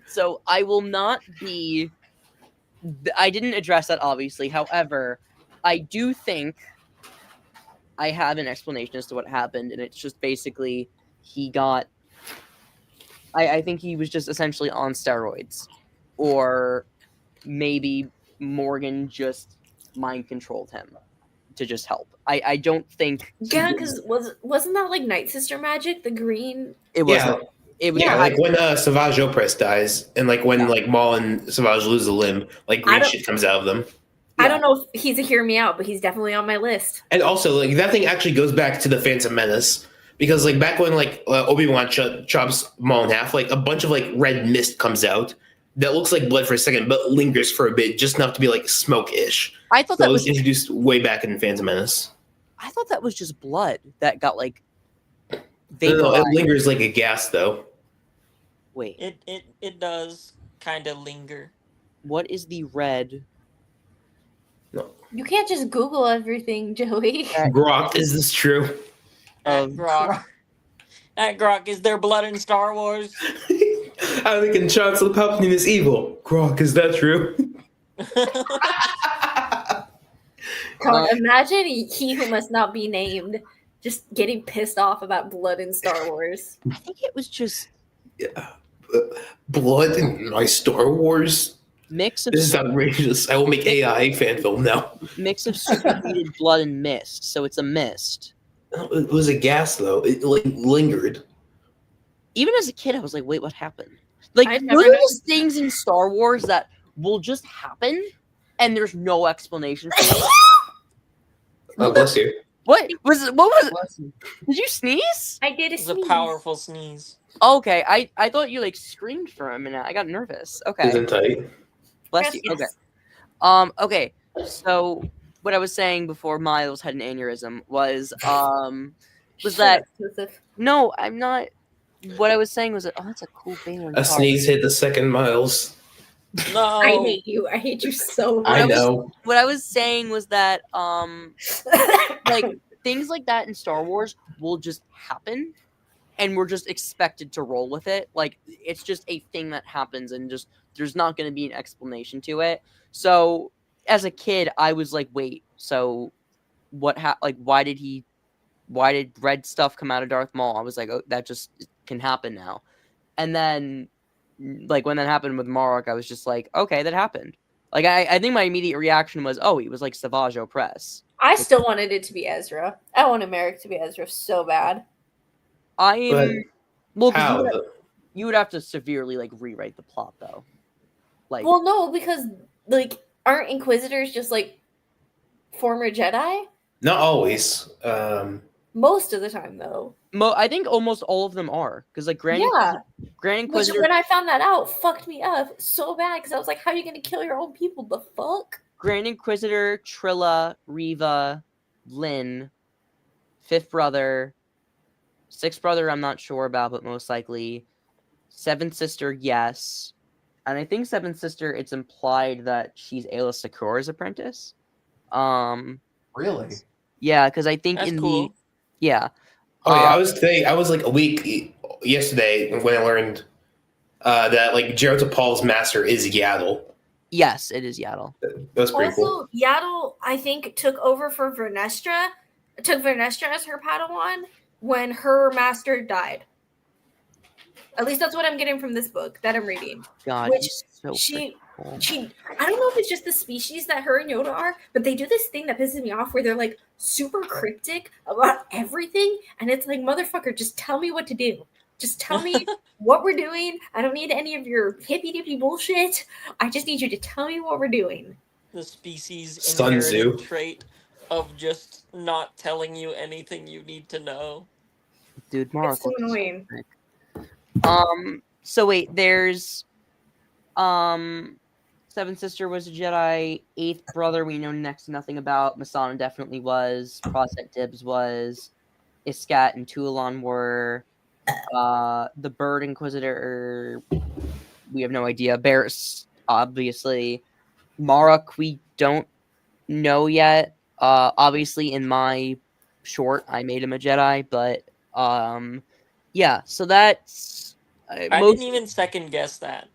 So I will not be. I didn't address that obviously. However, I do think I have an explanation as to what happened, and it's just basically he got. I think he was just essentially on steroids, or maybe Morgan just mind controlled him to just help. I don't think. Yeah, because wasn't that like Night Sister magic? The green. It was. Yeah. It was. Yeah, like when Savage Opress dies, and like when like Maul and Savage lose a limb, like green shit comes out of them. I don't know if he's a hear me out, but he's definitely on my list. And also, like that thing actually goes back to the Phantom Menace because, like, back when like Obi-Wan chops Maul in half, like a bunch of like red mist comes out that looks like blood for a second, but lingers for a bit, just enough to be like smoke-ish. I thought that was introduced way back in Phantom Menace. I thought that was just blood that got like No, vaporized. it lingers like a gas though. Wait, It does kind of linger. what is the red? You can't just Google everything, Joey. Grok, is this true? At Grok. At Grok, is there blood in Star Wars? I think Chancellor Palpatine is evil. Grok, is that true? God, imagine he who must not be named just getting pissed off about blood in Star Wars. I think it was just Blood in my Star Wars? mix of This is outrageous. I will make AI fan film now. mix of superheated blood and mist. So it's a mist. It was a gas though. It like lingered. Even as a kid, I was like, "Wait, what happened?" Like, I've there never are known. these things in Star Wars that will just happen, and there's no explanation for it. Oh, bless you. What was it? What was it? Did you sneeze? I did a It's a sneeze. powerful sneeze. Okay, I thought you like screamed for a minute. I got nervous. Okay, Isn't tight. bless Yes, you. Okay. yes. Okay. So what I was saying before Miles had an aneurysm was Shut that up, Joseph. no, I'm not. What I was saying was that that's a cool Baylan A car. sneeze hit the second Miles. No. I hate you. I hate you so much. I know. What I was saying was that like things like that in Star Wars will just happen, and we're just expected to roll with it. Like it's just a thing that happens, and just there's not going to be an explanation to it. So as a kid, I was like, wait, so what? Like, why did red stuff come out of Darth Maul? I was like, oh, that just can happen now. And then, like when that happened with Marok, I was just like, okay, that happened. Like I think my immediate reaction was, oh, he was like Savage Opress. I still wanted it to be Ezra. I wanted Merrick to be Ezra so bad. I am. But Well, 'cause how? you would have to severely like rewrite the plot though. Like, Well, no, because like aren't Inquisitors just like former Jedi? Not always. Most of the time, though. I think almost all of them are because like Grand Which, Inquisitor, when I found that out, fucked me up so bad because I was like, "How are you gonna kill your own people? The fuck?" Grand Inquisitor, Trilla, Reva, Lynn, Fifth Brother, Sixth Brother. I'm not sure about, but most likely Seventh Sister. Yes, and I think Seventh Sister. It's implied that she's Ayla Secura's apprentice. Really? Yeah, because I think That's in cool. yeah. Oh yeah, I was like a week yesterday when I learned that like Geralt Paul's master is Yaddle. Yes, it is Yaddle. That was pretty cool. Also, Yaddle, I think, took over for Vernestra. Took Vernestra as her Padawan when her master died. At least that's what I'm getting from this book that I'm reading. God, Which he's so she cool. I don't know if it's just the species that her and Yoda are, but they do this thing that pisses me off where they're like super cryptic about everything, and it's like, motherfucker, just tell me what to do. Just tell me what we're doing. I don't need any of your hippy dippy bullshit. I just need you to tell me what we're doing. The species Sun Tzu. inherited trait of just not telling you anything you need to know. Dude, Mark. It's so annoying. So wait, there's Seventh Sister was a Jedi. Eighth Brother we know next to nothing about. Masana definitely was. Prospect Dibs was. Iskat and Tualon were. The Bird Inquisitor, we have no idea. Barris, obviously. Marok, we don't know yet. Obviously, in my short, I made him a Jedi, but yeah. So that's. I didn't even second guess that.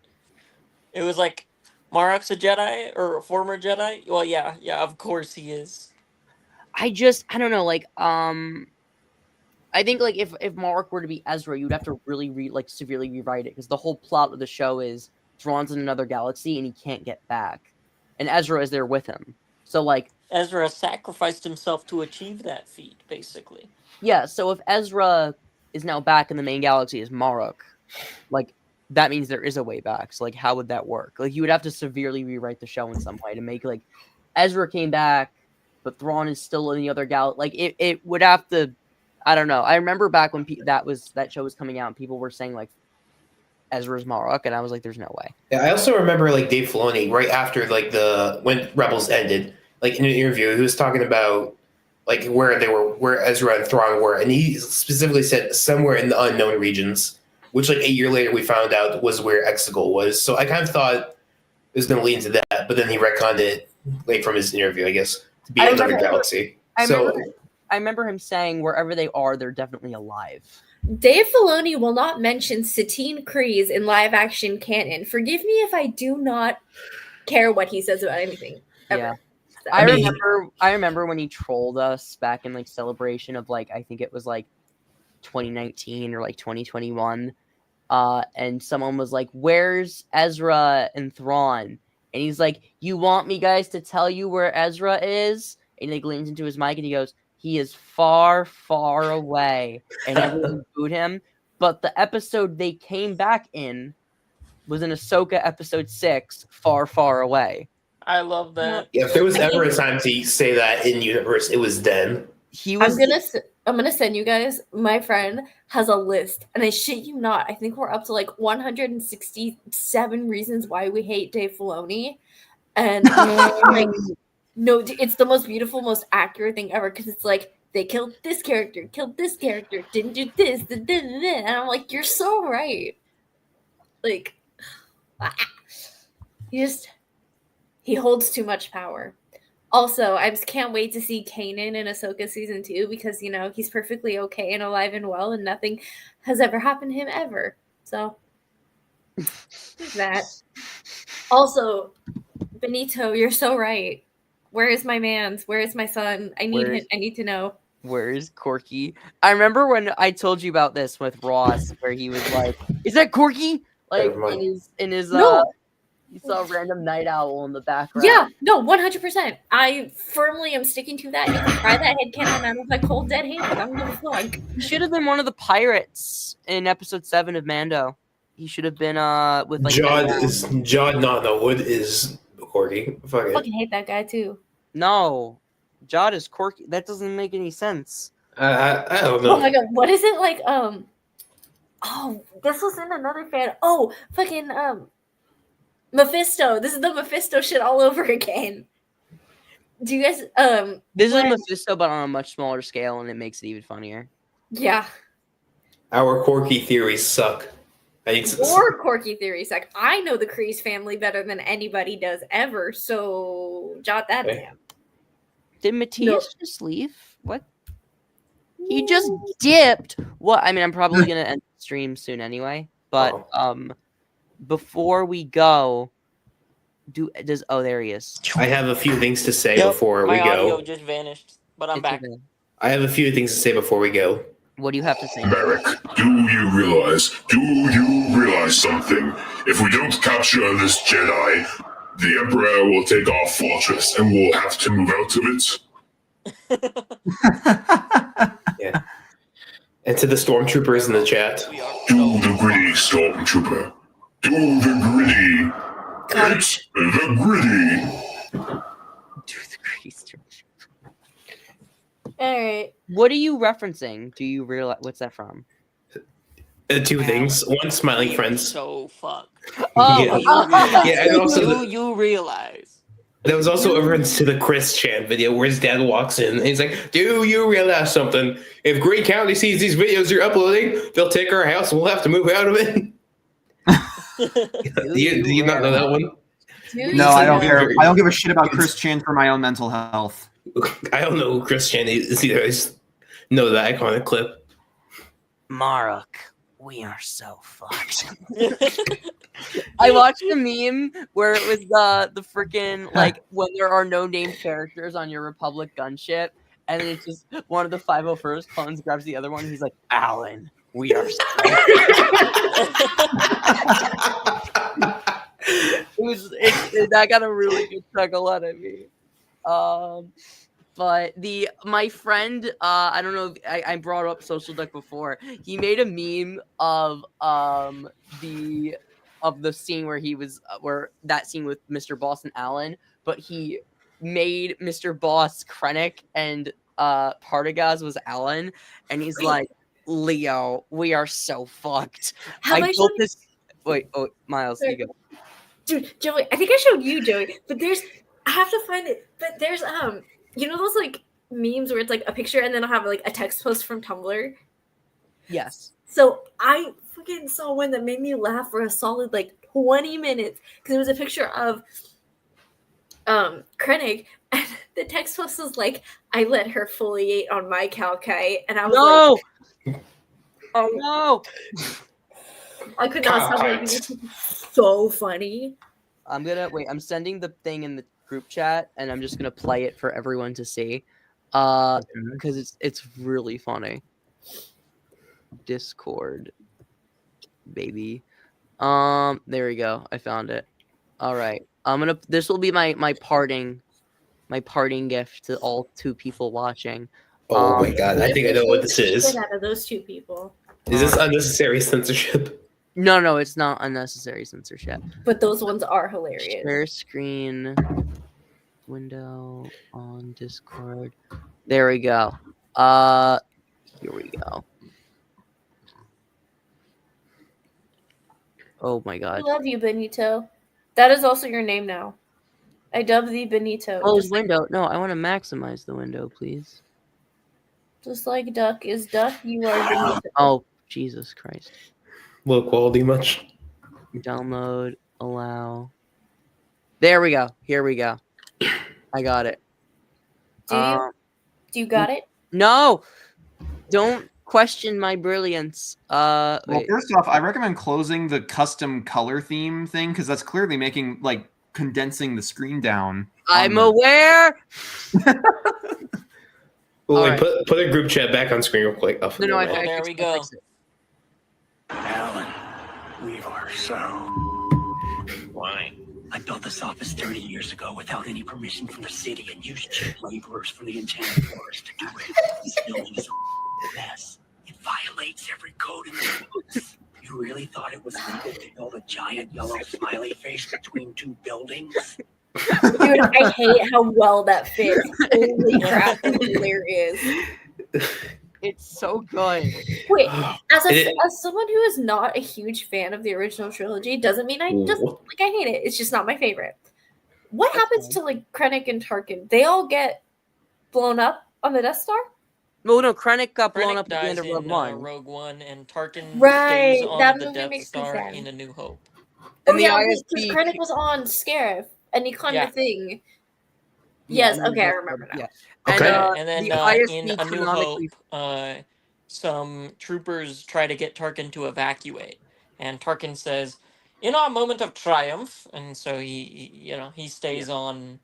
It was like, Marok's a Jedi or a former Jedi? Well, yeah, of course he is. I don't know, like, I think, like, if Marok were to be Ezra, you'd have to really severely rewrite it, because the whole plot of the show is Thrawn's in another galaxy and he can't get back, and Ezra is there with him. So, like, Ezra sacrificed himself to achieve that feat, basically. yeah. So if Ezra is now back in the main galaxy as Marok, like, that means there is a way back. So, like, how would that work? Like, you would have to severely rewrite the show in some way to make, like, Ezra came back, but Thrawn is still in the other galaxy. Like, it would have to. I don't know. I remember back when that show was coming out, and people were saying, like, Ezra's Marok, and I was like, "There's no way." Yeah, I also remember like Dave Filoni right after like when Rebels ended, like in an interview, he was talking about like where Ezra and Thrawn were, and he specifically said somewhere in the unknown regions, which like a year later we found out was where Exegol was. So I kind of thought it was going to lead into that, but then he retconned it like from his interview, I guess, to be another galaxy. I remember him saying wherever they are, they're definitely alive. Dave Filoni will not mention Satine Kryze in live action canon. Forgive me if I do not care what he says about anything. Ever. Yeah. So, I remember when he trolled us back in like Celebration of like, I think it was like 2019 or like 2021. And someone was like, "Where's Ezra and Thrawn?" And he's like, "You want me guys to tell you where Ezra is?" And he like leans into his mic and he goes, "He is far, far away." And everyone booed him. But the episode they came back in was in Ahsoka episode 6, Far, Far Away. I love that. Yeah, if there was ever a time to say that in universe, it was then. I'm gonna send you guys. My friend has a list, and I shit you not, I think we're up to like 167 reasons why we hate Dave Filoni, and like, no, it's the most beautiful, most accurate thing ever, because it's like they killed this character, didn't do this, and I'm like, you're so right. Like, he holds too much power. Also, I just can't wait to see Kanan in Ahsoka season 2, because, you know, he's perfectly okay and alive and well, and nothing has ever happened to him ever. So, that. Also, Benito, you're so right. Where is my man's? Where is my son? I need to know. Where is Corky? I remember when I told you about this with Ross, where he was like, "Is that Corky?" Like in his No. You saw a random night owl in the background. Yeah, no, 100%. I firmly am sticking to that. You can try that headcanon out of my cold dead hand. I don't give a fuck. He should have been one of the pirates in episode 7 of Mando. He should have been with like Jod not the wood is Corky. Fuck I it. fucking hate that guy too. No. Jod is Corky. That doesn't make any sense. I don't know. Oh my god, what is it like? Oh, this was in another fan. Oh, fucking Mephisto. This is the Mephisto shit all over again. Do you guys This is Mephisto, but on a much smaller scale, and it makes it even funnier. Yeah. Our Corky theories suck. Your Corky theories, like, I know the Kryze family better than anybody does ever, so jot that down. Did Matias just leave? What? He just dipped. What? I mean, I'm probably gonna end the stream soon anyway. But before we go, there he is. I have a few things to say before we my go. audio just vanished, but I'm back. I have a few things to say before we go. What do you have to say? Merrick, do you realize something? If we don't capture this Jedi, the Emperor will take our fortress and we'll have to move out of it. Yeah. And to the stormtroopers in the chat. Do the gritty, Stormtrooper. Do the gritty. Coach. It's the gritty. Do the grease. All right. What are you referencing? Do you realize what's that from? Two things. One, smiling friends. So fucked. Oh, Yeah. Yeah, and also Do you realize? there was also a reference to the Chris Chan video where his dad walks in and he's like, "Do you realize something? If Green County sees these videos you're uploading, they'll take our house and we'll have to move out of it." do you not know that one? No, I don't care. I don't give a shit about Chris Chan for my own mental health. I don't know who Chris Chan is either. I just know that iconic clip. Maruk, we are so fucked. I watched a meme where it was the freaking like when there are no named characters on your Republic gunship, and then it's just one of the 501st clones grabs the other one. And he's like, "Alan, we are." So that got a really good chuckle out of me. But my friend, I don't know if I brought up Social Duck before. He made a meme of the scene where he was where that scene with Mr. Boss and Alan, but he made Mr. Boss Krennic and Partagaz was Alan, and he's like, "Leo, we are so fucked." I built this. Wait, Miles, you go. Dude, Joey, I think I showed you, Joey, but I have to find it, but there's you know those like memes where it's like a picture and then I'll have like a text post from Tumblr? Yes. So I fucking saw one that made me laugh for a solid like 20 minutes because it was a picture of Krennic, and the text post was like, "I let her foliate on my cow kite," and I was like, "Oh no!" I could not stop making it so funny. I'm sending the thing in the group chat, and I'm just gonna play it for everyone to see, because it's really funny. Discord, baby. There we go. I found it. All right. This will be my parting gift to all 2 people watching. Oh my god! I think I know what this is. Out of those 2 people. Is this unnecessary censorship? No, it's not unnecessary censorship. But those ones are hilarious. Share screen window on Discord. There we go. Here we go. Oh my god. I love you, Benito. That is also your name now. I dub thee Benito. Close window. No, I want to maximize the window, please. Just like Duck is Duck, you are Benito. Oh, Jesus Christ. Low quality much? Download, allow. There we go. Here we go. I got it. Do you got it? No! Don't question my brilliance. Well, first off, I recommend closing the custom color theme thing because that's clearly making like condensing the screen down. I'm aware. Well, wait, right. put a group chat back on screen real quick. There we go. Alan, we are so. Why? I built this office 30 years ago without any permission from the city and used cheap laborers from the enchanted forest to do it. This building is a mess. It violates every code in the books. You really thought it was legal to build a giant yellow smiley face between 2 buildings? Dude, I hate how well that fits. Holy crap, it's hilarious. It's so good. Wait, as someone who is not a huge fan of the original trilogy, doesn't mean I just like I hate it. It's just not my favorite. What happens to like Krennic and Tarkin? They all get blown up on the Death Star? Well, no, Krennic got blown Krennic up at the end of dies Rogue in One. Rogue One, and Tarkin Right, stays on that the movie Death makes me Star sad. in A New Hope. Oh And yeah, the because ISB Krennic was on Scarif and he climbed Yeah. the thing. Yeah, Yes, okay, I remember now. Yeah. Okay. And then the ISB in A New canonically- Hope, some troopers try to get Tarkin to evacuate, and Tarkin says, "In our moment of triumph," and so he stays on.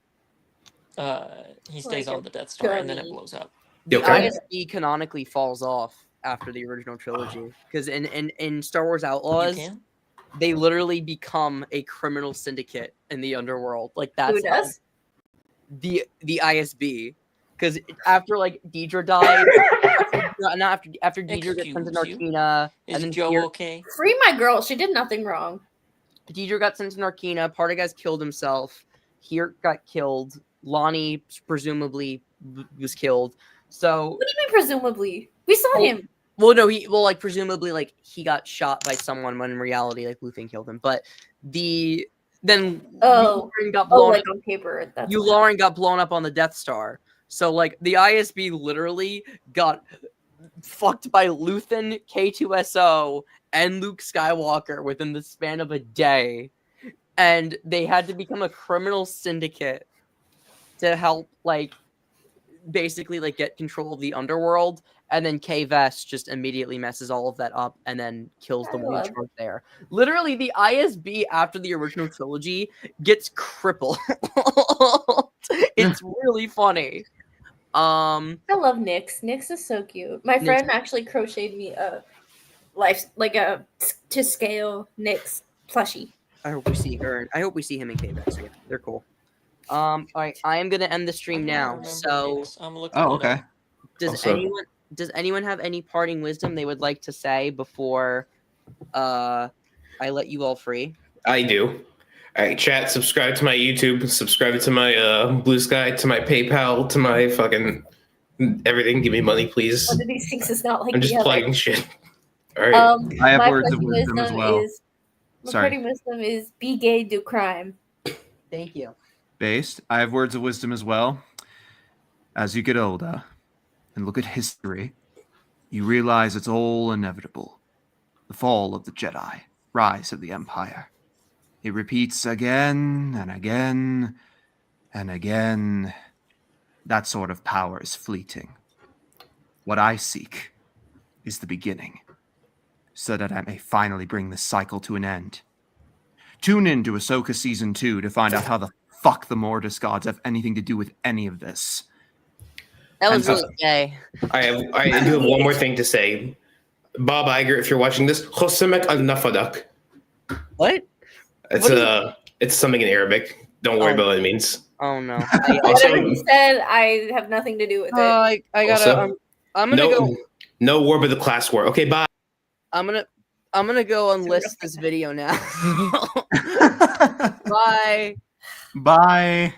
He stays Like on the Death Star, and then it dummy. blows up. The Okay. ISB canonically falls off after the original trilogy. Because in Star Wars You Outlaws, can? they literally become a criminal syndicate in the underworld. Like Who that's how does? the ISB. Because after like Deidre died, after Deidre gets sent to Excuse you? Narkina, Is and then Joe here, okay? Free my girl. She did nothing wrong. Deidre got sent to Narkina. Partagas killed himself. Here got killed. Lonnie presumably was killed. So, What do you mean, presumably? We saw Oh. him. well, no, like presumably like he got shot by someone when in reality like Luthen killed him. But then Oh. Yularen got Oh, blown like on paper. That's what Yularen got blown up on the Death Star. So like the ISB literally got fucked by Luthen, K2SO, and Luke Skywalker within the span of a day. And they had to become a criminal syndicate to help like basically like get control of the underworld. And then K-Vest just immediately messes all of that up and then kills the I one in love- charge there. Literally, the ISB after the original trilogy gets crippled. It's really funny. I love Nyx. Nyx is so cute. My Nyx- friend actually crocheted me a to scale Nyx plushie. I hope we see her. I hope we see him in K-Vest. Yeah, they're cool. All right, I am gonna end the stream I don't now. remember So, Nyx. I'm looking Oh, it okay. up. does anyone have any parting wisdom they would like to say before I let you all free? I do. All right, chat. Subscribe to my YouTube. Subscribe to my Blue Sky. To my PayPal. To my fucking everything. Give me money, please. One of these things is not like I'm the just other. plugging shit. All right. I have my words of parting wisdom as well. My Sorry. parting wisdom is be gay, do crime. Thank you. Based. I have words of wisdom as well. As you get older and look at history, you realize it's all inevitable. The fall of the Jedi, rise of the Empire. It repeats again and again and again. That sort of power is fleeting. What I seek is the beginning, so that I may finally bring this cycle to an end. Tune in to Ahsoka Season 2 to find out how the fuck the Mortis gods have anything to do with any of this. That was And- really gay. I do have one more thing to say. Bob Iger, if you're watching this, Khosemek al Nafadak. What? It's something in Arabic. Don't worry Oh. about what it means. Oh no. Also- Whatever he said, I have nothing to do with it. I gotta. Also, I'm gonna go. No war but the class war. Okay, bye. I'm gonna go unlist this video now. Bye. Bye.